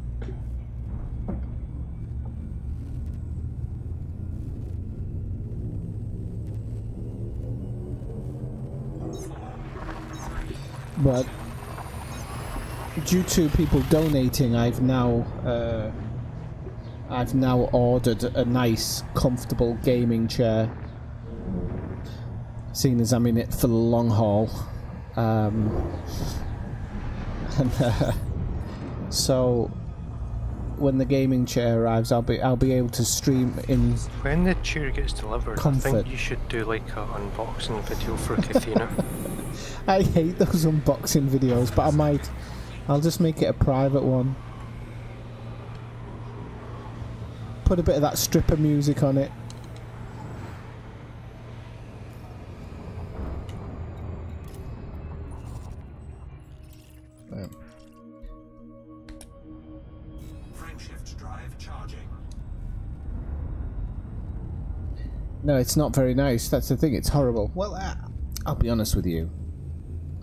But due to people donating, I've now ordered a nice, comfortable gaming chair. Seeing as I'm in it for the long haul, so when the gaming chair arrives, I'll be able to stream in. When the chair gets delivered, comfort. I think you should do like an unboxing video for Kathina. I hate those unboxing videos, but I'll just make it a private one. Put a bit of that stripper music on it. Frameshift drive charging. No, it's not very nice. That's the thing. It's horrible. Well, I'll be honest with you.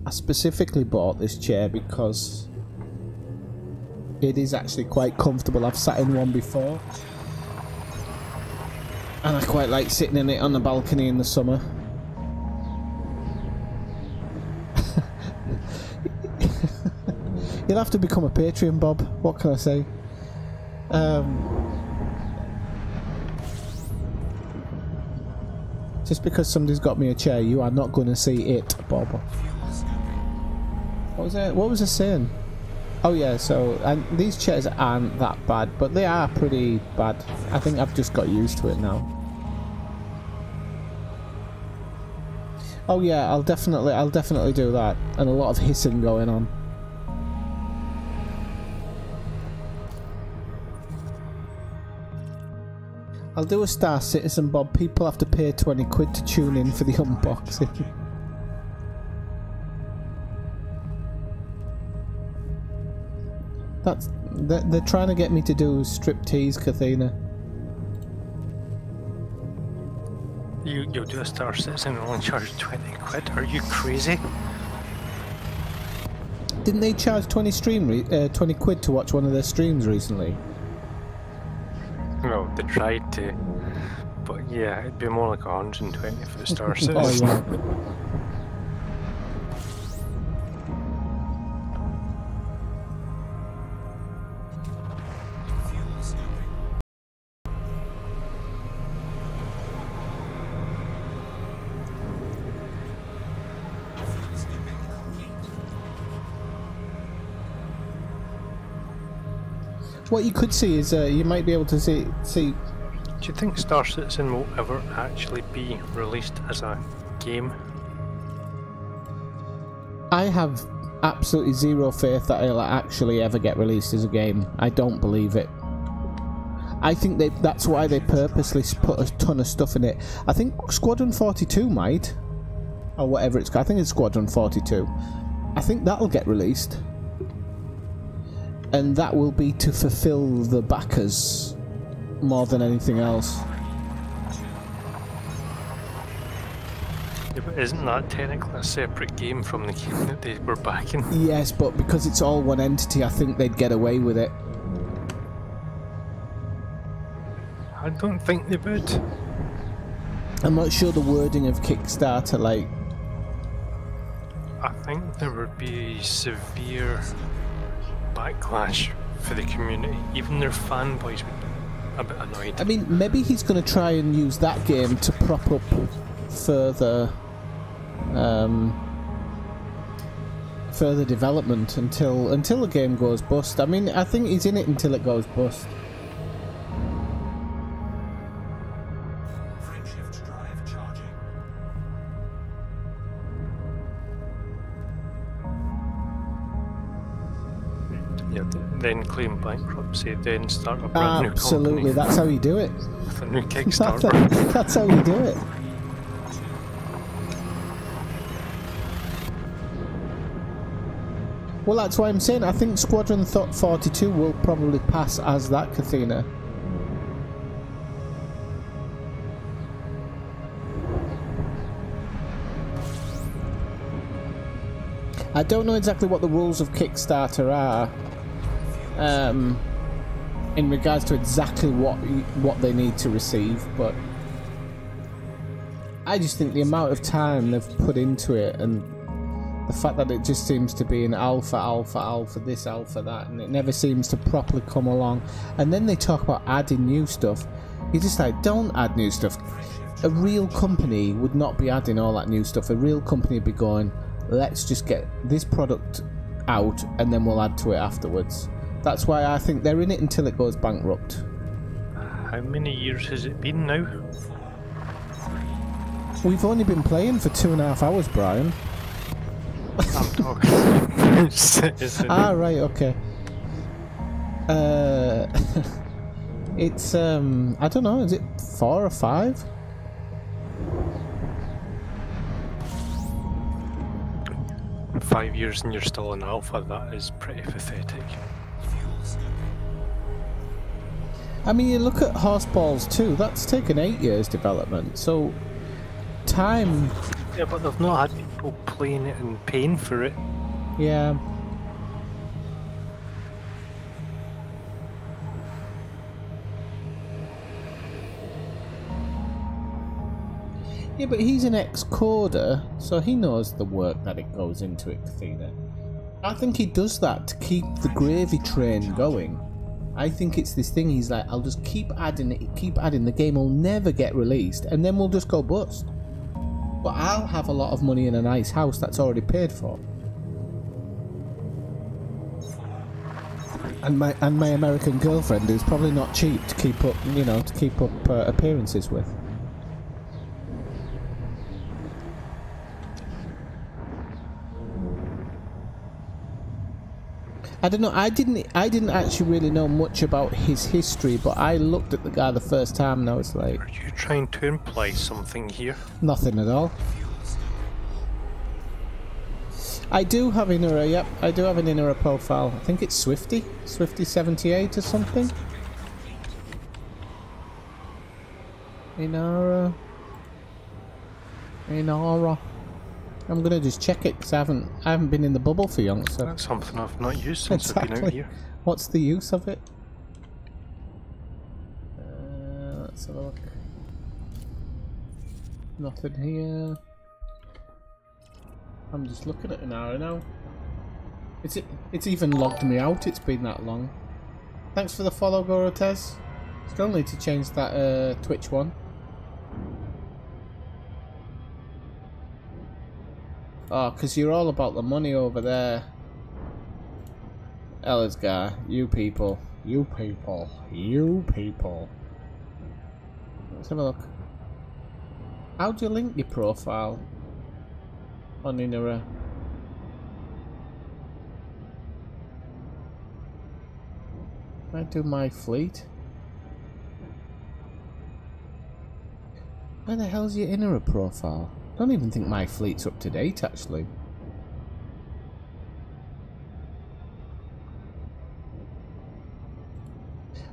I specifically bought this chair because it is actually quite comfortable. I've sat in one before, and I quite like sitting in it on the balcony in the summer. You'll have to become a Patreon, Bob. What can I say? Just because somebody's got me a chair, you are not going to see it, Bob. What was I saying? Oh yeah, so these chairs aren't that bad, but they are pretty bad. I think I've just got used to it now. Oh yeah, I'll definitely do that, and a lot of hissing going on. I'll do a Star Citizen, Bob. People have to pay 20 quid to tune in for the unboxing. They're trying to get me to do striptease, Kathina. You'll do a Star Citizen and only charge 20 quid? Are you crazy? Didn't they charge 20 quid to watch one of their streams recently? Well, they tried to, but yeah, it'd be more like 120 for the Star Oh, Citizen. yeah. What you could see is you might be able to see. Do you think Star Citizen will ever actually be released as a game? I have absolutely zero faith that it'll actually ever get released as a game. I don't believe it. I think that's why they purposely put a ton of stuff in it. I think Squadron 42 might, or whatever it's called. I think it's Squadron 42. I think that'll get released. And that will be to fulfill the backers more than anything else. Yeah, but isn't that technically a separate game from the game that they were backing? Yes, but because it's all one entity, I think they'd get away with it. I don't think they would. I'm not sure the wording of Kickstarter, like... I think there would be severe backlash for the community. Even their fanboys would be a bit annoyed. I mean, maybe he's going to try and use that game to prop up further further development until the game goes bust. I mean, I think he's in it until it goes bust. Frameshift drive charging. Yeah, then claim bankruptcy, then start a brand new Absolutely, company. that's how you do it. With a new Kickstarter. That's how you do it. Well, that's why I'm saying I think Squadron 42 will probably pass as that, Kathina. I don't know exactly what the rules of Kickstarter are in regards to exactly what they need to receive, but I just think the amount of time they've put into it and the fact that it just seems to be an alpha, this, alpha, that, and it never seems to properly come along. And then they talk about adding new stuff. You're just like, don't add new stuff. A real company would not be adding all that new stuff. A real company would be going, let's just get this product out and then we'll add to it afterwards. That's why I think they're in it until it goes bankrupt. How many years has it been now? We've only been playing for 2.5 hours, Brian. I'm talking. Ah, right, okay. It's I don't know, is it 4 or 5? Five years and you're still in alpha, that is pretty pathetic. I mean, you look at Horseballs 2, that's taken 8 years development, so time... Yeah, but they've not had people playing it and paying for it. Yeah. Yeah, but he's an ex-coder, so he knows the work that it goes into it, Kathina. I think he does that to keep the gravy train going. I think it's this thing, he's like, I'll just keep adding it, the game will never get released, and then we'll just go bust. But I'll have a lot of money in a nice house that's already paid for. And my American girlfriend is probably not cheap to keep up, you know, to keep up appearances with. I don't know. I didn't actually really know much about his history, but I looked at the guy the first time and I was like, Are you trying to imply something here? nothing at all. I do have Inura, yep, I do have an Inura profile. I think it's Swifty 78 or something. Inara. I'm gonna just check it because I haven't been in the bubble for young, so That's something I've not used since I've been out here. What's the use of it? Let's have a look. Nothing here. I'm just looking at an hour now. It's even logged me out. It's been that long. Thanks for the follow, Gorotez. Still need to change that Twitch one. Oh, because you're all about the money over there. Ellisgar, you people. Let's have a look. How do you link your profile on Inura? Can I do my fleet? Where the hell's your Inura profile? I don't even think my fleet's up to date, actually.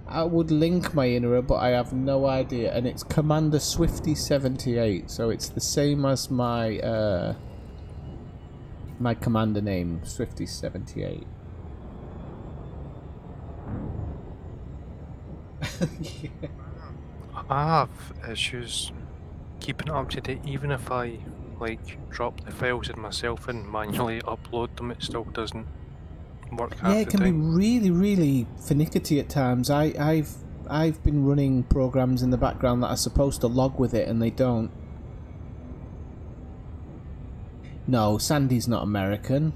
I would link my Inura, but I have no idea. And it's Commander Swifty 78, so it's the same as my my commander name, Swifty 78. Yeah. I have issues keeping it up to date. Even if I like drop the files in myself and manually upload them, it still doesn't work half Yeah, it the can be time. really, really finicky at times. I've been running programs in the background that are supposed to log with it and they don't. No, Sandy's not American.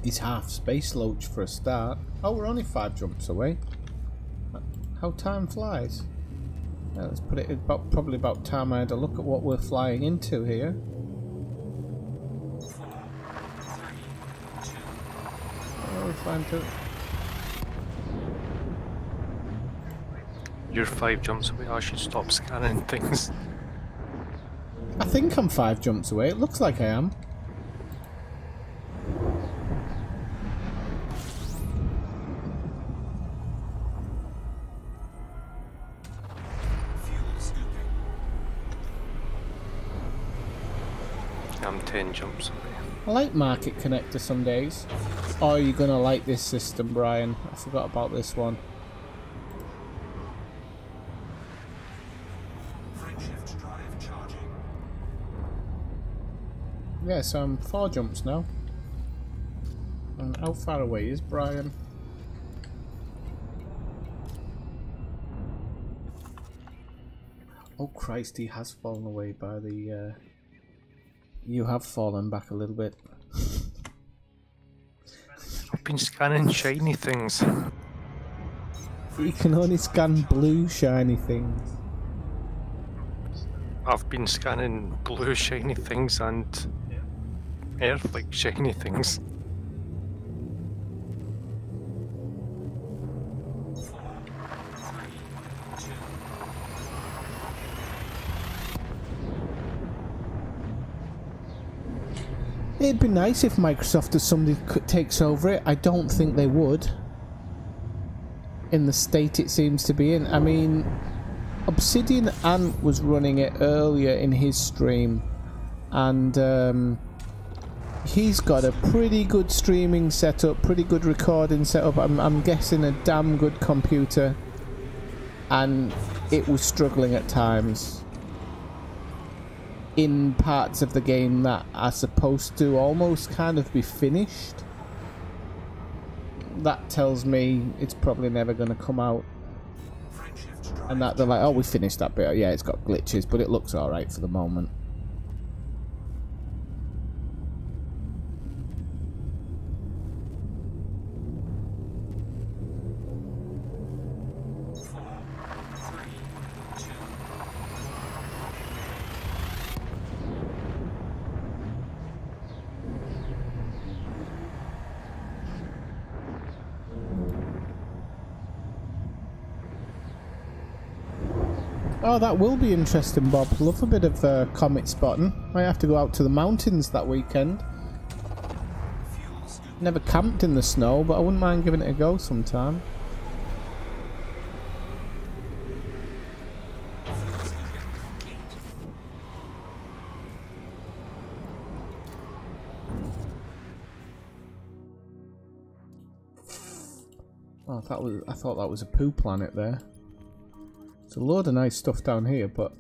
He's half space loach for a start. Oh, we're only 5 jumps away. How time flies. Yeah, let's put it about probably about time I had a look at what we're flying into here. 4, 3, 2. Oh, we're flying to. You're 5 jumps away. I should stop scanning things. I think I'm 5 jumps away. It looks like I am. Fuel scooping. I'm 10 jumps away. I like Market Connector some days. Oh, you're gonna like this system, Brian. I forgot about this one. Frameshift drive charging. Yeah, so I'm 4 jumps now. And how far away is Brian? Oh Christ, he has fallen away by the... You have fallen back a little bit. I've been scanning shiny things. You can only scan blue shiny things. I've been scanning blue shiny things and earth like shiny things. 4, 3, 2. It'd be nice if Microsoft or somebody takes over it. I don't think they would. In the state it seems to be in. I mean, Obsidian Ant was running it earlier in his stream. And he's got a pretty good streaming setup, pretty good recording setup. I'm guessing a damn good computer. And it was struggling at times. In parts of the game that are supposed to almost kind of be finished. That tells me it's probably never going to come out. Frameshift drive. And that they're like, oh, we finished that bit. Yeah, it's got glitches, but it looks alright for the moment. Oh, that will be interesting, Bob. Love a bit of comet spotting. Might have to go out to the mountains that weekend. Fuel scooping. Never camped in the snow, but I wouldn't mind giving it a go sometime. Oh, I thought that was a poo planet there. There's a load of nice stuff down here, but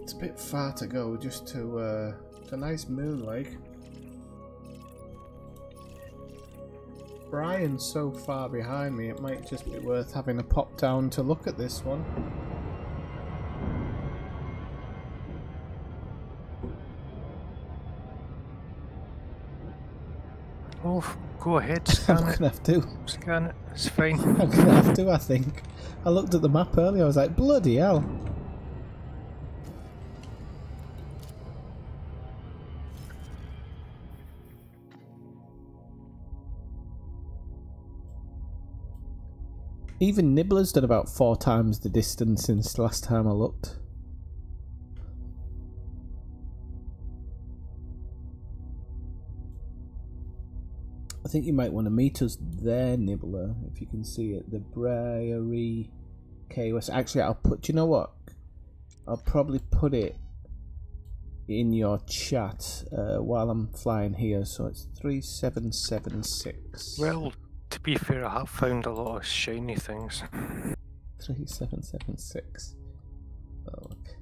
it's a bit far to go just to a nice moon lake. Brian's so far behind me, it might just be worth having a pop down to look at this one. Oh, go ahead, scan I'm it. gonna have to. Scan it, it's fine. I'm gonna have to, I think. I looked at the map earlier, I was like, bloody hell. Even Nibbler's done about 4 times the distance since the last time I looked. I think you might want to meet us there, Nibbler, if you can see it. The Briary KOS. Actually, I'll put. Do you know what? I'll probably put it in your chat while I'm flying here. So it's 3776. Well, to be fair, I have found a lot of shiny things. 3776. Oh, look.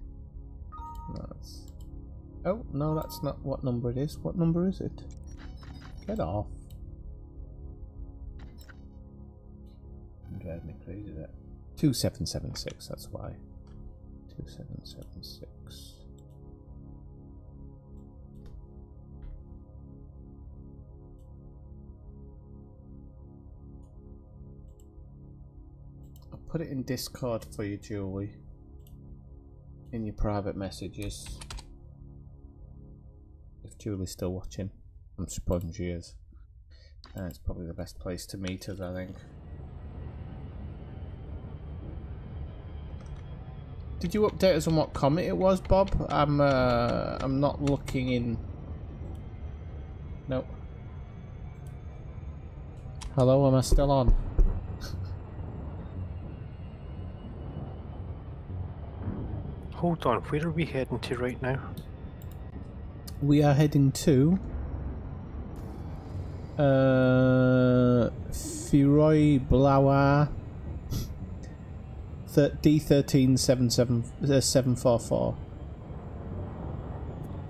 No, it's... Oh, no, that's not what number it is. What number is it? Get off. Drive me crazy that 2776, that's why. 2776. put it in Discord for you, Julie. In your private messages. If Julie's still watching. I'm supposing she is. It's probably the best place to meet us, I think. Did you update us on what comet it was, Bob? I'm not looking in. Nope. Hello, am I still on? Hold on, where are we heading to right now? We are heading to Firoi Blauer D1377744.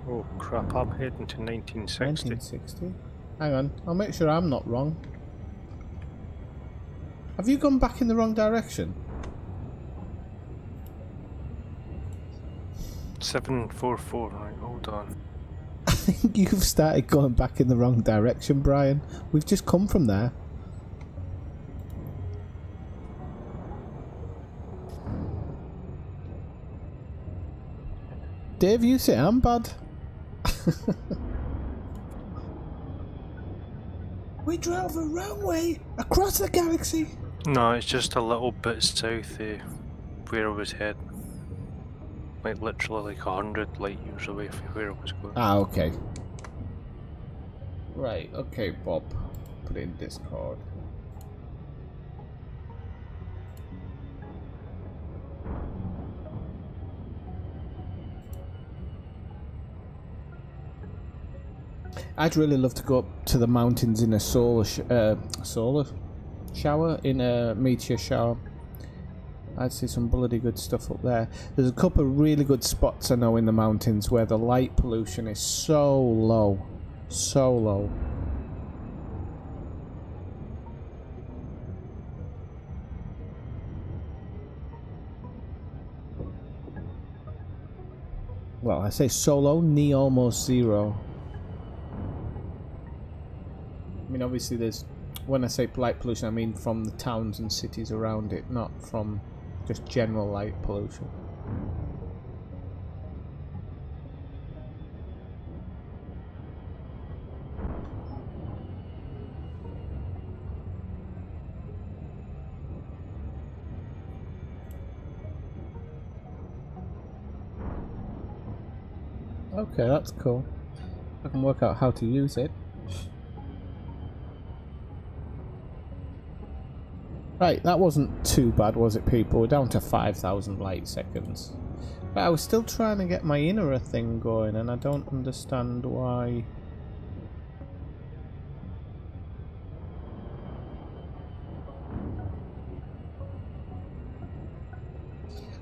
Oh crap, I'm heading to 1960. 1960? Hang on, I'll make sure I'm not wrong. Have you gone back in the wrong direction? 744, right, hold on. I think you've started going back in the wrong direction, Brian. We've just come from there. Dave, you say I'm bad. We drove the wrong way across the galaxy. No, it's just a little bit south of where I was heading. Like literally like 100 light years away from where I was going. Ah, okay. Right, okay, Bob. Put it in Discord. I'd really love to go up to the mountains in a solar shower, in a meteor shower. I'd see some bloody good stuff up there. There's a couple of really good spots I know in the mountains where the light pollution is so low. So low. Well, I say so low, near almost zero. I mean, obviously there's, when I say light pollution, I mean from the towns and cities around it, not from just general light pollution. Okay, that's cool. I can work out how to use it. Right, that wasn't too bad, was it, people? We're down to 5,000 light seconds. But I was still trying to get my inner thing going, and I don't understand why.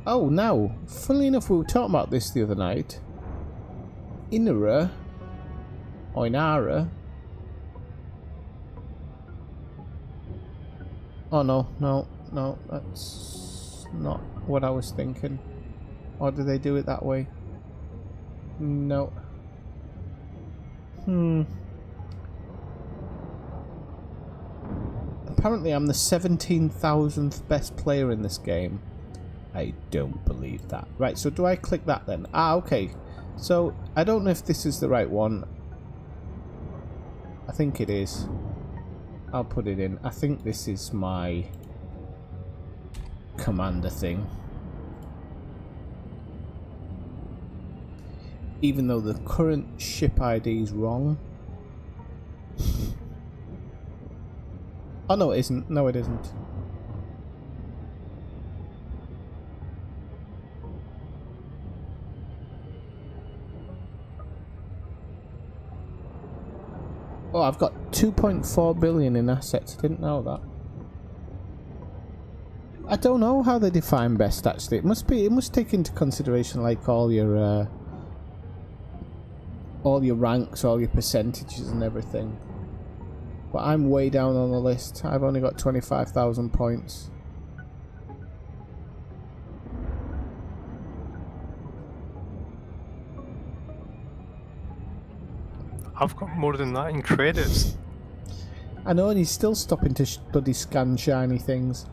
Oh, now, funnily enough, we were talking about this the other night. Inara, or Inara. Oh no, that's not what I was thinking. Or do they do it that way? No. Apparently I'm the 17,000th best player in this game. I don't believe that. Right, so do I click that then? Ah, okay. So, I don't know if this is the right one. I think it is. I'll put it in. I think this is my commander thing. Even though the current ship ID is wrong. Oh no, it isn't. No, it isn't. Oh, I've got 2.4 billion in assets. I didn't know that. I don't know how they define best actually. It must take into consideration like all your ranks, all your percentages and everything. But I'm way down on the list. I've only got 25,000 points. I've got more than that in credits. I know, and he's still stopping to bloody scan shiny things.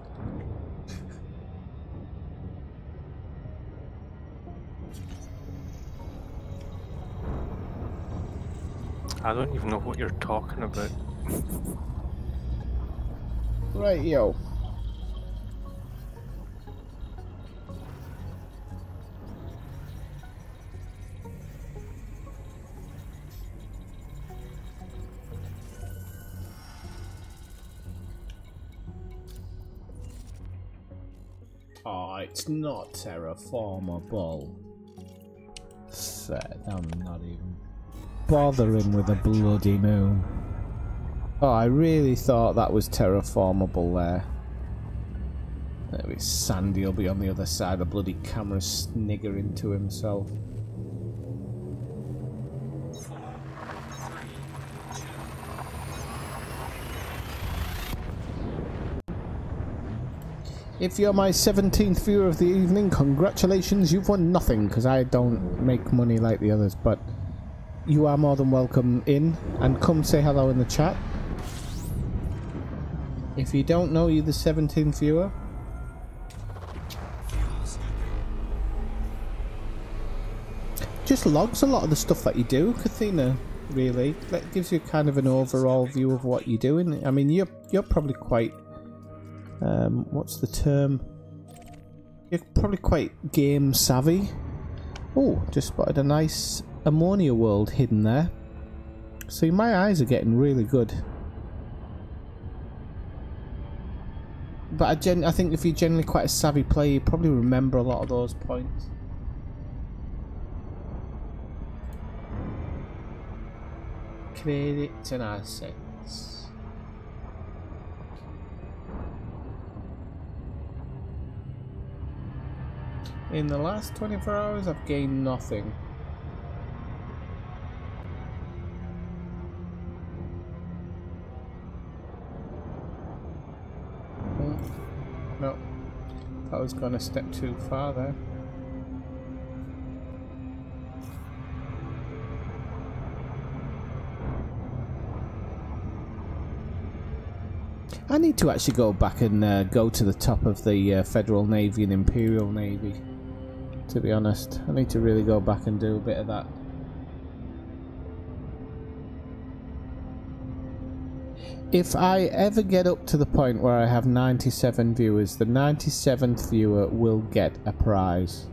I don't even know what you're talking about. Right, yo. Oh, it's not terraformable. Set. I'm not even bothering with a bloody moon. Oh, I really thought that was terraformable there. Maybe Sandy will be on the other side. The bloody camera sniggering to himself. If you're my 17th viewer of the evening, congratulations, you've won nothing, because I don't make money like the others, but you are more than welcome in, and come say hello in the chat. If you don't know you're the 17th viewer, just logs a lot of the stuff that you do, Kathina, really. That gives you kind of an overall view of what you're doing. I mean, you're probably quite... what's the term? You're probably quite game savvy. Oh, just spotted a nice ammonia world hidden there. See, my eyes are getting really good. But I think if you're generally quite a savvy player, you probably remember a lot of those points. Credits and assets. In the last 24 hours, I've gained nothing. No, I was going a step too far there. I need to actually go back and go to the top of the Federal Navy and Imperial Navy. To be honest, I need to really go back and do a bit of that. If I ever get up to the point where I have 97 viewers, the 97th viewer will get a prize.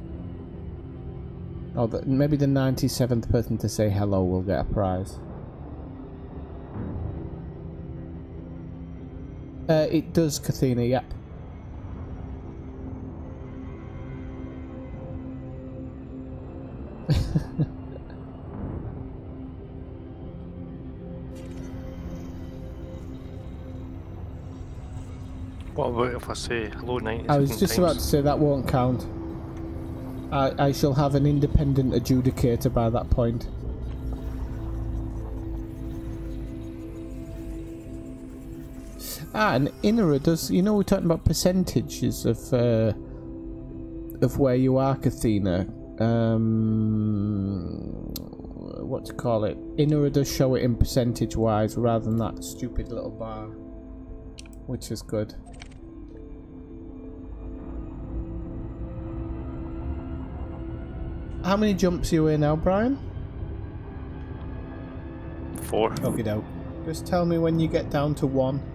Or maybe the 97th person to say hello will get a prize. It does, Kathina, yep. What about if I say hello 97 I was just about to say that won't count. I shall have an independent adjudicator by that point. Ah, and Inera does... You know, we're talking about percentages of where you are, Kathina. What to call it? Inera does show it in percentage-wise rather than that stupid little bar, which is good. How many jumps are you in now, Brian? 4. Okie doke. Just tell me when you get down to 1.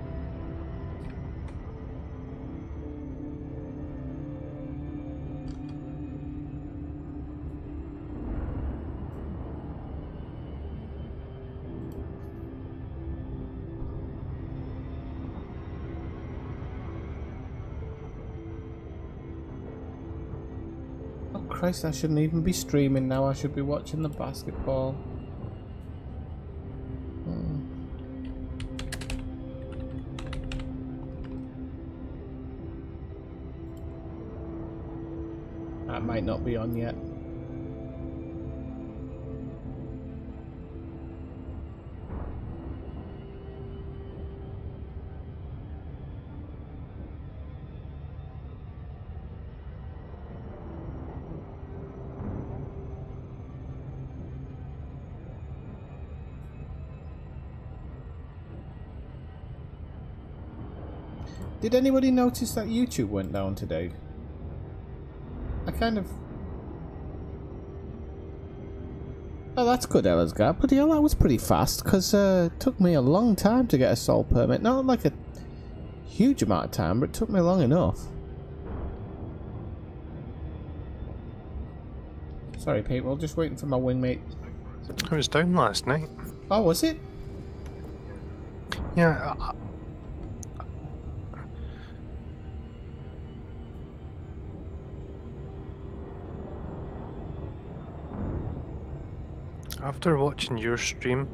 Christ, I shouldn't even be streaming now. I should be watching the basketball. That might not be on yet. Did anybody notice that YouTube went down today? I kind of... Oh, that's good, Ellisgar. Bloody hell, that was pretty fast, because it took me a long time to get a sole permit. Not like a huge amount of time, but it took me long enough. Sorry, people, just waiting for my wingmate. I was down last night. Oh, was it? Yeah. After watching your stream,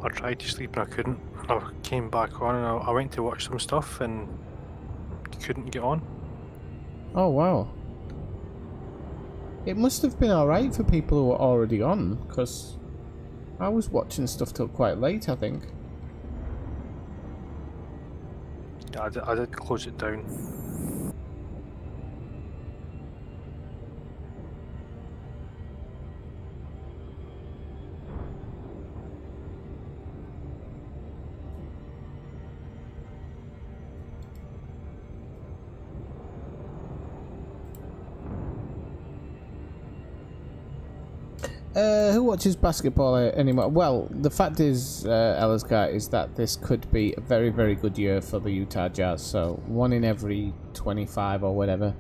I tried to sleep and I couldn't. I came back on and I went to watch some stuff and couldn't get on. Oh, wow. It must have been alright for people who were already on, because I was watching stuff till quite late, I think. Yeah, I did close it down. Who watches basketball anymore? Well, the fact is, Ellisgar, is that this could be a very, very good year for the Utah Jazz. So 1 in every 25 or whatever,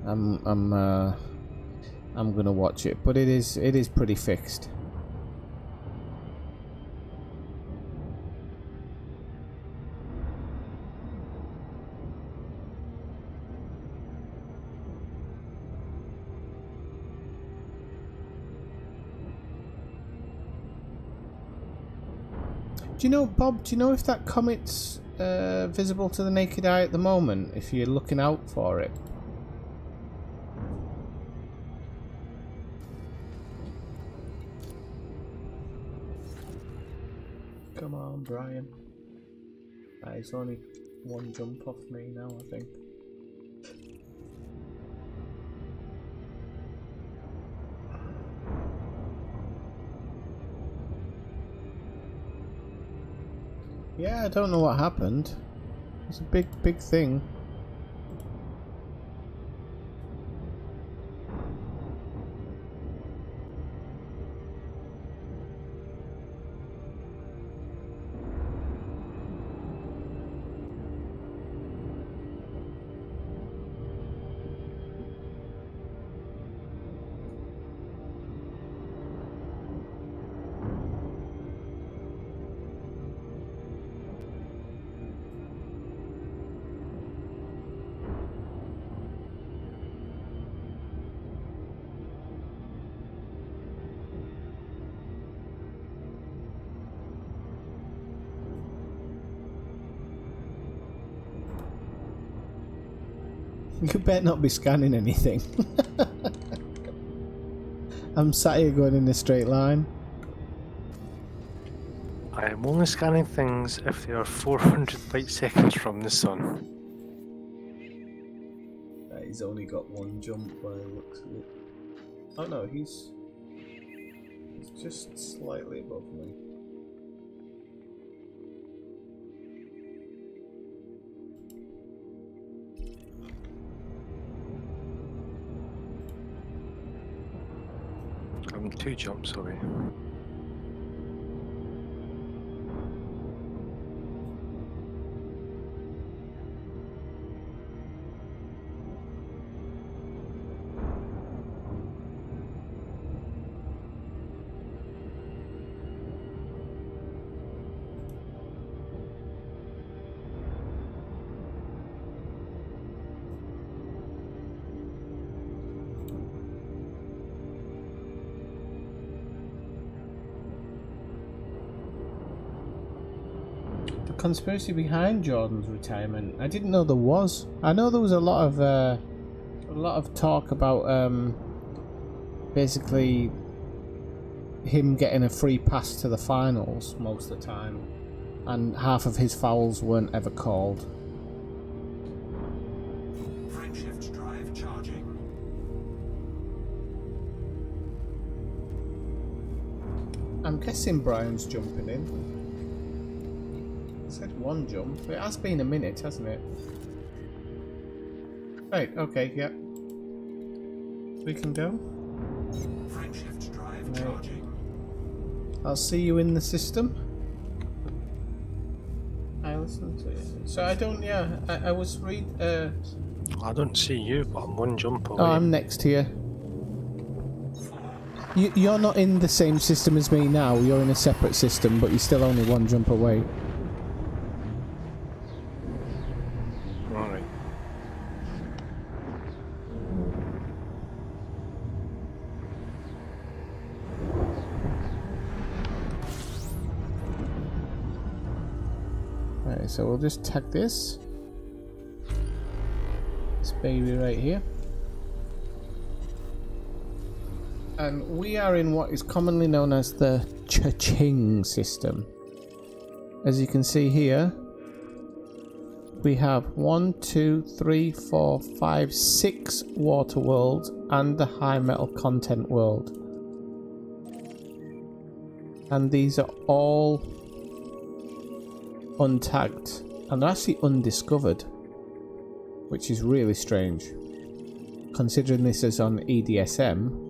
I'm gonna watch it. But it is pretty fixed. Do you know, Bob, do you know if that comet's visible to the naked eye at the moment, if you're looking out for it? Come on, Brian. He's only 1 jump off me now, I think. Yeah, I don't know what happened. It's a big thing. You better not be scanning anything. I'm sat here going in a straight line. I am only scanning things if they are 400 light seconds from the sun. He's only got 1 jump by the looks of it. Oh no, he's just slightly above me. I'm 2 jumps away. Conspiracy behind Jordan's retirement. I didn't know there was. I know there was a lot of talk about basically him getting a free pass to the finals most of the time, and half of his fouls weren't ever called. Frameshift drive charging. I'm guessing Brian's jumping in. Said 1 jump. It has been a minute, hasn't it? Right, okay, yeah. We can go. Frameshift drive Right. charging. I'll see you in the system. I listen to you. So I don't. Yeah, I was read. I don't see you, but I'm one jump away. Oh, I'm next to you. You're not in the same system as me now. You're in a separate system, but you're still only one jump away. Alright. Alright, so we'll just tag this. This baby right here. And we are in what is commonly known as the Cha-Ching system. As you can see here, we have 1, 2, 3, 4, 5, 6 water worlds and the high metal content world. And these are all untagged and they're actually undiscovered, which is really strange. Considering this is on EDSM,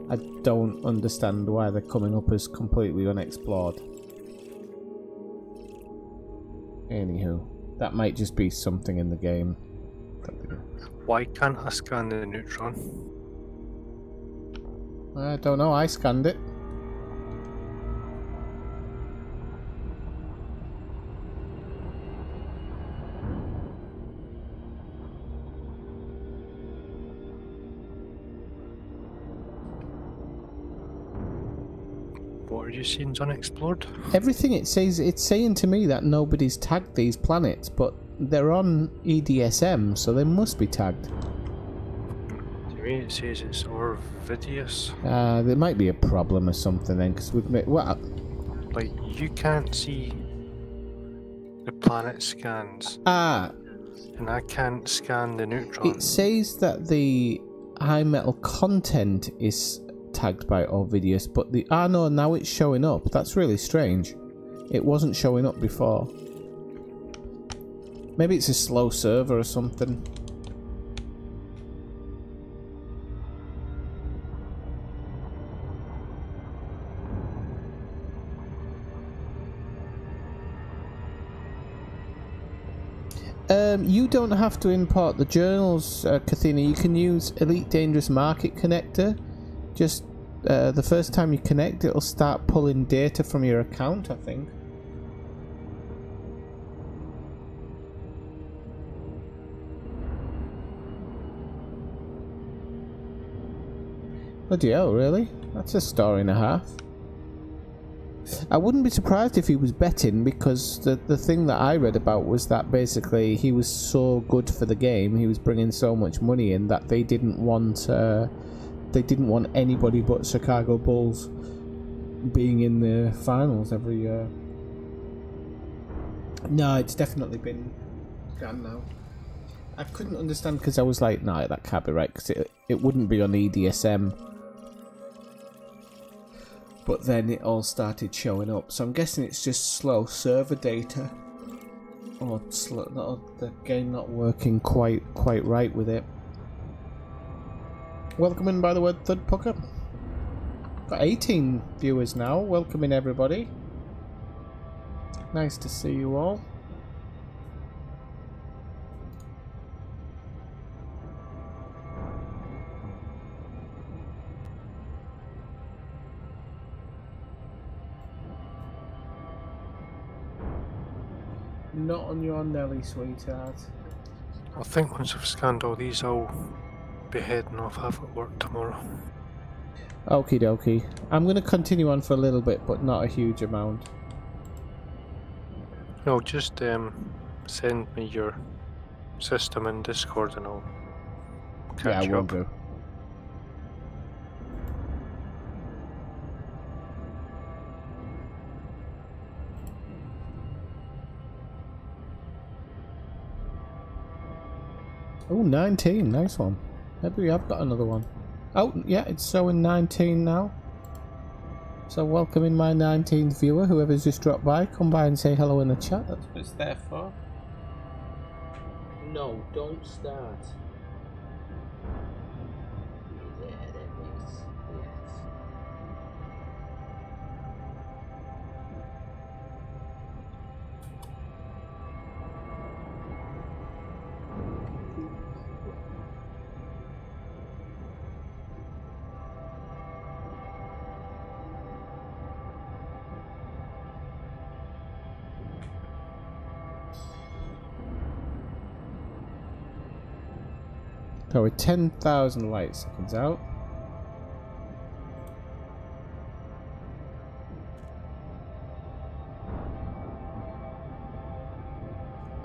I don't understand why they're coming up as completely unexplored. Anywho, that might just be something in the game. Why can't I scan the neutron? I don't know, I scanned it. What are you seeing unexplored? Everything it says, it's saying to me that nobody's tagged these planets, but they're on EDSM, so they must be tagged. To me it says it's Orvidius. There might be a problem or something then, because we've made... Well, Like, you can't see the planet scans, and I can't scan the neutron. it says that the high metal content is tagged by Orvidius, but the... no, now it's showing up. That's really strange. It wasn't showing up before. Maybe it's a slow server or something. You don't have to import the journals, Kathina. You can use Elite Dangerous Market Connector. Just the first time you connect, it'll start pulling data from your account, I think. Bloody hell, really? That's a story and a half. I wouldn't be surprised if he was betting, because the thing that I read about was that basically he was so good for the game, he was bringing so much money in, that they didn't want anybody but Chicago Bulls being in the finals every year. No, it's definitely been gone now. I couldn't understand, because I was like, no, that can't be right, because it wouldn't be on EDSM. But then it all started showing up, so I'm guessing it's just slow server data, or the game not working quite right with it. Welcome in, by the word, Thud Pucker. Got 18 viewers now. Welcome in, everybody. Nice to see you all. Not on your Nelly, sweetheart. I think once I've scanned all these, I'll be heading off. I have at work tomorrow. Okie dokie. I'm going to continue on for a little bit, but not a huge amount. No, just send me your system in Discord and I'll catch you will up. do. Oh, 19. Nice one. Maybe we have got another one. Oh, yeah, it's showing 19 now. So welcome in my 19th viewer, whoever's just dropped by. Come by and say hello in the chat. That's what it's there for. No, don't start. Yeah, that makes... Yes. So we're 10,000 light seconds out.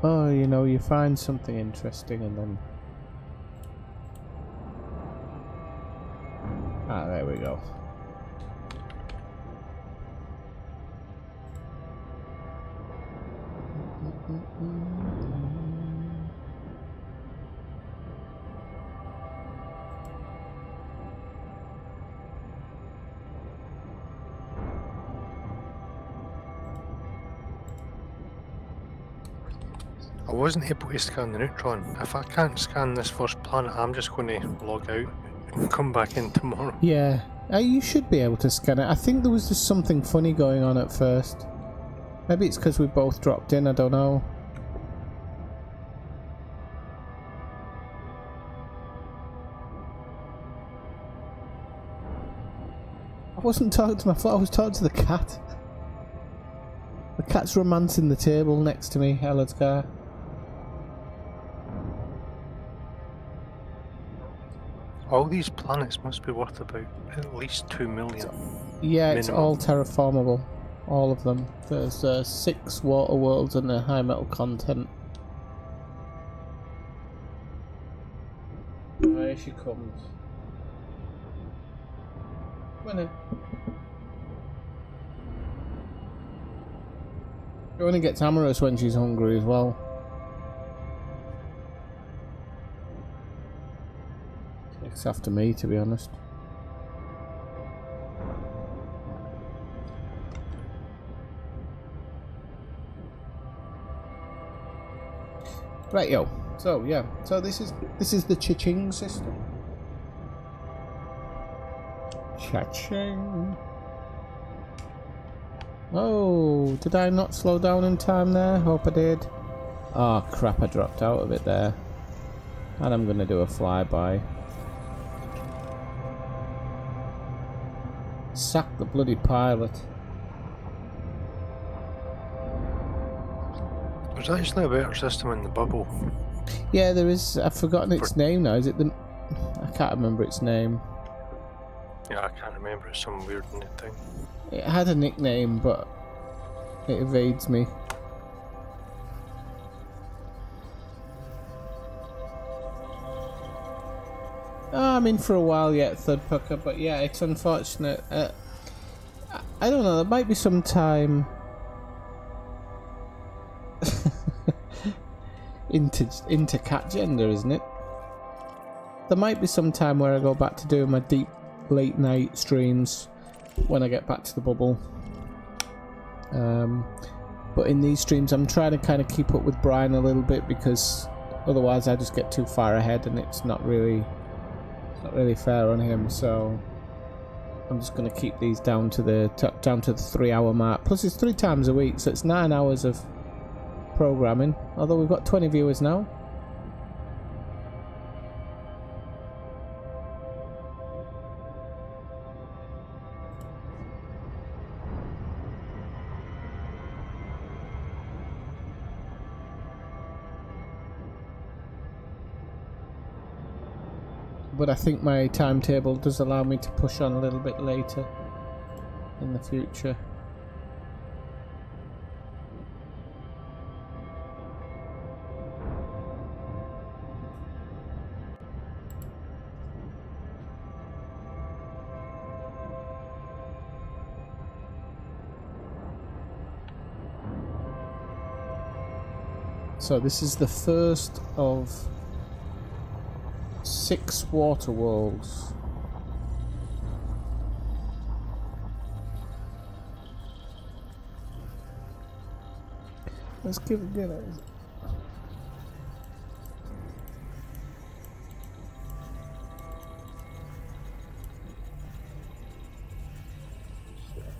Oh, you know, you find something interesting and then... Ah, there we go. I wasn't able to scan the neutron. If I can't scan this first planet, I'm just going to log out and come back in tomorrow. Yeah, you should be able to scan it. I think there was just something funny going on at first. Maybe it's because we both dropped in, I don't know. I wasn't talking to my foot, I was talking to the cat. The cat's romancing the table next to me, Ella's car. All these planets must be worth about at least 2 million. Yeah, it's minimum. all terraformable. All of them. There's 6 water worlds and a high metal content. There she comes. Come on in. She only gets amorous when she's hungry as well. Takes after me, to be honest. Right, yo. So yeah. So this is the cha-ching system. Cha-ching. Oh, did I not slow down in time there? Hope I did. Oh crap, I dropped out of it there. And I'm gonna do a flyby. Sack the bloody pilot. There's actually a better system in the bubble. Yeah, there is. I've forgotten its name now. Is it the... I can't remember its name. Yeah, I can't remember. It's some weird new thing. It had a nickname, but it evades me. Oh, I'm in for a while yet, Third Pucker, but yeah, it's unfortunate. I don't know, there might be some time into cat gender, isn't it? There might be some time where I go back to doing my deep late night streams when I get back to the bubble. But in these streams I'm trying to kind of keep up with Brian a little bit, because otherwise I just get too far ahead and it's not really fair on him. So I'm just going to keep these down to the 3 hour mark. Plus it's 3 times a week, so it's 9 hours of programming, although we've got 20 viewers now. But I think my timetable does allow me to push on a little bit later in the future. So this is the first of 6 water worlds. Let's give it a go.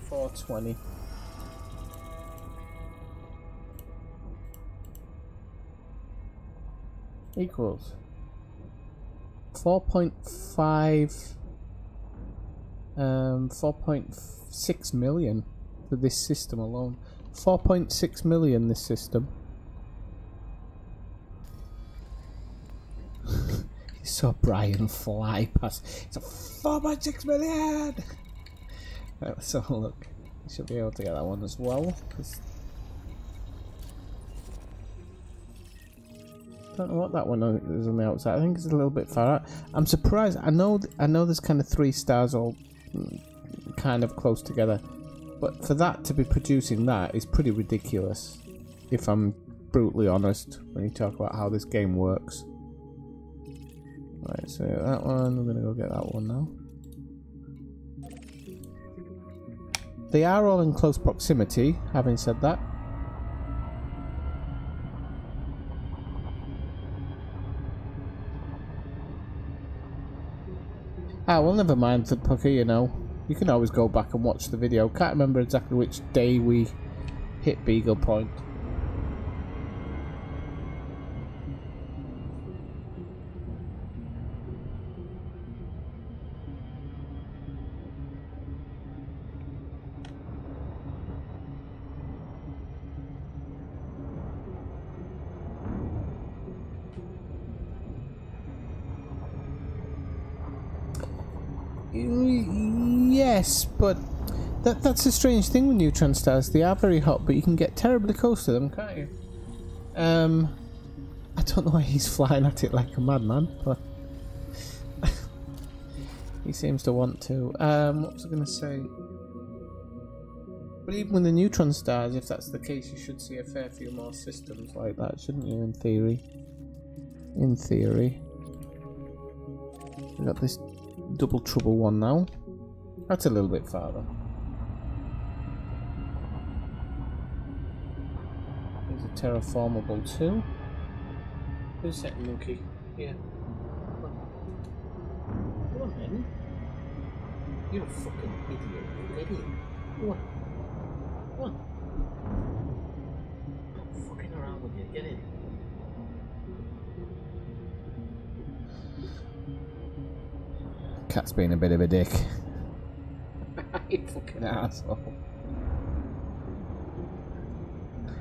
$420. Equals 4.5 4.6 million for this system alone. 4.6 million this system. saw Brian fly past. It's a 4.6 million! Right, let's have a look. You should be able to get that one as well. I don't know what that one is on the outside. I think it's a little bit far out. I'm surprised. I know there's kind of 3 stars all kind of close together, but for that to be producing that is pretty ridiculous, if I'm brutally honest, when you talk about how this game works. Right, so that one, I'm gonna go get that one now. They are all in close proximity, having said that. Ah, well, never mind, Pucker, you know. You can always go back and watch the video. Can't remember exactly which day we hit Beagle Point. Yes, but that's a strange thing with neutron stars. They are very hot, but you can get terribly close to them, can't you? I don't know why he's flying at it like a madman, but he seems to want to. What was I going to say? But even with the neutron stars, if that's the case, you should see a fair few more systems like that, shouldn't you, in theory? In theory. We've got this double trouble one now. That's a little bit farther. There's a terraformable too. Who's that monkey? Yeah. Come on then. You're a fucking idiot. You're an idiot. Come on. Come on. Stop fucking around with you. Get in. Cat's being a bit of a dick. You fucking asshole.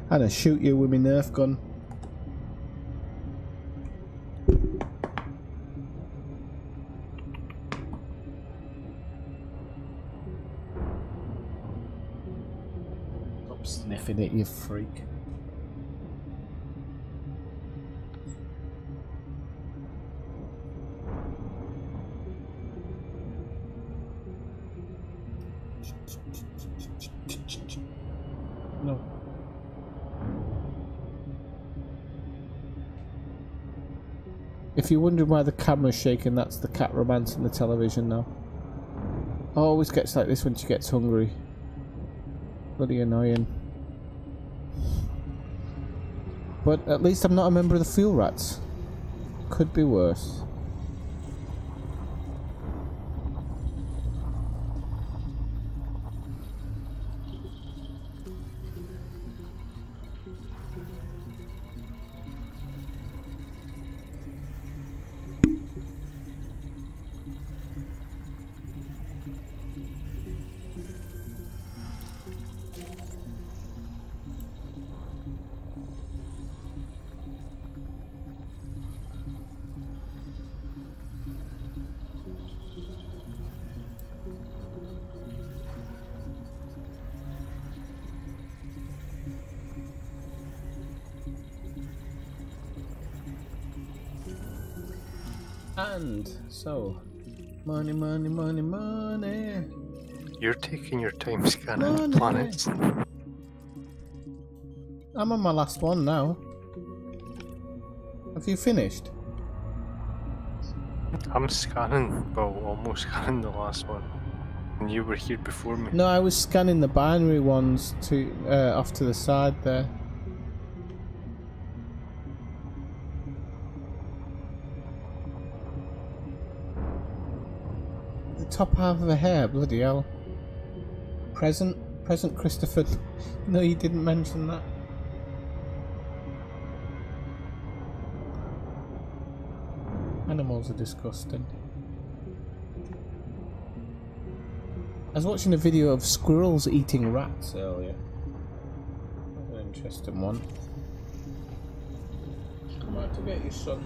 I'm gonna shoot you with my Nerf gun. Stop sniffing it, you freak. No. If you're wondering why the camera's shaking, that's the cat romancing the television now. Always gets like this when she gets hungry. Bloody annoying. But at least I'm not a member of the Fuel Rats. Could be worse. And so, money, money, money, money. You're taking your time scanning Money. the planets. I'm on my last one now. Have you finished? I'm scanning, well, almost scanning the last one. And you were here before me. No, I was scanning the binary ones to off to the side there. Top half of a hair, bloody hell. Present Christopher. No, you didn't mention that. Animals are disgusting. I was watching a video of squirrels eating rats earlier. That's an interesting one. Come out to get your son.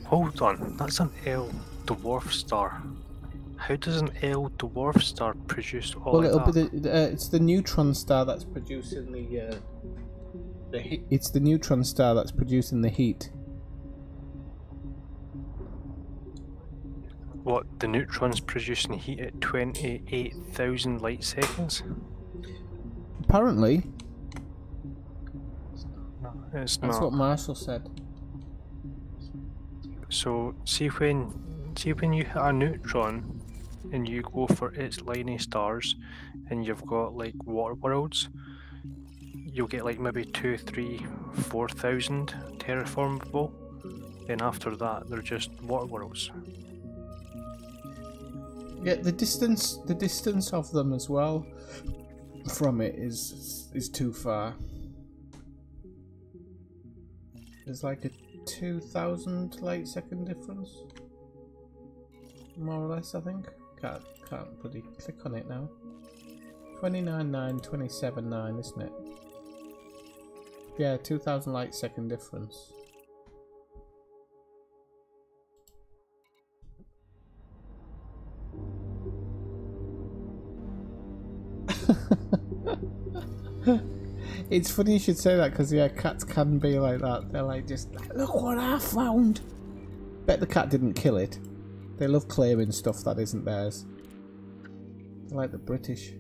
Hold on, that's an L dwarf star. How does an L dwarf star produce all Well, of it'll that? be it's the neutron star that's producing the heat. It's the neutron star that's producing the heat. What, the neutron's producing heat at 28,000 light seconds? Apparently, No, it's that's not. what Marshall said. So see when you hit a neutron and you go for its line of stars and you've got like water worlds, you'll get like maybe 2, 3, 4,000 terraformable. Then after that they're just water worlds. Yeah, the distance of them as well from it is too far. There's like a 2,000 light second difference, more or less. I think can't bloody click on it now. 29.9, 27.9, isn't it? Yeah, 2,000 light second difference. It's funny you should say that, because yeah, cats can be like that. They're like, just look what I found. Bet the cat didn't kill it. They love claiming stuff that isn't theirs. They're like the British.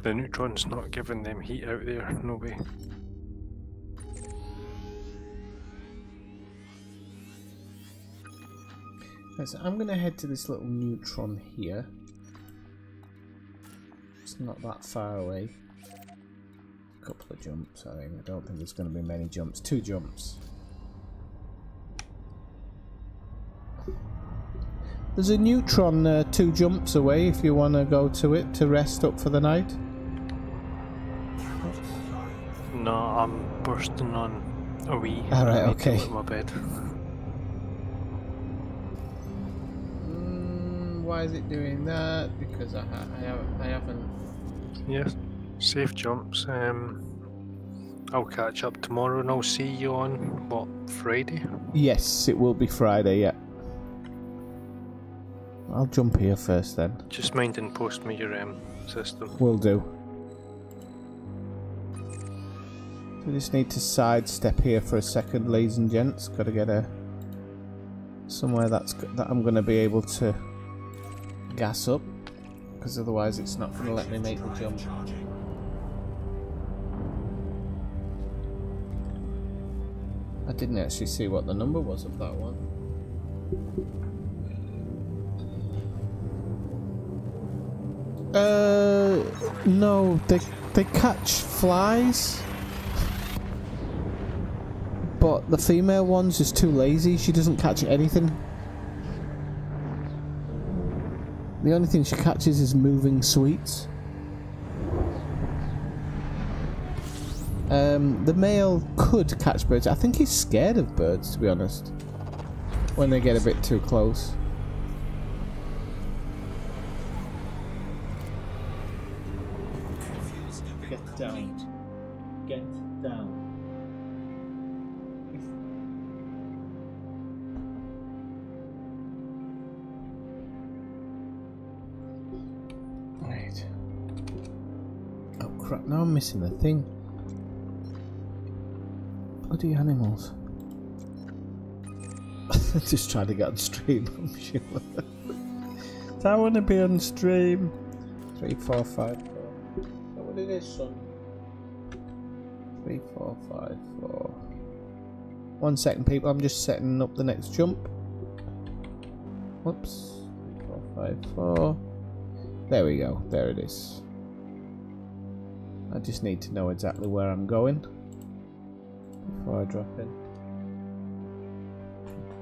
The neutron's not giving them heat out there, no way. Right, so I'm gonna head to this little neutron here. It's not that far away. A couple of jumps, I think. I don't think there's going to be many jumps. 2 jumps. There's a neutron 2 jumps away if you want to go to it to rest up for the night. No, I'm bursting on a wee. Alright, I need to okay. look at my bed. Why is it doing that? Because I haven't. Yes, safe jumps. I'll catch up tomorrow and I'll see you on, what, Friday? Yes, it will be Friday, yeah. I'll jump here first then. Just mind and post me your system. Will do. We just need to sidestep here for a second, ladies and gents. Got to get somewhere that I'm going to be able to gas up, because otherwise it's not going to let me make the jump. I didn't actually see what the number was of that one. No, they catch flies, but the female one's just too lazy. She doesn't catch anything. The only thing she catches is moving sweets. The male could catch birds. I think he's scared of birds, to be honest, when they get a bit too close. Get down. Get down. Right. Oh crap, now I'm missing the thing. Bloody animals. Just trying to get on stream, I'm sure. I want to be on stream. 3, 4, 5, 4. What it is, son? 3, 4, 5, 4. 1 second, people. I'm just setting up the next jump. Whoops. 3, 4, 5, 4. There we go. There it is. I just need to know exactly where I'm going before I drop in.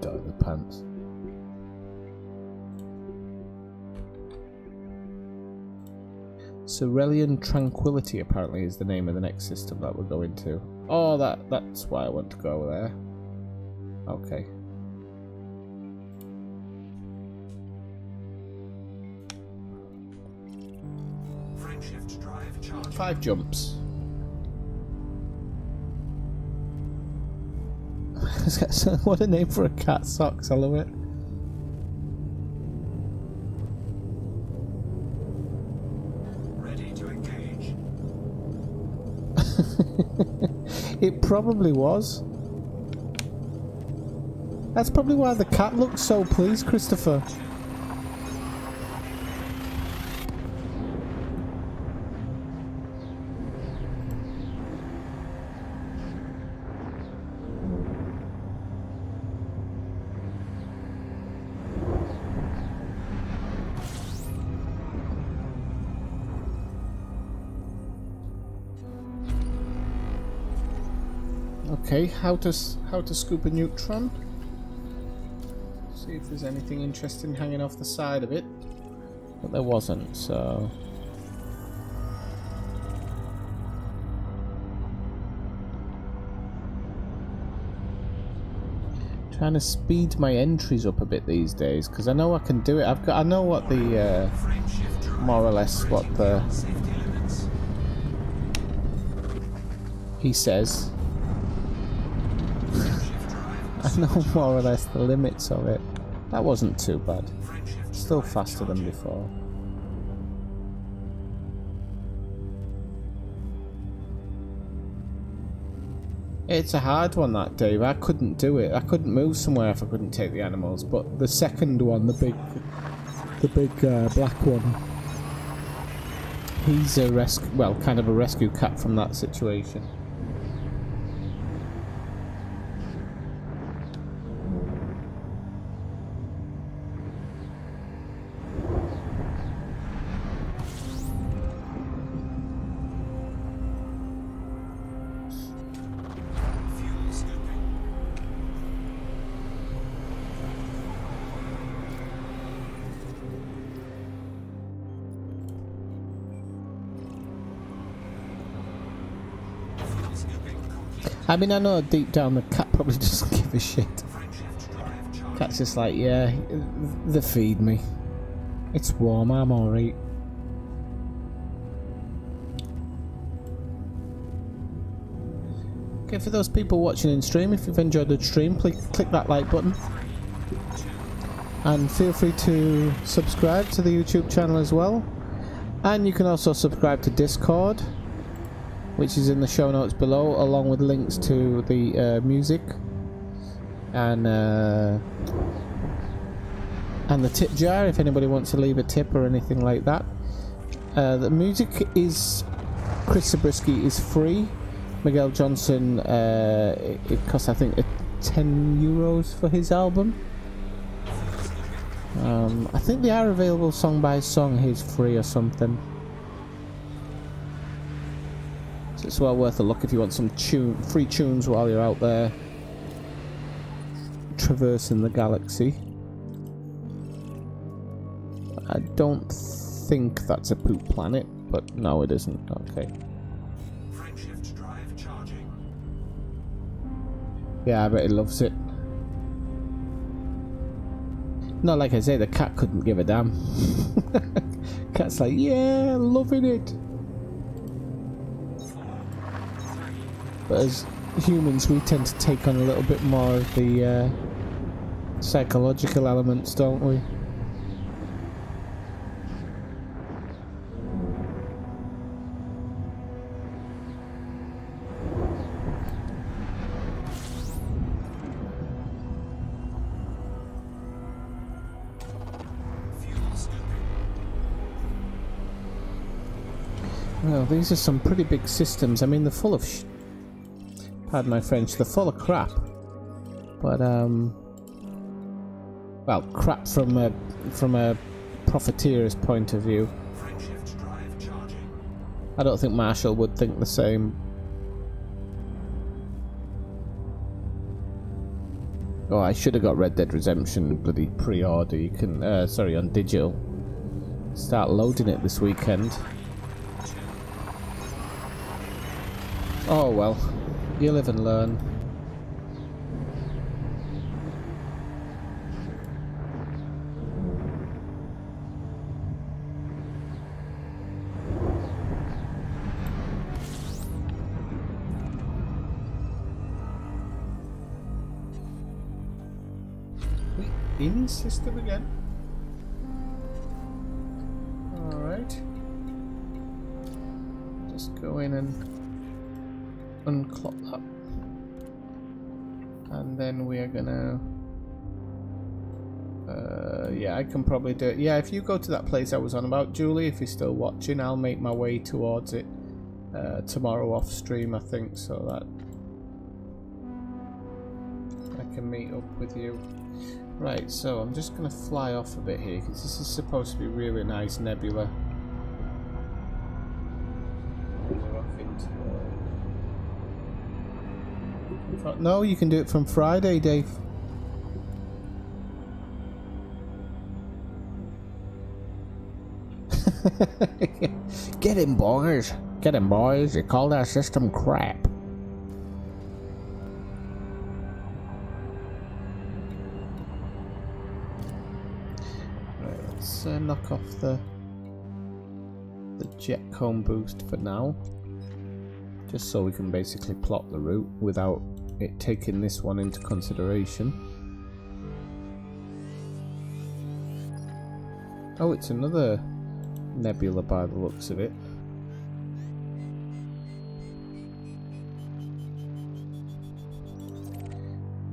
Die the pants. Cerulean Tranquility apparently is the name of the next system that we're going to. Oh, that's why I want to go there. Okay. Frameshift drive charging. 5 jumps. What a name for a cat, Socks. I love it. Ready to engage. It probably was. That's probably why the cat looks so pleased, Christopher. Okay, how to scoop a neutron. See if there's anything interesting hanging off the side of it. But there wasn't, so... Trying to speed my entries up a bit these days, because I know I can do it. I know what the more or less what the he says. I know more or less the limits of it. That wasn't too bad. Still faster than before. It's a hard one, that, Dave. I couldn't do it. I couldn't move somewhere if I couldn't take the animals. But the second one, the big black one, he's a kind of a rescue cat from that situation. I mean, I know deep down the cat probably doesn't give a shit. Cat's just like, yeah, they feed me. It's warm, I'm alright. Okay, for those people watching in stream, if you've enjoyed the stream, please click that like button. And feel free to subscribe to the YouTube channel as well. And you can also subscribe to Discord, which is in the show notes below, along with links to the music and the tip jar if anybody wants to leave a tip or anything like that. The music is Chris Zabriskie is free. Miguel Johnson, it costs I think €10 for his album. I think they are available song by song. He's free or something. So it's well worth a look if you want some free tunes while you're out there traversing the galaxy. I don't think that's a poop planet, but no, it isn't. Okay. Frameshift drive charging. Yeah, I bet he loves it. No, like I say, the cat couldn't give a damn. Cat's like, yeah, loving it. But as humans, we tend to take on a little bit more of the psychological elements, don't we? Well, these are some pretty big systems. I mean, they're full of pardon my French, they're full of crap. But, well, crap from a profiteer's point of view. I don't think Marshall would think the same. Oh, I should have got Red Dead Redemption bloody pre-order. You can, sorry, on digital. Start loading it this weekend. Oh well. You live and learn. in system again. Alright. Just go in and unclock that. And then we are gonna... yeah, I can probably do it. Yeah, if you go to that place I was on about, Julie, if you're still watching, I'll make my way towards it tomorrow off stream, I think, so that I can meet up with you. Right, so I'm just going to fly off a bit here, because this is supposed to be really nice nebula. We're off into, no, you can do it from Friday, Dave. Get him, boys. Get him, boys. You call that system crap. Right, let's knock off the jet cone boost for now. Just so we can basically plot the route without it taking this one into consideration. Oh, it's another nebula by the looks of it.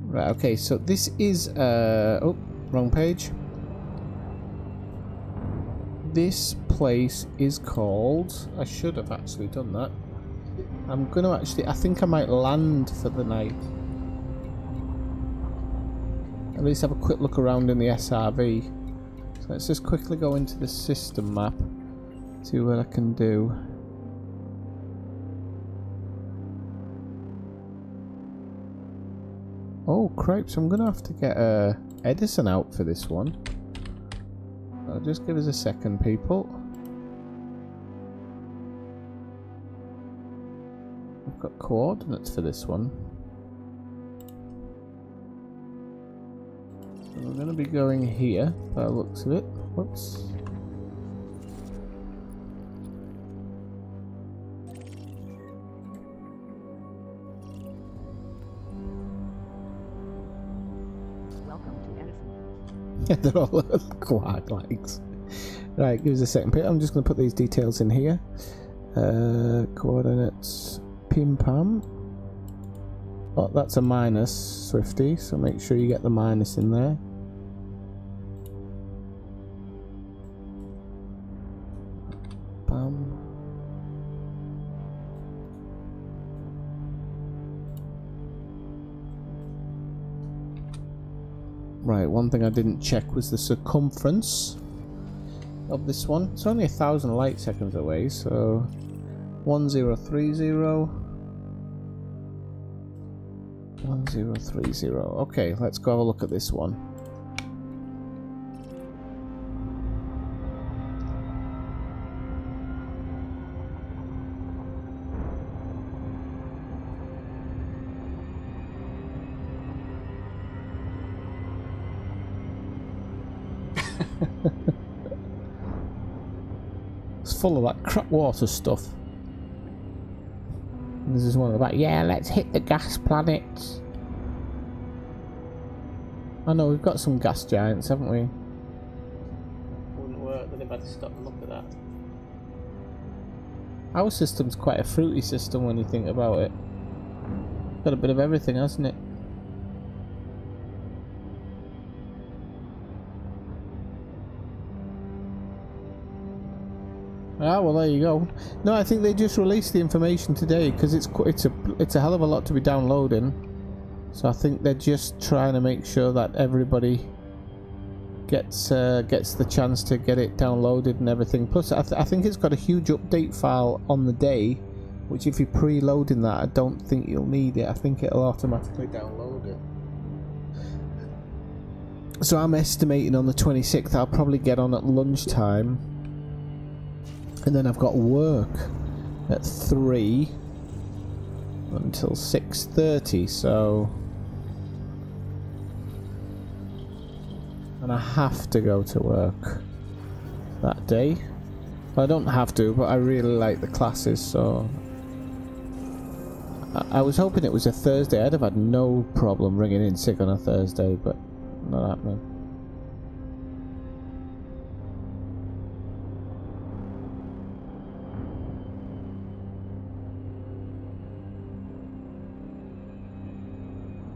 Right, okay, so this is oh, wrong page. This place is called, I should have actually done that. I'm gonna actually, I think I might land for the night. At least have a quick look around in the SRV. So let's just quickly go into the system map, see what I can do. Oh cripes, I'm gonna have to get Edison out for this one. Just give us a second, people. I've got coordinates for this one. So we're gonna be going here by the looks of it. Whoops. They're all quad likes. Right, give us a second. I'm just going to put these details in here. Coordinates. Pim pam. Oh, that's a minus, Swifty, so make sure you get the minus in there. Bam. Right, one thing I didn't check was the circumference of this one. It's only 1,000 light seconds away, so 1030. 1030. Okay, let's go have a look at this one. It's full of that crap water stuff. And this is one about, yeah, let's hit the gas planets. I know, we've got some gas giants, haven't we? Wouldn't work, then if I had to stop and look at that. Our system's quite a fruity system when you think about it. Got a bit of everything, hasn't it? Ah, well, there you go. No, I think they just released the information today because it's a hell of a lot to be downloading. So I think they're just trying to make sure that everybody gets the chance to get it downloaded and everything. Plus, I think it's got a huge update file on the day, which if you're preloading that, I don't think you'll need it. I think it'll automatically download it. So I'm estimating on the 26th I'll probably get on at lunchtime. And then I've got work at 3 until 6:30, so... And I have to go to work that day. Well, I don't have to, but I really like the classes, so... I was hoping it was a Thursday. I'd have had no problem ringing in sick on a Thursday, but not happening.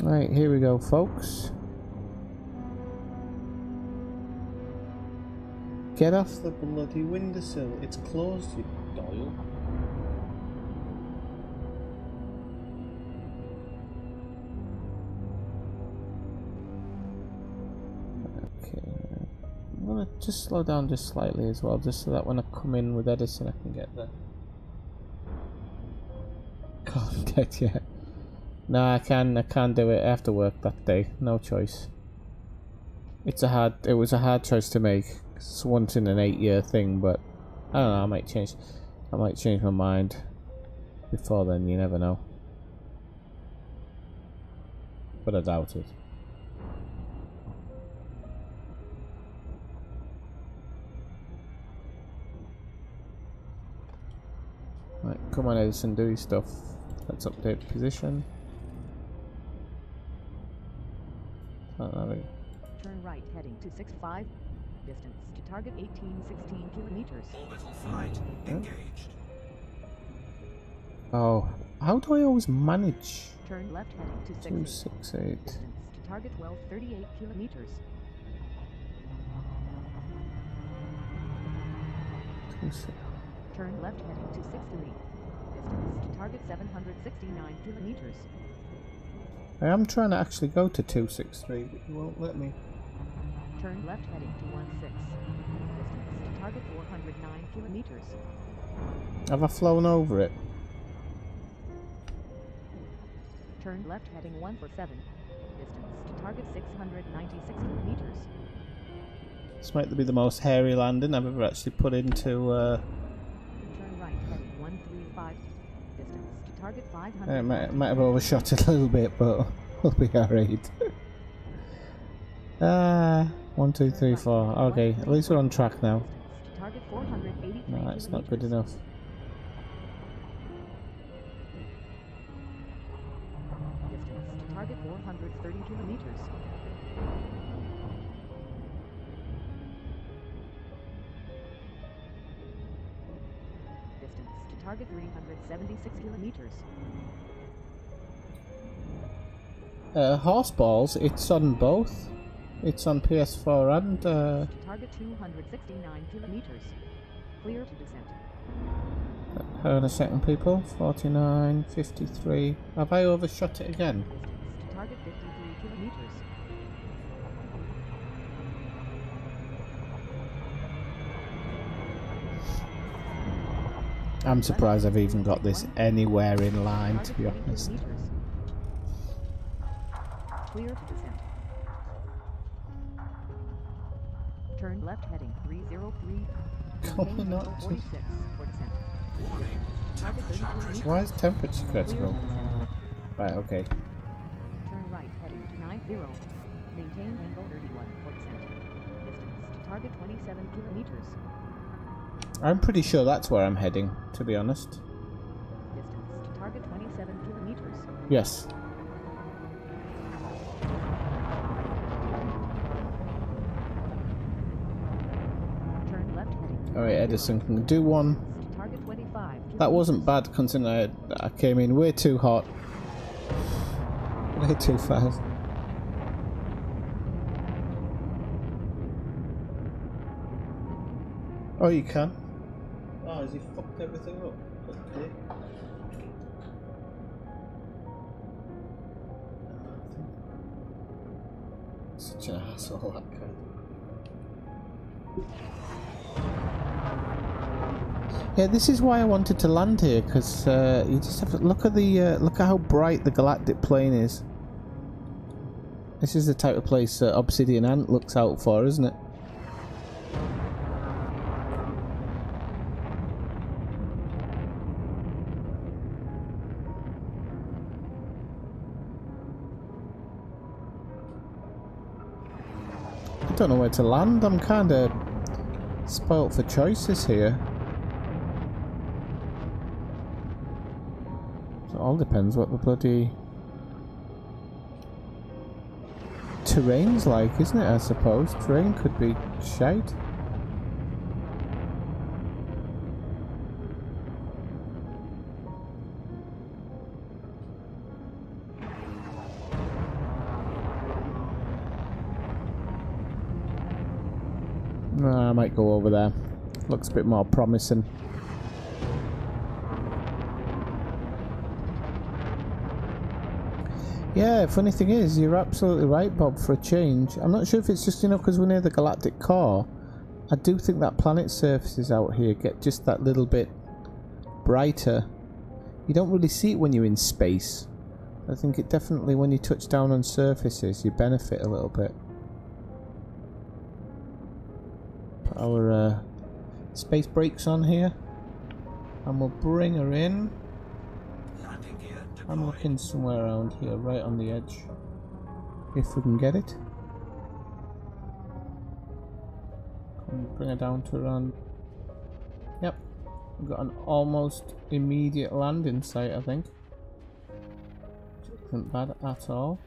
Right, here we go, folks. Get off the bloody windowsill. It's closed, you Doyle. Okay. I'm gonna just slow down just slightly as well, just so that when I come in with Edison I can get there. Can't get yet. No, I can't do it. I have to work that day. No choice. It was a hard choice to make. It's once in an 8-year thing, but I don't know, I might change my mind before then, you never know. But I doubt it. Right, come on Edison, do your stuff. Let's update the position. Turn right heading 265. Distance to target 1816 kilometers. Orbital flight engaged. Oh, how do I always manage? Turn left heading 268. Distance to target 1238 kilometers. 26. Turn left heading 263. Distance to target 769 kilometers. I am trying to actually go to 263, but you won't let me. Turn left heading 216. Distance to target 409 kilometers. Have I flown over it? Turn left heading 147. Distance to target 696 kilometers. This might be the most hairy landing I've ever actually put into. Turn right heading 135. Distance to target 500. I might have overshot it a little bit, but we'll be alright. 1, 2, 3, 4. Okay, at least we're on track now. Target 483 No, that's not good enough. Distance to target 430 kilometers. Distance to target 376 kilometers. Horseballs, it's on both. It's on PS4 and Target 269 kilometers. Clear to descent. hold on a second, people. 49, 53. Have I overshot it again? Distance to target 53 kilometers. I'm surprised I've even got this anywhere in line, to be honest. Clear to descent. Turn left heading 303. Can we not? 46 for descent. Warning. Target 33 meters. Why is temperature critical? Clear to descent. Right, okay. Turn right heading 90. Maintain angle 31 for descent. Distance to target 27 kilometers. I'm pretty sure that's where I'm heading, to be honest. Distance to target 27 kilometers. Yes. Turn left heading. Alright, Edison, can do one. To target 25. That wasn't bad considering I came in way too hot. Way too fast. Oh, you can? Oh, has he fucked everything up? Okay. Such an asshole, that guy. Yeah, this is why I wanted to land here, because you just have to look at the look at how bright the galactic plane is. This is the type of place Obsidian Ant looks out for, isn't it? I don't know where to land. I'm kind of spoilt for choices here. It all depends what the bloody terrain's like, isn't it? I suppose terrain could be shite. I might go over there. Looks a bit more promising. Yeah, funny thing is, you're absolutely right, Bob, for a change. I'm not sure if it's just, you know, because we're near the galactic core. I do think that planet surfaces out here get just that little bit brighter. You don't really see it when you're in space. I think it definitely, when you touch down on surfaces, you benefit a little bit. Put our space brakes on here, and we'll bring her in. Landing gear deployed. I'm looking somewhere around here, right on the edge, if we can get it. And bring her down to around. Yep, we've got an almost immediate landing site, I think. Which isn't bad at all.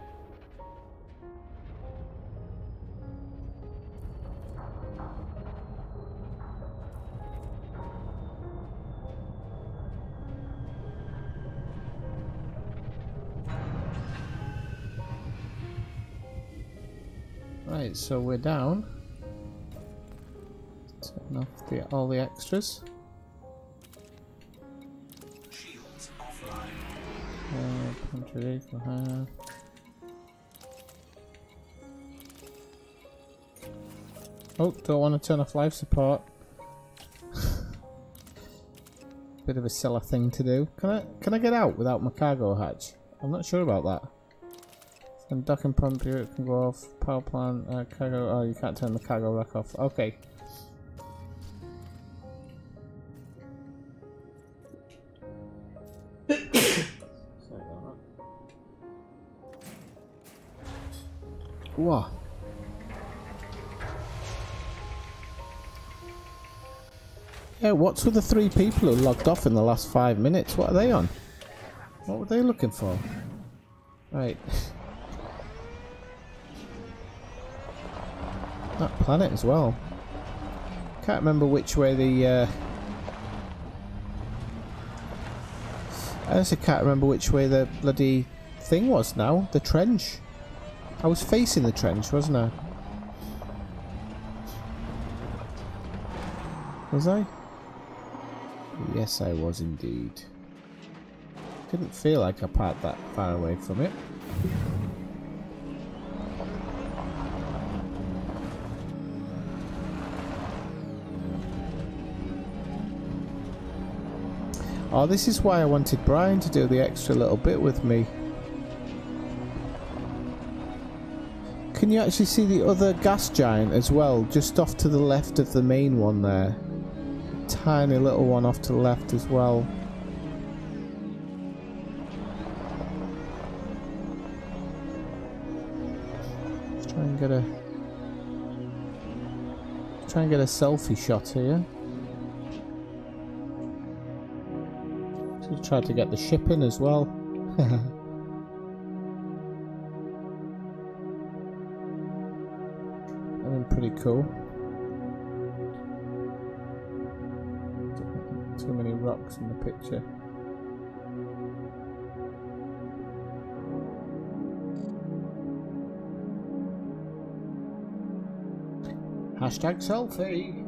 Right, so we're down. Turn off all the extras. Shields offline. Oh, don't want to turn off life support. Bit of a silly thing to do. Can I get out without my cargo hatch? I'm not sure about that. And docking pump here can go off. Power plant, cargo. Oh, you can't turn the cargo rack off. Okay. Whoa. Yeah, what's with the 3 people who logged off in the last 5 minutes? What are they on? What were they looking for? Right. That planet as well. Can't remember which way the I honestly can't remember which way the bloody thing was now. The trench. I was facing the trench, wasn't I? Was I? Yes, I was indeed. Didn't feel like I parked that far away from it. Oh, this is why I wanted Brian to do the extra little bit with me. Can you actually see the other gas giant as well, just off to the left of the main one there? A tiny little one off to the left as well. Let's try and get a selfie shot here. Try to get the ship in as well. I mean, pretty cool. Too many rocks in the picture. Hashtag selfie.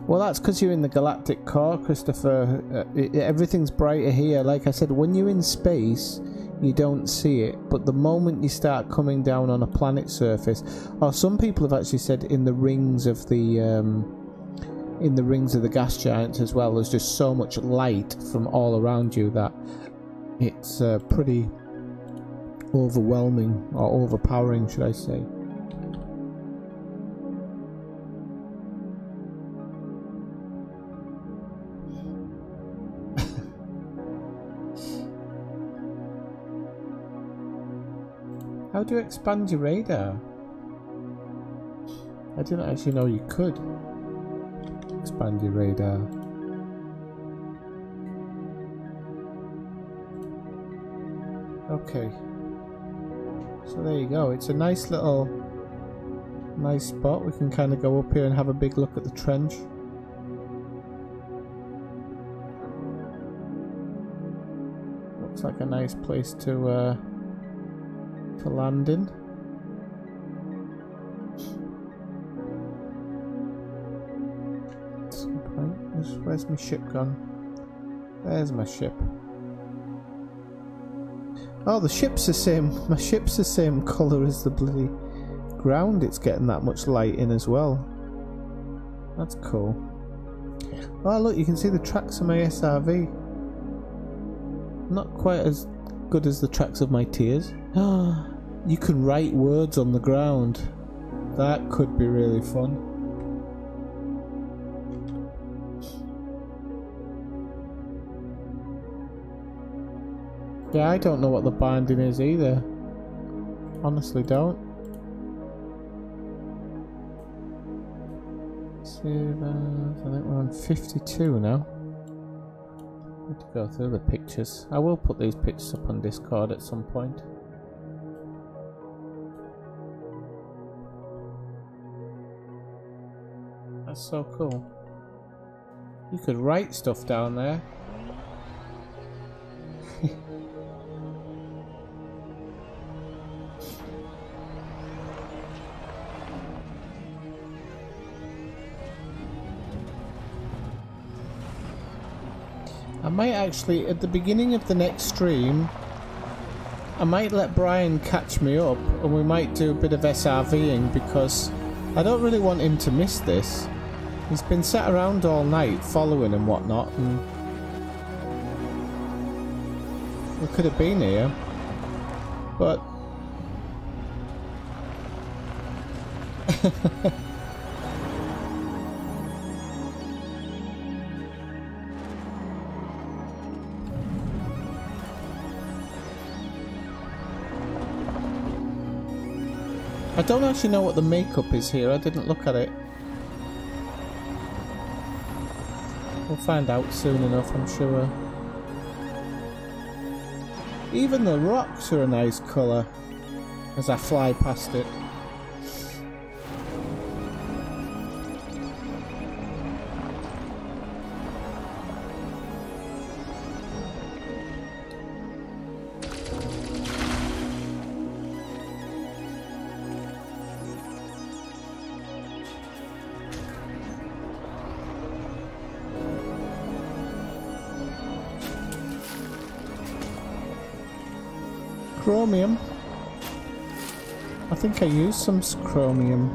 Well, that's because you're in the galactic core, Christopher. Everything's brighter here. Like I said, when you're in space, you don't see it. But the moment you start coming down on a planet surface, or some people have actually said in the rings of the gas giants as well, there's just so much light from all around you that it's pretty overwhelming, or overpowering, should I say. How do you expand your radar? I didn't actually know you could expand your radar. Okay. So there you go. It's a nice spot. We can kind of go up here and have a big look at the trench. Looks like a nice place to for landing. Where's my ship gone? There's my ship. Oh, the ship's the same. My ship's the same colour as the bloody ground. It's getting that much light in as well. That's cool. Oh, look, you can see the tracks of my SRV. Not quite as good as the tracks of my Tears. You can write words on the ground. That could be really fun. Yeah, I don't know what the binding is either. Honestly don't. I think we're on 52 now. I need to go through the pictures. I will put these pictures up on Discord at some point. That's so cool. You could write stuff down there. I might actually, at the beginning of the next stream, I might let Brian catch me up and we might do a bit of SRVing because I don't really want him to miss this. He's been sat around all night following and whatnot, and we could have been here, but I don't actually know what the makeup is here. I didn't look at it. We'll find out soon enough, I'm sure. Even the rocks are a nice colour as I fly past it. Chromium. I think I used some chromium.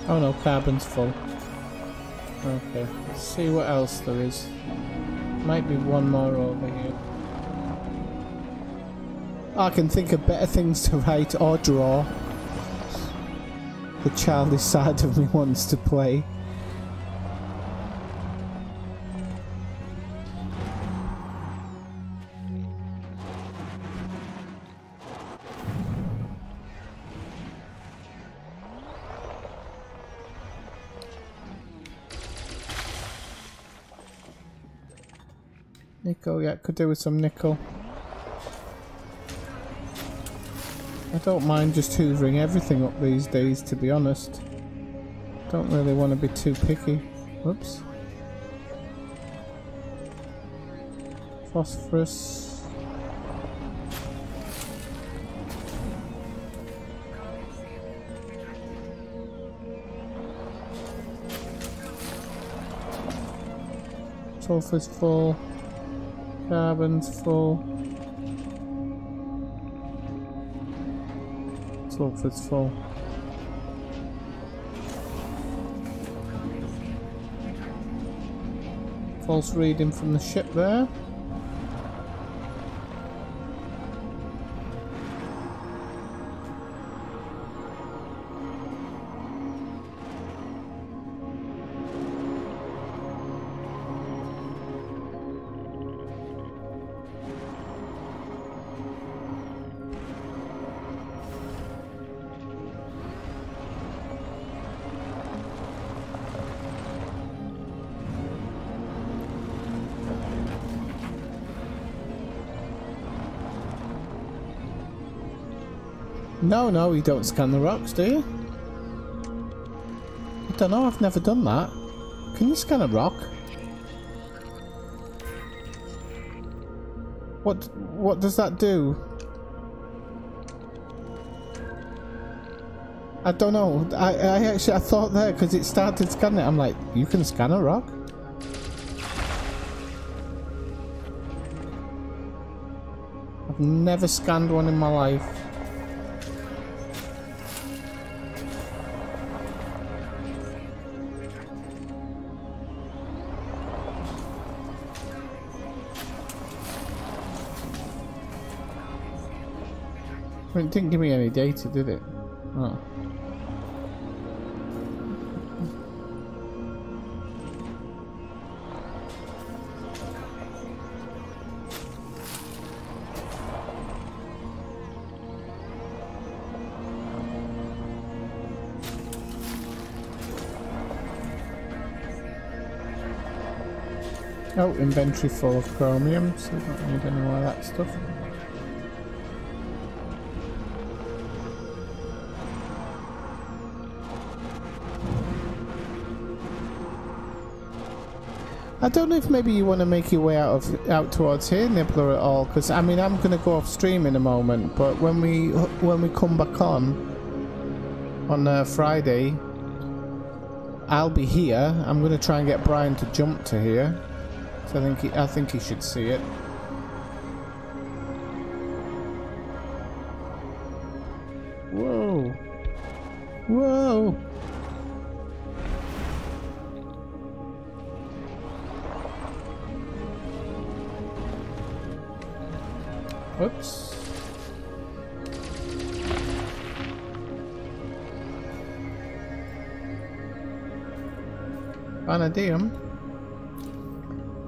Oh no, carbon's full. Okay, let's see what else there is. Might be one more over here. I can think of better things to write or draw. The childish side of me wants to play. Nickel, yeah, could do with some nickel. I don't mind just hoovering everything up these days, to be honest. Don't really want to be too picky. Whoops. Phosphorus. Sulfur's full. Carbon's full. Sulfur's full. False reading from the ship there. No, you don't scan the rocks, do you? I don't know, I've never done that. Can you scan a rock? What does that do? I don't know. I thought there because it started scanning it. I'm like, you can scan a rock? I've never scanned one in my life. It didn't give me any data, did it? Oh. Oh, inventory full of chromium, so I don't need any more of that stuff. I don't know if maybe you want to make your way out towards here, Nibbler, at all, because I mean I'm gonna go off stream in a moment, but when we come back on Friday, I'll be here. I'm gonna try and get Brian to jump to here. So I think he should see it. Whoa! Whoa! Oops. Vanadium?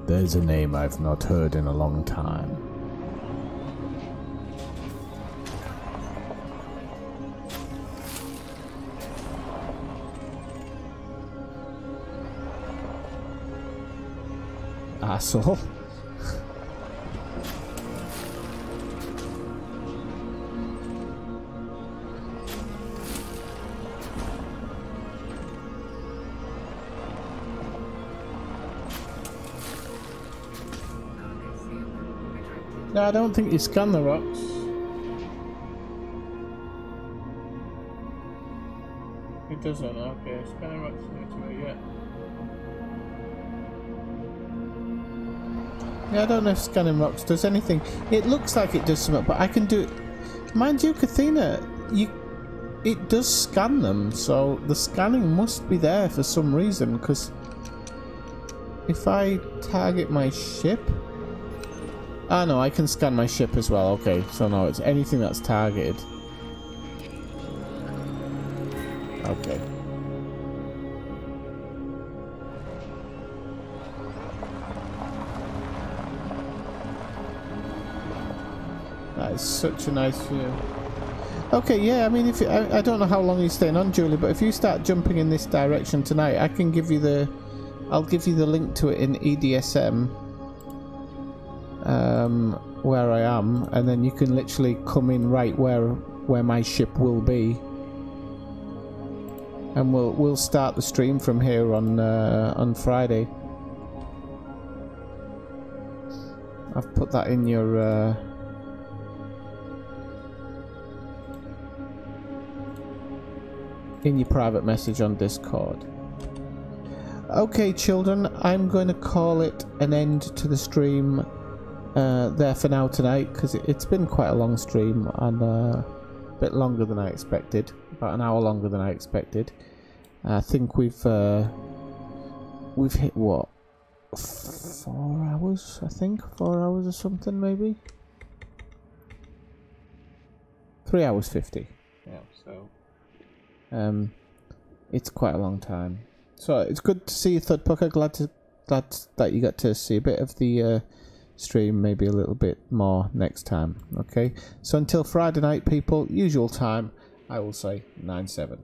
There's a name I've not heard in a long time. Asshole. No, I don't think you scan the rocks. It doesn't, okay. Scanning rocks yeah. Yeah, I don't know if scanning rocks does anything. It looks like it does something, but I can do it. Mind you, Kathina, it does scan them, so the scanning must be there for some reason, because if I target my ship... Ah no, I can scan my ship as well, okay, so no, it's anything that's targeted. Okay. That is such a nice view. Okay, yeah, I mean, if I don't know how long you're staying on, Julie, but if you start jumping in this direction tonight, I can give you the... I'll give you the link to it in EDSM. Where I am, and then you can literally come in right where my ship will be, and we'll start the stream from here on Friday. I've put that in your private message on Discord. Okay, children, I'm going to call it an end to the stream there for now tonight, because it's been quite a long stream and a bit longer than I expected, about an hour longer than I expected. I think we've hit what, 4 hours? I think 4 hours or something, maybe 3 hours 50. Yeah, so it's quite a long time. So it's good to see you, Thudpucker. Glad that you got to see a bit of the stream, maybe a little bit more next time. Okay, so until Friday night, people, usual time, I will say 9/7.